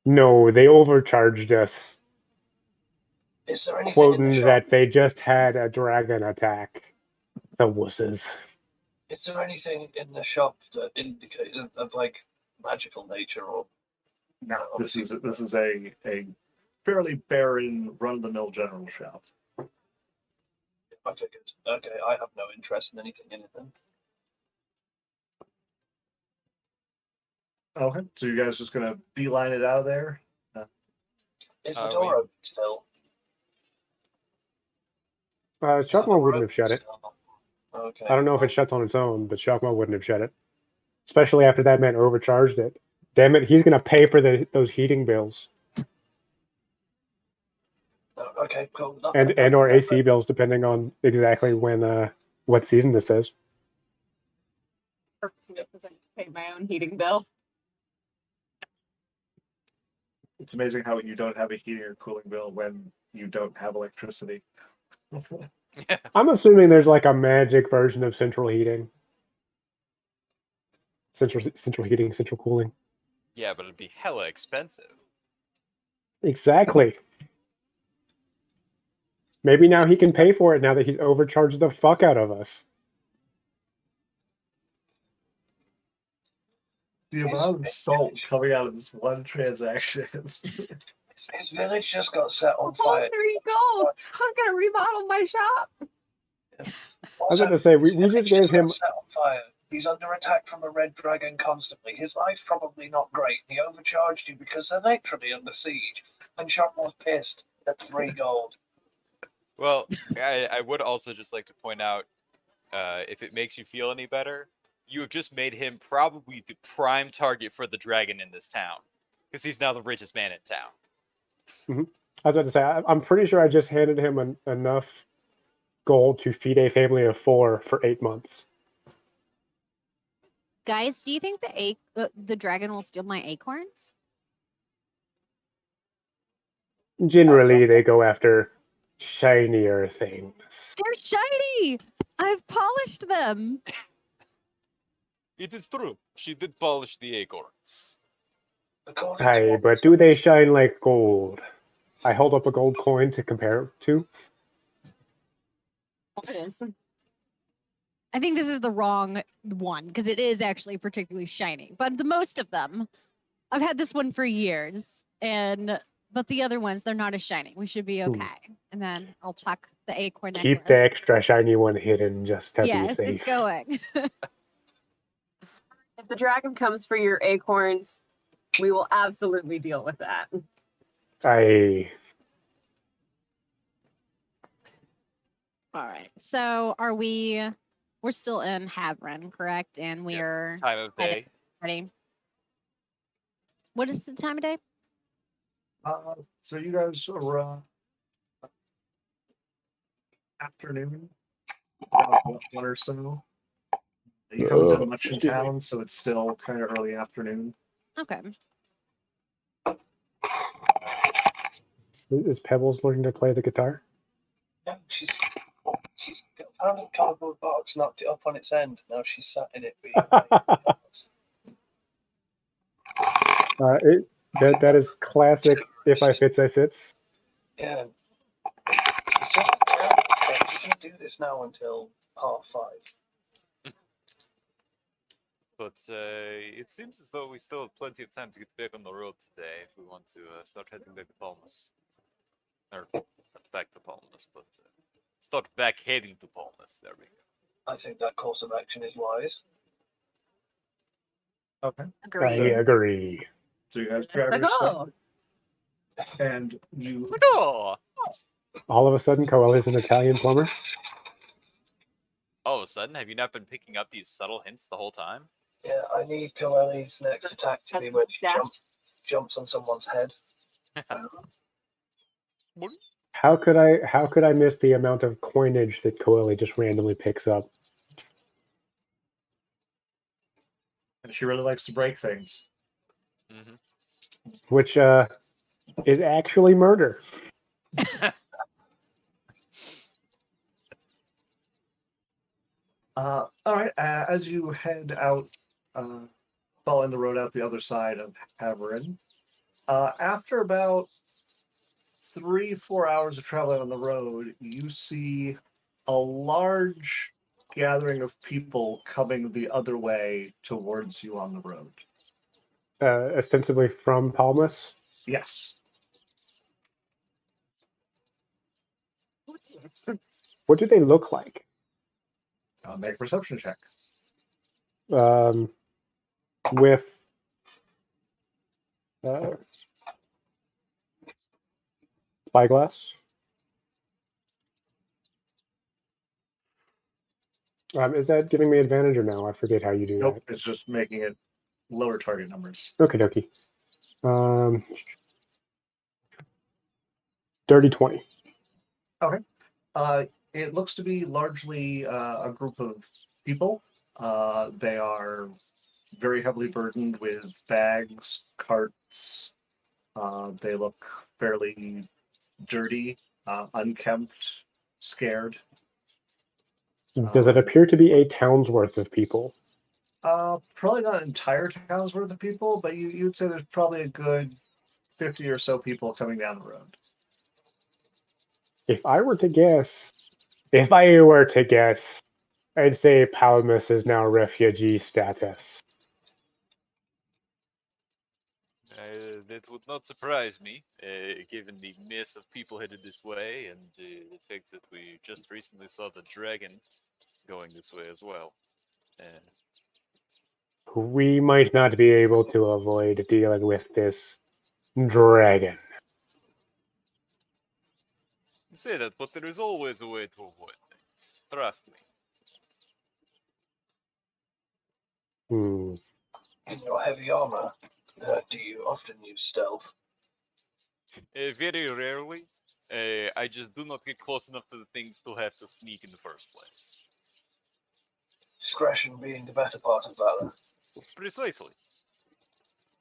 No, they overcharged us, Is there anything in the quoting shop? that they just had a dragon attack. The wusses. Is there anything in the shop that indicates of like magical nature or? No, this is a fairly barren, run-of-the-mill general shop. I figured. Okay, I have no interest in anything in it then. Okay, so you guys just gonna beeline it out of there? Is the we- door open still? Shockmaw wouldn't have shut it. Okay. I don't know if it shuts on its own, but Shockmaw wouldn't have shut it. Especially after that man overcharged it. Damn it, he's going to pay for those heating bills. Okay, cool. No, And or AC bills, depending on exactly when what season this is. Pay my own heating bill. It's amazing how you don't have a heating or cooling bill when you don't have electricity. I'm assuming there's like a magic version of central heating. Central heating, central cooling. Yeah, but it'd be hella expensive. Exactly. Maybe now he can pay for it now that he's overcharged the fuck out of us. The amount of salt coming out of this one transaction. His village just got set on Oh, fire. 3 gold. I'm gonna remodel my shop. I was going to say, we just gave him... Set on fire. He's under attack from a red dragon constantly. His life's probably not great. He overcharged you because they're literally under siege. And Shockmaw's pissed at 3 gold. Well, I would also just like to point out, if it makes you feel any better, you have just made him probably the prime target for the dragon in this town. Because he's now the richest man in town. I was about to say, I'm pretty sure I just handed him enough gold to feed a family of 4 for 8 months. Guys, do you think the dragon will steal my acorns? Generally, they go after shinier things. They're shiny! I've polished them. It is true. She did polish the acorns. According to Hey, what- but do they shine like gold? I hold up a gold coin to compare it to. It is. I think this is the wrong one because it is actually particularly shiny. But the most of them, I've had this one for years, but the other ones they're not as shiny. We should be okay. And then I'll chuck the acorn. Keep the necklace. extra shiny one hidden just to be Yes, safe. it's going. If the dragon comes for your acorns, we will absolutely deal with that. All right. So we're still in Havren, correct? And we're Time of day. ready. What is the time of day? So you guys are afternoon, about 1 or so. You haven't done much in Excuse me. town, so it's still kind of early afternoon. Okay. Is Pebbles learning to play the guitar? Yeah, she's found a cardboard box, knocked it up on its end. Now she's sat in it. Being That is classic. If I fits, I sits. yeah. It's just we can't do this now until 5:30. But it seems as though we still have plenty of time to get back on the road today if we want to start heading back to Palmas. Or not back to Palmas, but start back heading to Palmas. There we go. I think that course of action is wise. Okay. I Agreed. agree. So you guys grab Let's your go. stuff And you It's like, oh, All of a sudden, Coel is an Italian plumber. all of a sudden, have you not been picking up these subtle hints the whole time? Yeah, I need Coelli's next attack to be when she Dash. jumps on someone's head. How could I miss the amount of coinage that Coeli just randomly picks up? and she really likes to break things. Mm-hmm. Which is actually murder. All right. As you head out, following the road out the other side of Haverin, after about 3-4 hours of traveling on the road, you see a large gathering of people coming the other way towards you on the road. Ostensibly from Palmas. Yes. What do they look like? Make a perception check. With spyglass. Is that giving me advantage or no? I forget how you do Nope. It's just making it lower target numbers. that. Okie dokie. Dirty 20. It looks to be largely a group of people. They are very heavily burdened with bags, carts. They look fairly dirty, unkempt, scared. Does it appear to be a town's worth of people? Probably not an entire town's worth of people, but you'd say there's probably a good 50 or so people coming down the road. If I were to guess, I'd say Palmas is now refugee status. That would not surprise me, given the mass of people headed this way and the fact that we just recently saw the dragon going this way as well. We might not be able to avoid dealing with this dragon. You say that, but there is always a way to avoid things. Trust me. Hmm. In your heavy armor, do you often use stealth? Very rarely. I just do not get close enough to the things to have to sneak in the first place. Discretion being the better part of valor. Precisely.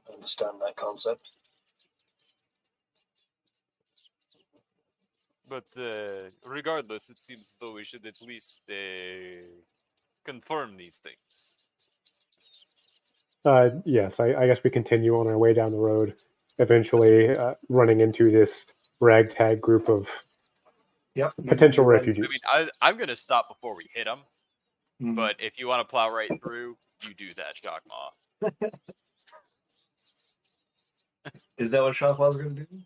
I understand that concept. But regardless, it seems as though we should at least confirm these things. Yes, I guess we continue on our way down the road, eventually running into this ragtag group of potential refugees. I mean, I'm going to stop before we hit them, Mhm. but if you want to plow right through, you do that, Shockmaw. Is that what Shockwell's going to do?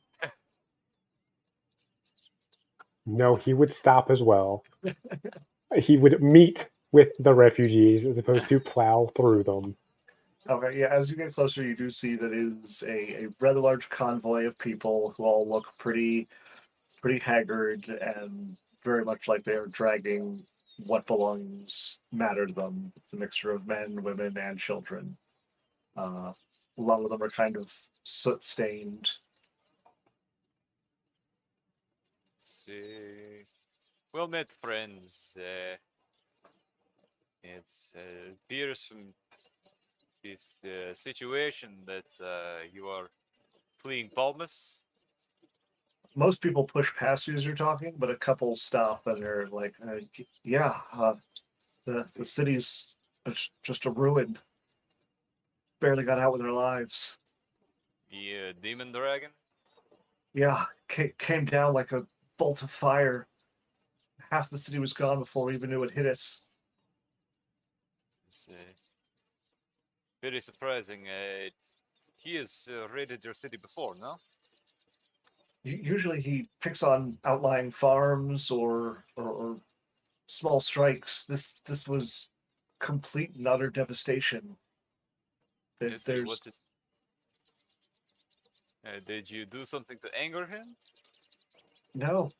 No, he would stop as well. He would meet with the refugees as opposed to plow through them. Okay, yeah, as you get closer, you do see that it is a rather large convoy of people who all look pretty haggard and very much like they are dragging what belongs matter to them. It's a mixture of men, women, and children. A lot of them are kind of soot-stained. Well met, friends. It appears from this situation that you are fleeing Palmas. Most people push past you as you're talking, but a couple stop and they're like, the city's just a ruin. Barely got out with their lives. The demon dragon? Yeah, came down like a bolt of fire. Half the city was gone before we even knew it hit us. It's very surprising. He has raided your city before, no? Usually he picks on outlying farms or small strikes. This was complete and utter devastation. Yes, There's Did you do something to anger him? No,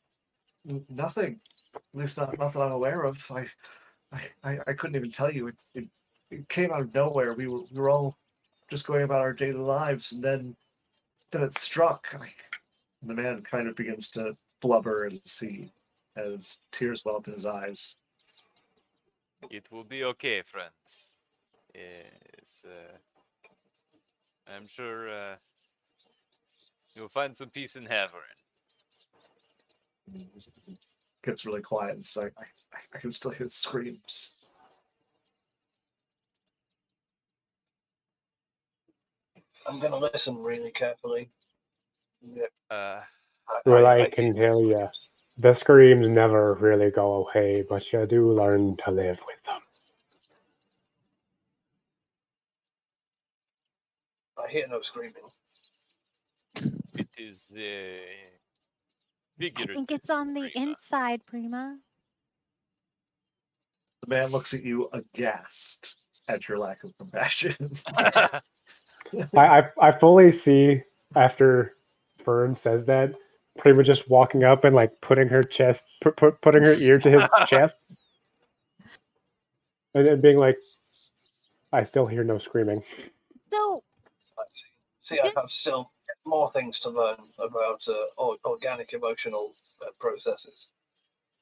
nothing. At least not that I'm aware of. I couldn't even tell you. It came out of nowhere. We were all just going about our daily lives, and then it struck. The man kind of begins to blubber and see as tears well up in his eyes. It will be okay, friends. Yes, I'm sure you'll find some peace in heaven. Gets really quiet. It's like I can still hear the screams. I'm going to listen really carefully. Yeah, Well, I can tell you, the screams never really go away, but you do learn to live with them. I hear no screaming. It is I figurative. think it's on the Prima. inside, Prima. The man looks at you aghast at your lack of compassion. I fully see after Fern says that, Prima just walking up and like putting her chest, putting her ear to his chest, and being like, "I still hear no screaming." So, See, I have still more things to learn about organic emotional processes.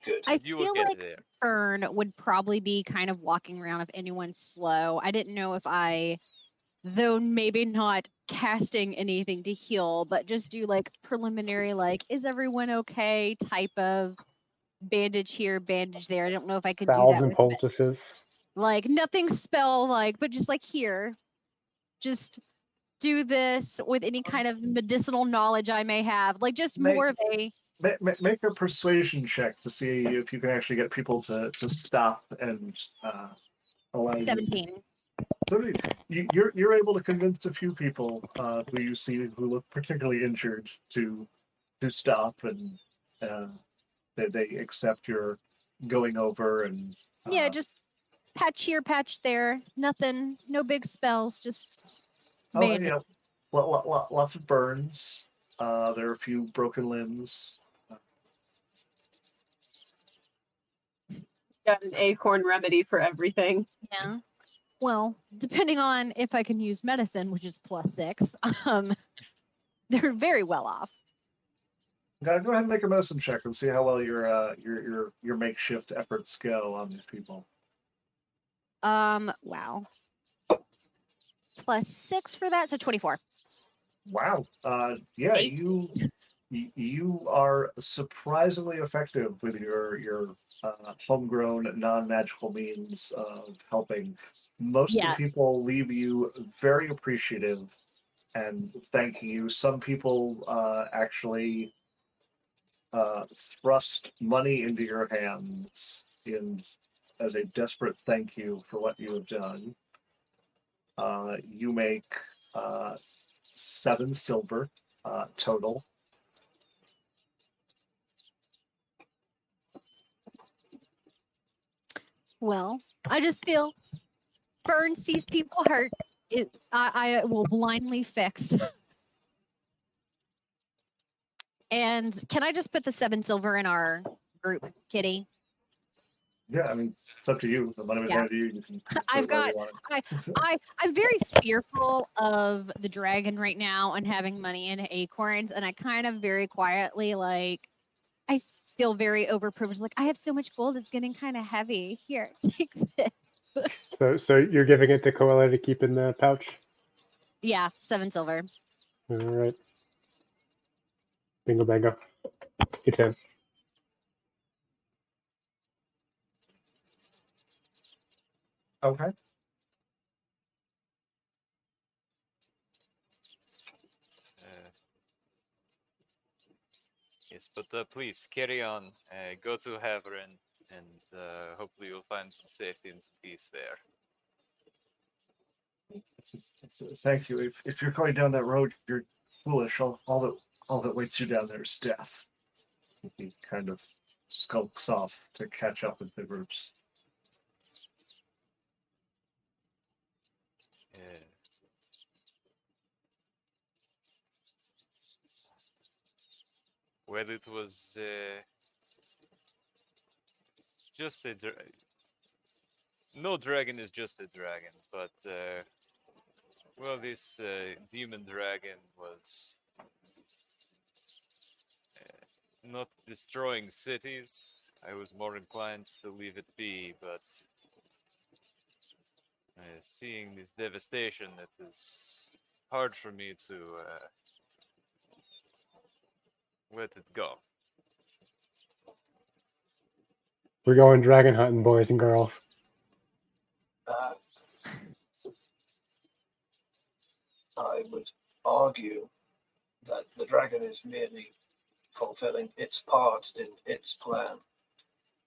Good. I You will feel get like there. Fern would probably be kind of walking around if anyone's slow. I didn't know if though maybe not casting anything to heal, but just do like preliminary, like, is everyone okay type of bandage here, bandage there. I don't know if I could do Valves that and with poultices. like nothing spell like, but just like here, just do this with any kind of medicinal knowledge I may have. Like just more of a Make a persuasion check to see if you can actually get people to stop and allow you. 17. So you're able to convince a few people who you see who look particularly injured to stop, and they accept your going over and Yeah, just patch here, patch there. Nothing, no big spells, just bandage. lots of burns. There are a few broken limbs. Got an acorn remedy for everything. Yeah. Well, depending on if I can use medicine, which is +6, they're very well off. Go ahead and make a medicine check and see how well your makeshift efforts go on these people. Wow. +6 for that, so 24. Wow. Yeah, 18. you are surprisingly effective with your homegrown non-magical means of helping. Most of Yeah. the people leave you very appreciative and thanking you. Some people actually thrust money into your hands as a desperate thank you for what you have done. You make 7 silver total. Well, I just feel Fern sees people hurt. I will blindly fix. And can I just put the 7 silver in our group, Kitty? Yeah, I mean, it's up to you. The money was Yeah. handed to you. You can do I've whatever got- you want. I'm very fearful of the dragon right now and having money in acorns, and I kind of very quietly I feel very overprivileged. Like I have so much gold, it's getting kind of heavy. Here, take this. So you're giving it to Koala to keep in the pouch? Yeah, 7 silver. All right. Bingo bango. It's in. Okay. Yes, but please carry on. Go to Havren, and hopefully you'll find some safety and some peace there. Thank you. If you're going down that road, you're foolish. All that waits you down there is death. He kind of skulks off to catch up with the groups. Well, it was just a no dragon is just a dragon, but well, this demon dragon was not destroying cities. I was more inclined to leave it be, but seeing this devastation, it is hard for me to let it go. We're going dragon hunting, boys and girls. I would argue that the dragon is merely fulfilling its part in its plan,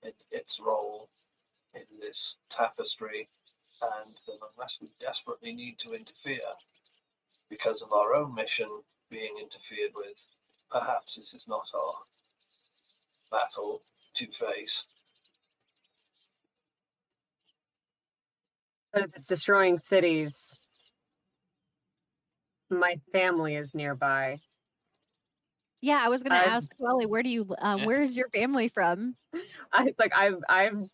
in its role in this tapestry, and that unless we desperately need to interfere because of our own mission being interfered with, perhaps this is not our battle to face. But if it's destroying cities, my family is nearby. Yeah, I was gonna I've- ask Welly, where is your family from? I've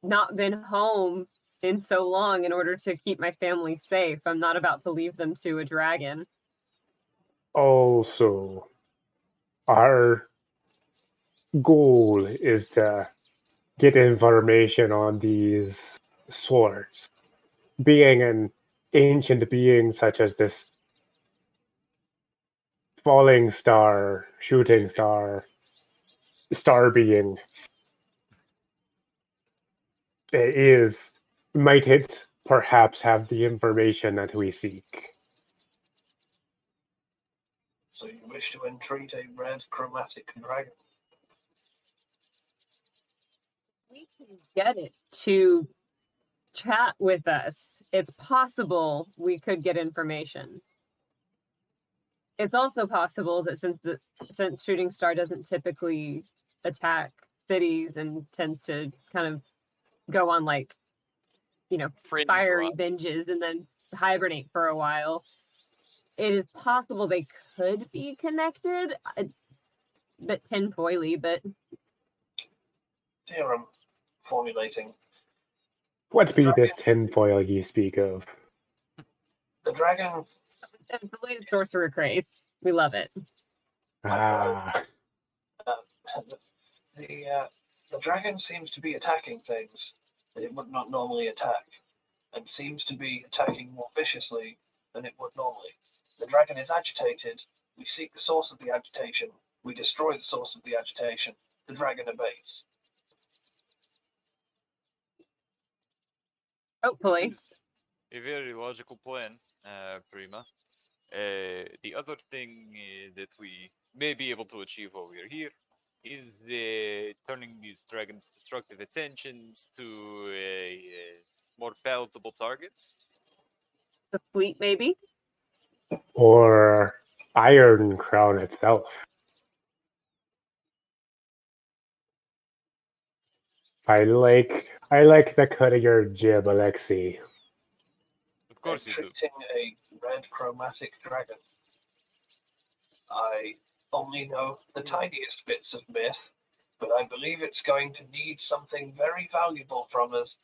not been home in so long in order to keep my family safe. I'm not about to leave them to a dragon. Also, our goal is to get information on these swords. Being an ancient being such as this falling star, shooting star, star being, might it perhaps have the information that we seek? So you wish to entreat a red chromatic dragon? We can get it to chat with us. It's possible we could get information. It's also possible that since Shooting Star doesn't typically attack cities and tends to kind of go on like, Fringe fiery rot. binges and then hibernate for a while, it is possible they could be connected. A bit tinfoily, but Theorem formulating. What be this tinfoil ye speak of? The dragon it's the latest sorcerer craze. We love it. Ah, the dragon seems to be attacking things that it would not normally attack, and seems to be attacking more viciously than it would normally. The dragon is agitated. We seek the source of the agitation. We destroy the source of the agitation. The dragon obeys. Hopefully. Is a very logical plan, Prima. The other thing that we may be able to achieve while we're here is turning these dragons' destructive attentions to more palatable targets. The fleet, maybe? or Iron Crown itself. I like the cut of your jib, Alexei. Of course you do. Entreating a red chromatic dragon. I only know the tiniest bits of myth, but I believe it's going to need something very valuable from us,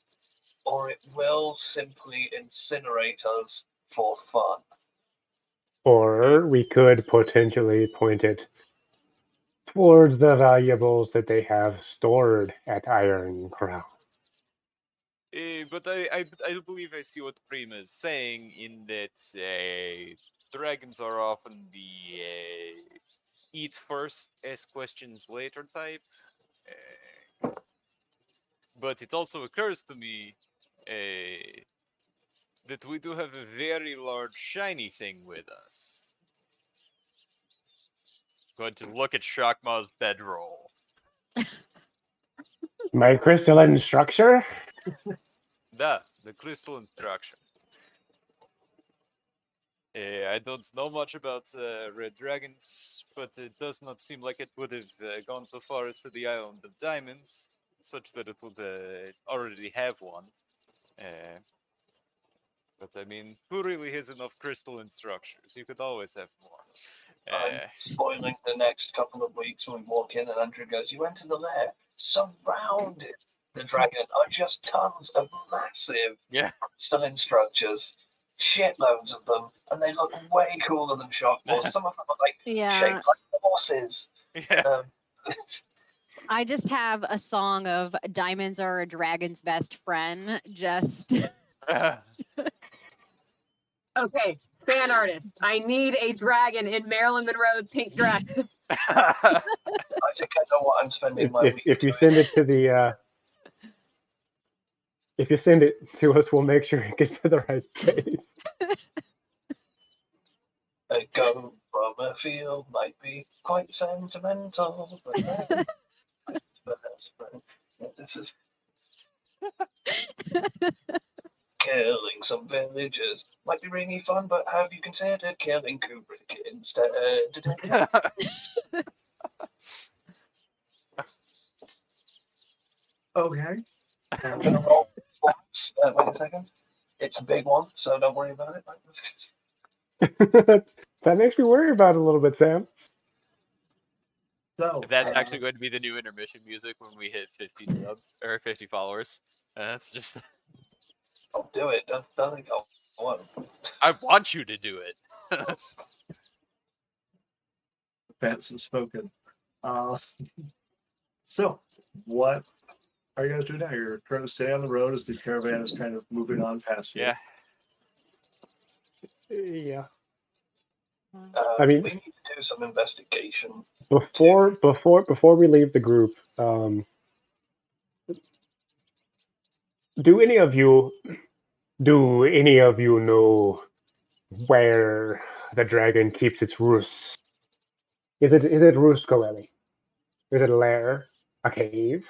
or it will simply incinerate us for fun. Or we could potentially point it towards the valuables that they have stored at Iron Crown. But I believe I see what Prima is saying in that dragons are often the eat first, ask questions later type. But it also occurs to me that we do have a very large shiny thing with us. Going to look at Shakma's bedroll. My crystalline structure? The crystalline structure. I don't know much about red dragons, but it does not seem like it would have gone so far as to the Island of Diamonds, such that it would already have one. But I mean, who really has enough crystalline structures? You could always have more. I'm spoiling the next couple of weeks when we walk in and Andrew goes, "You enter the lair, surrounded the dragon are just tons of massive crystalline structures, shitloads of them, and they look way cooler than Shockballs. Some of them are like shaped like horses." Yeah. I just have a song of "Diamonds Are a Dragon's Best Friend." Just Okay, fan artist. I need a dragon in Marilyn Monroe's pink dress. I think I know what I'm spending my week if you doing. send it to the if you send it to us, we'll make sure it gets to the right place. A go from a field might be quite sentimental, but then this is killing some villagers might be really fun, but have you considered killing Kubrick instead? Okay. I'm gonna roll once. Wait a second. It's a big one, so don't worry about it. That makes me worry about it a little bit, Sam. So That's actually going to be the new intermission music when we hit 50 subs or 50 followers. That's just. I'll do it. Don't think I'll want. I want you to do it. Fancy spoken. So, what are you guys doing now? You're trying to stay on the road as the caravan is kind of moving on past you. Yeah. Yeah. I mean, we need to do some investigation. Before we leave the group, do any of you know where the dragon keeps its roosts? Is it Roost Corelli? Is it a lair? A cave?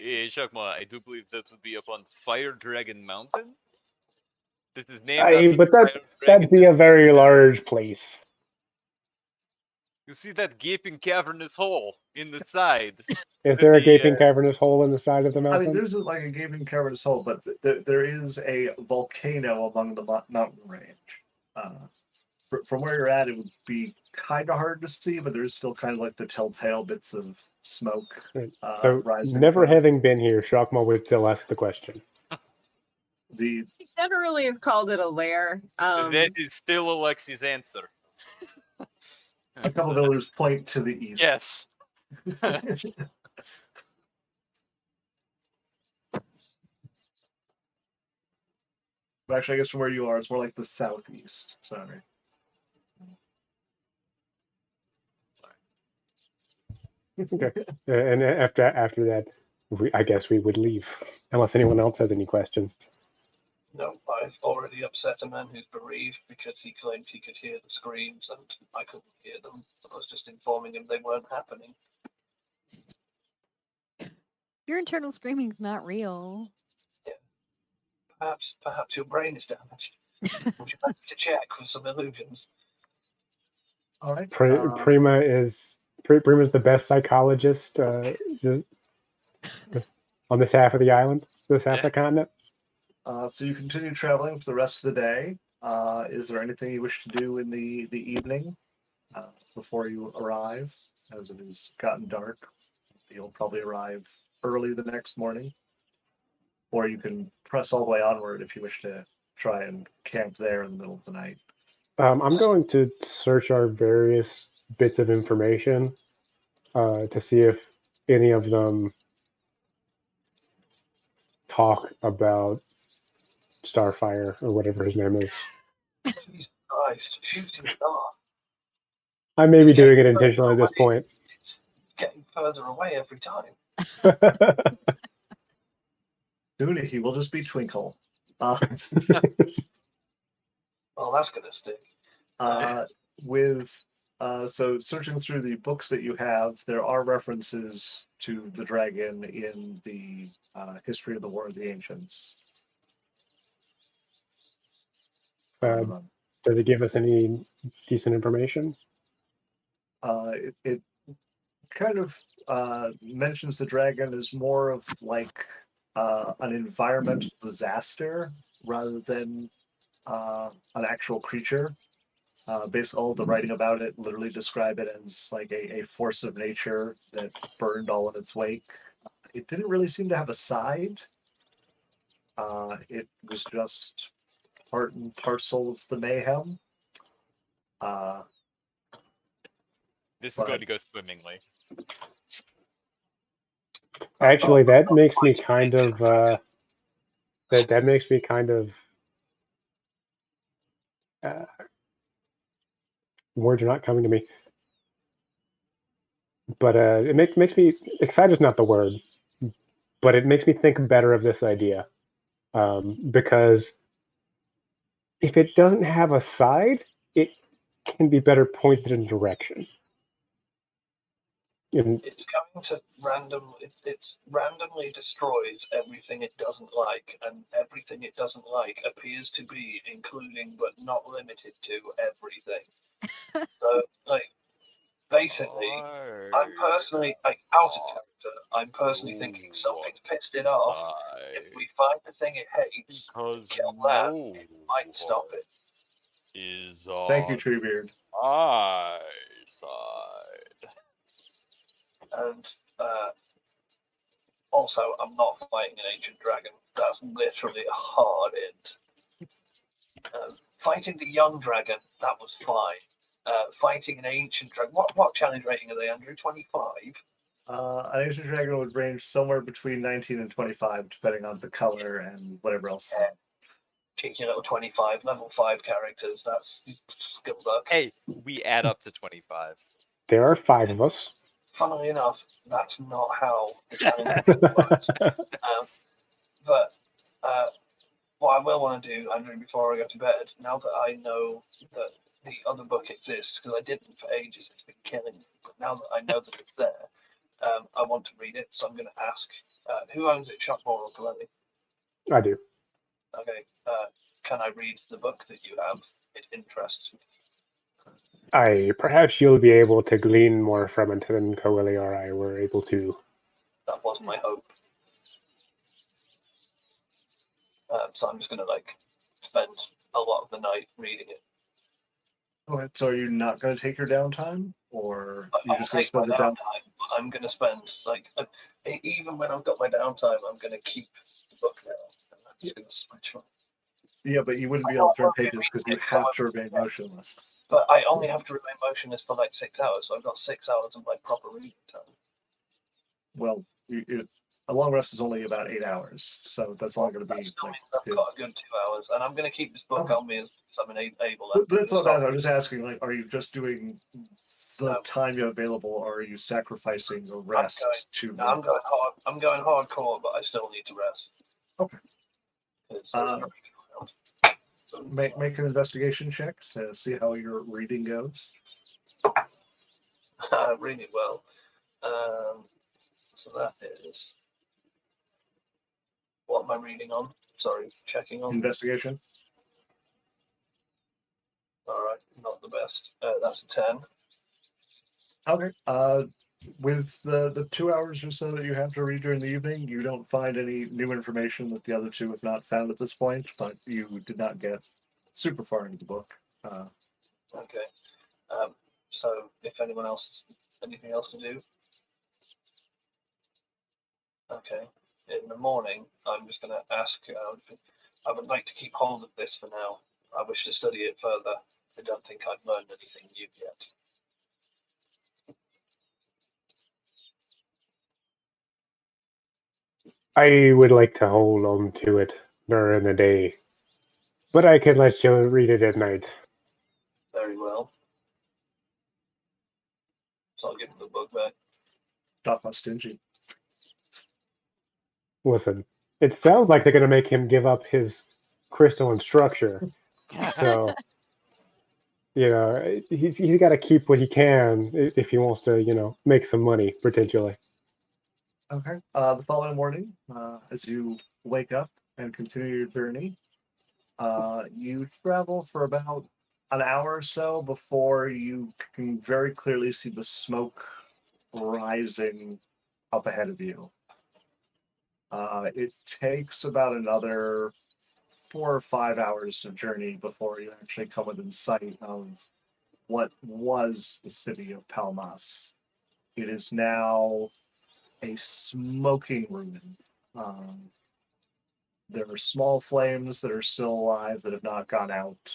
Shakma, I do believe that would be up on Fire Dragon Mountain. This is named but that'd be a very large place. You see that gaping cavernous hole in the side? Is there a gaping cavernous hole in the side of the I mountain? mean, there's like a gaping cavernous hole, but there is a volcano among the mountain range. From where you're at, it would be kind of hard to see, but there's still kind of like the telltale bits of smoke So, rising. never from it. having been here, Shockma would still ask the question. The He never really have called it a lair. That is still Alexi's answer. a couple of villagers point to the east. Yes. Actually, I guess from where you are, it's more like the southeast. Sorry. Okay. And after that, I guess we would leave, unless anyone else has any questions. No, I've already upset a man who's bereaved because he claimed he could hear the screams and I couldn't hear them. I was just informing him they weren't happening. your internal screaming's not real. Perhaps your brain is damaged. Would you like to check for some illusions? All right. Prima's the best psychologist on this half of the island, this half of the continent. So you continue traveling for the rest of the day. Is there anything you wish to do in the evening before you arrive, as it has gotten dark? You'll probably arrive early the next morning, or you can press all the way onward if you wish to try and camp there in the middle of the night. I'm going to search our various bits of information to see if any of them talk about Starfire or whatever his name is. Jesus Christ, shooting star. I may be doing it intentionally at this point. It's getting further away every time. Soon he will just be Twinkle. Well, that's gonna stick. So searching through the books that you have, there are references to the dragon in the history of the War of the Ancients. Does it give us any decent information? It kind of mentions the dragon as more of like an environmental disaster rather than an actual creature. Basically, all the writing about it literally describe it as like a force of nature that burned all in its wake. It didn't really seem to have a side. It was just part and parcel of the mayhem. This is But- going to go swimmingly. Actually, that makes me kind of that makes me kind of words are not coming to me. But it makes me excited is not the word, but it makes me think better of this idea. Because if it doesn't have a side, it can be better pointed in direction. And It's going to it randomly destroys everything it doesn't like, and everything it doesn't like appears to be including but not limited to everything. So, like, basically, I'm personally, like, out of character, I'm personally thinking something's pissed it off. If we find the thing it hates, Because kill that, no might stop it. is on Thank you, Treebeard. my side. And also, I'm not fighting an ancient dragon. That's literally a hard end. Fighting the young dragon, that was fine. Fighting an ancient dragon. What challenge rating are they, Andrew? 25? An ancient dragon would range somewhere between 19 and 25, depending on the color and whatever else. Yeah. Cheeky little 25, level 5 characters. That's good luck. Hey, we add up to 25. there are 5 of us. Funnily enough, that's not how the challenge works. But what I will want to do, Andrew, before I go to bed, now that I know that the other book exists, because I didn't for ages, it's been killing me, but now that I know that it's there, I want to read it, so I'm going to ask, who owns it, Shockmore or Coletti? I do. Okay, can I read the book that you have? It interests me. Perhaps you'll be able to glean more from it than Coeli or I were able to. That was my hope. So I'm just going to, like, spend a lot of the night reading it. Okay, so are you not going to take your downtime, or I'll you just going to take my spend the downtime? downtime, but I'm going to spend, like, even when I've got my downtime, I'm going to keep the book now. And I'm just going to switch on. Yeah, but you wouldn't be able to turn pages because you have to remain motionless. But I only have to remain motionless for like 6 hours, so I've got 6 hours of like proper reading time. Well, a long rest is only about 8 hours, so that's only going to be That still like. means I've got a good 2 hours, and I'm going to keep this book Okay. on me as I'm able. But that's not that. I'm just asking, like, are you just doing the No. time you have available, or are you sacrificing a rest to? No, I'm going hard. I'm going hardcore, but I still need to rest. Okay. 'Cause there's no reading around. So, Make an investigation check to see how your reading goes. really well. So that is. What am I reading on? Sorry, checking on. Investigation. All right, not the best. That's a 10. Okay. With the 2 hours or so that you have to read during the evening, you don't find any new information that the other two have not found at this point, but you did not get super far into the book. Okay. So if anyone else has anything else to do. Okay. In the morning, I'm just going to ask. I would like to keep hold of this for now. I wish to study it further. I don't think I've learned anything new yet. I would like to hold on to it during the day, but I can let you read it at night. Very well. So I'll give the book back. Not much stingy. Listen, it sounds like they're going to make him give up his crystalline structure. So, he's got to keep what he can if he wants to, make some money, potentially. Okay. The following morning, as you wake up and continue your journey, you travel for about an hour or so before you can very clearly see the smoke rising up ahead of you. It takes about another 4 or 5 hours of journey before you actually come within sight of what was the city of Palmas. It is now a smoking ruin. There are small flames that are still alive that have not gone out,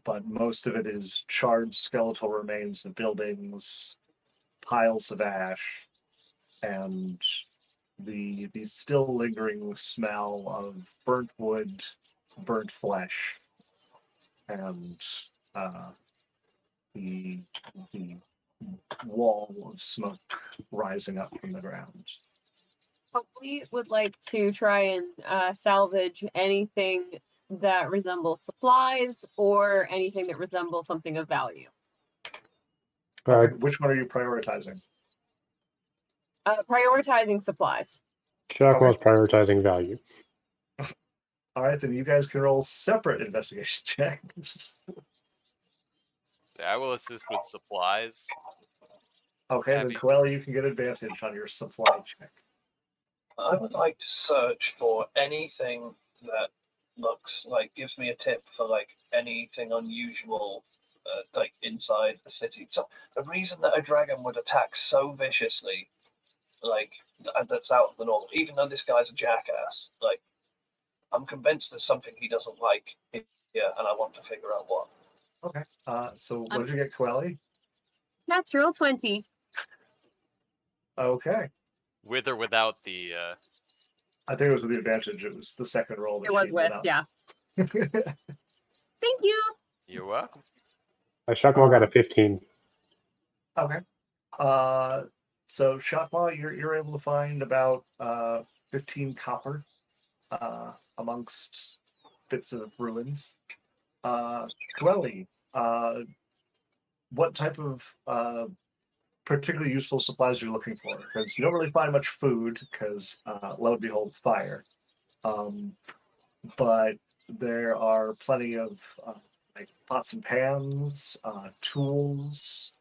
but most of it is charred skeletal remains of buildings, piles of ash, and the still lingering smell of burnt wood, burnt flesh, and the wall of smoke rising up from the ground. We would like to try and salvage anything that resembles supplies or anything that resembles something of value. Which one are you prioritizing? Prioritizing supplies. Shockwell's prioritizing value. All right, then you guys can roll separate investigation checks. I will assist with supplies. Okay, then Abby. Coeli, you can get advantage on your supply check. I would like to search for anything that looks like gives me a tip for like anything unusual, like inside the city. So the reason that a dragon would attack so viciously, like that's out of the normal, even though this guy's a jackass, like I'm convinced there's something he doesn't like here, and I want to figure out what. Okay. So what did you get, Coeli? Natural 20. Okay. With or without the I think it was with the advantage. It was the second roll. That It was she with, ended yeah. up. Thank you. you're welcome. Shockwell got a 15. Okay. So Shotma, you're able to find about 15 copper amongst bits of ruins. Coeli, what type of particularly useful supplies are you looking for? Because you don't really find much food, because lo and behold, fire. But there are plenty of like pots and pans, tools.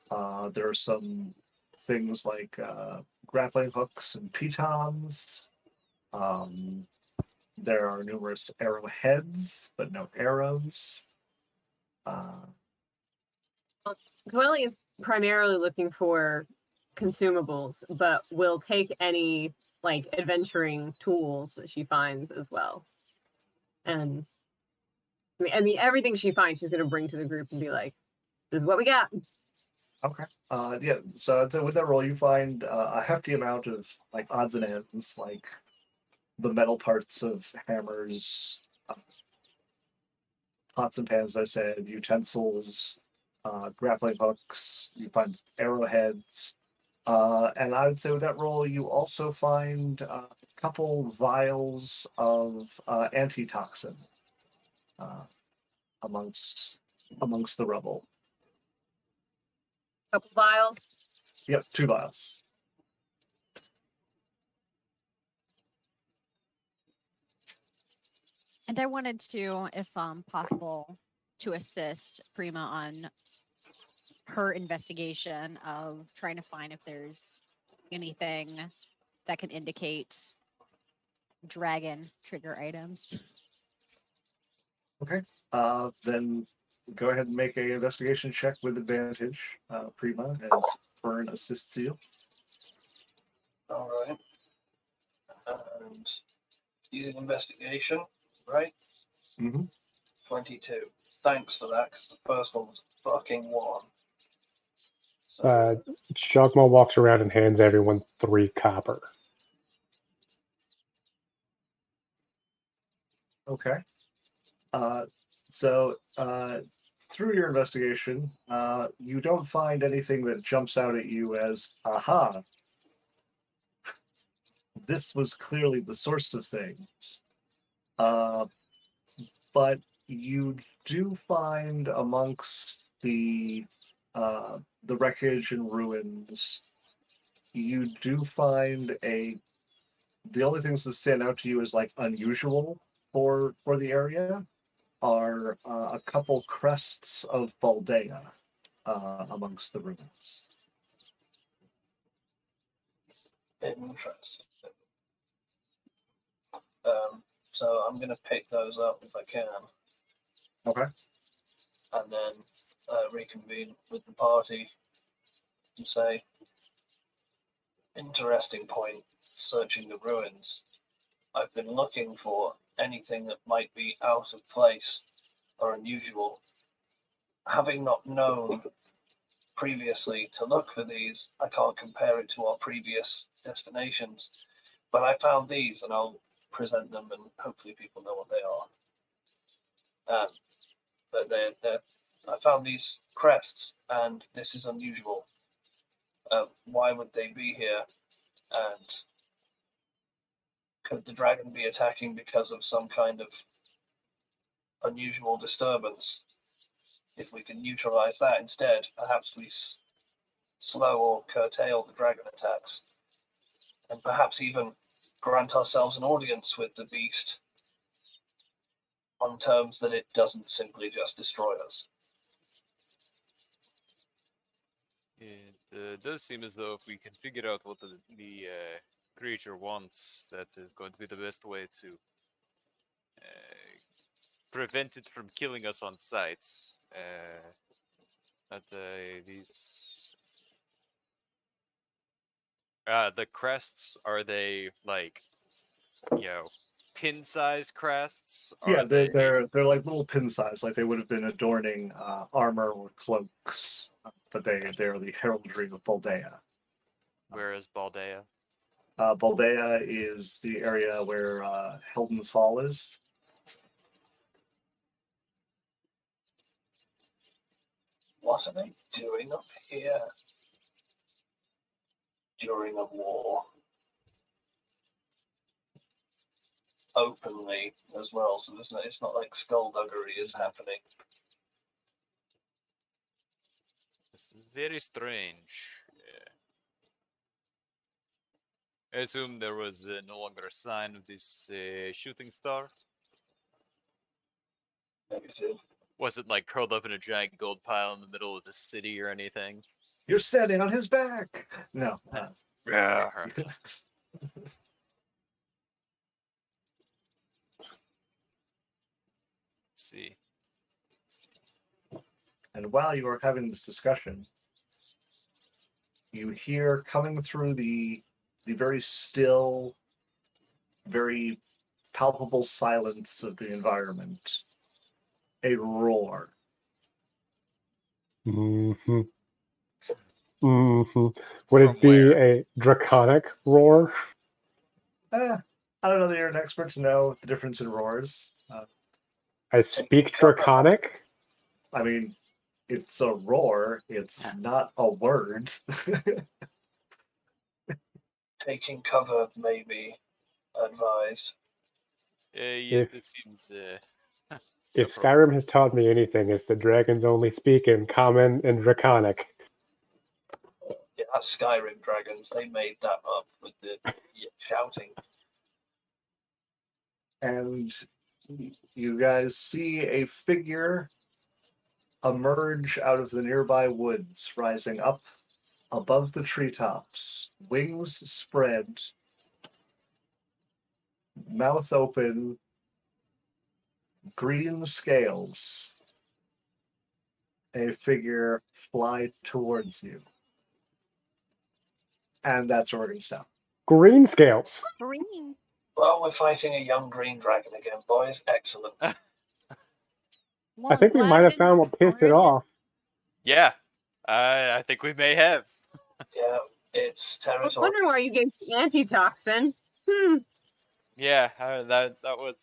There are some things like grappling hooks and pitons. There are numerous arrowheads, but no arrows. Coeli is primarily looking for consumables, but will take any like adventuring tools that she finds as well. And I mean everything she finds, she's gonna bring to the group and be like, "This is what we got." Okay. Yeah. So with that roll, you find a hefty amount of like odds and ends, like the metal parts of hammers, pots and pans, as I said, utensils, grappling hooks. You find arrowheads, and I would say with that roll, you also find a couple vials of antitoxin amongst the rubble. Couple vials. Yep, 2 vials. And I wanted to, if possible, to assist Prima on her investigation of trying to find if there's anything that can indicate dragon trigger items. Okay. Then go ahead and make an investigation check with advantage, Prima, as Fern assists you. All right. And using investigation, right? Mm-hmm. 22. Thanks for that, because the first one was fucking 1. So, Shogma walks around and hands everyone 3 copper. Okay. So through your investigation, you don't find anything that jumps out at you as, aha, this was clearly the source of things. But you do find amongst the wreckage and ruins, you do find the only things that stand out to you as like unusual for the area are a couple crests of Baldea amongst the ruins. interesting. So I'm going to pick those up if I can. Okay. And then reconvene with the party and say, interesting point, searching the ruins. I've been looking for anything that might be out of place or unusual. Having not known previously to look for these, I can't compare it to our previous destinations. But I found these, and I'll present them, and hopefully people know what they are. But I found these crests, and this is unusual. Why would they be here? And could the dragon be attacking because of some kind of unusual disturbance? If we can neutralize that instead, perhaps we slow or curtail the dragon attacks, and perhaps even grant ourselves an audience with the beast on terms that it doesn't simply just destroy us. It does seem as though if we can figure out what the creature wants, that is going to be the best way to prevent it from killing us on sight. The crests, are they like, pin-sized crests? Yeah, they're like little pin size, like they would have been adorning armor or cloaks, but they're the heraldry of Baldea. Where is Baldea? Baldea is the area where Helden's Hall is. What are they doing up here during a war? Openly as well, so it's not like skullduggery is happening. It's very strange. I assume there was no longer a sign of this shooting star. Negative. Was it like curled up in a giant gold pile in the middle of the city or anything? You're standing on his back. No. Yeah. See. And while you are having this discussion, you hear coming through the very still, very palpable silence of the environment, a roar. Mm-hmm. Mm-hmm. Would From it be where? a draconic roar? I don't know that you're an expert to know the difference in roars. I speak draconic. I mean, it's a roar. It's not a word. Taking cover may be advised. Yes, it seems. If Skyrim has taught me anything, it's that dragons only speak in common and draconic. Yeah, that's Skyrim dragons. They made that up with the shouting. And you guys see a figure emerge out of the nearby woods, rising up above the treetops, wings spread, mouth open, green scales. A figure fly towards you. And that's where we're going to stop. Green scales. Green. Well, we're fighting a young green dragon again, boys. Excellent. I think we might have found what pissed it off. Yeah, I think we may have. Yeah, it's I territory. wonder why you gave antitoxin. Yeah, that was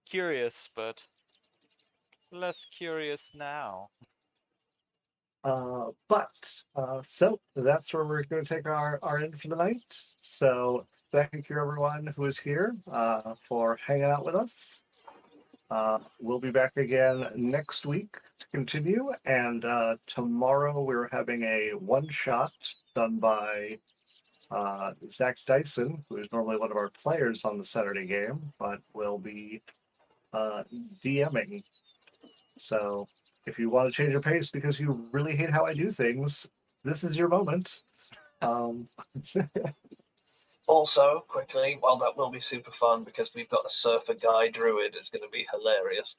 curious, but less curious now. So that's where we're going to take our end for the night. So thank you everyone who is here for hanging out with us. We'll be back again next week to continue, and tomorrow we're having a one-shot done by Zach Dyson, who is normally one of our players on the Saturday game, but will be DMing. So if you want to change your pace because you really hate how I do things, this is your moment. Also, quickly, while that will be super fun because we've got a surfer guy druid, it's going to be hilarious.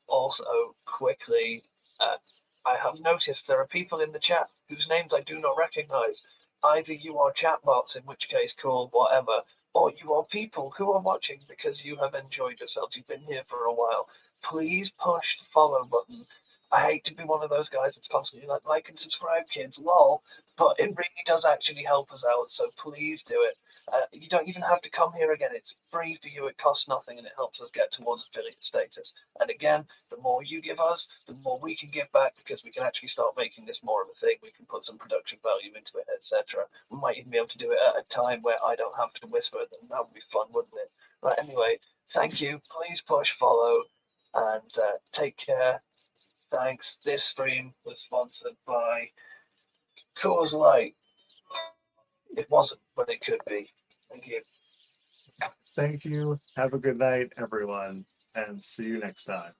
Also, quickly, I have noticed there are people in the chat whose names I do not recognize. Either you are chatbots, in which case cool, whatever, or you are people who are watching because you have enjoyed yourselves. You've been here for a while. Please push the follow button. I hate to be one of those guys that's constantly like and subscribe, kids, lol, but it really does actually help us out, so please do it. You don't even have to come here again. It's free for you. It costs nothing, and it helps us get towards affiliate status. And again, the more you give us, the more we can give back, because we can actually start making this more of a thing. We can put some production value into it, etc. We might even be able to do it at a time where I don't have to whisper at them. That would be fun, wouldn't it? Right, anyway, thank you. Please push follow, and take care. Thanks. This stream was sponsored by Coors Light. It wasn't, but it could be. Thank you. Thank you. Have a good night, everyone, and see you next time.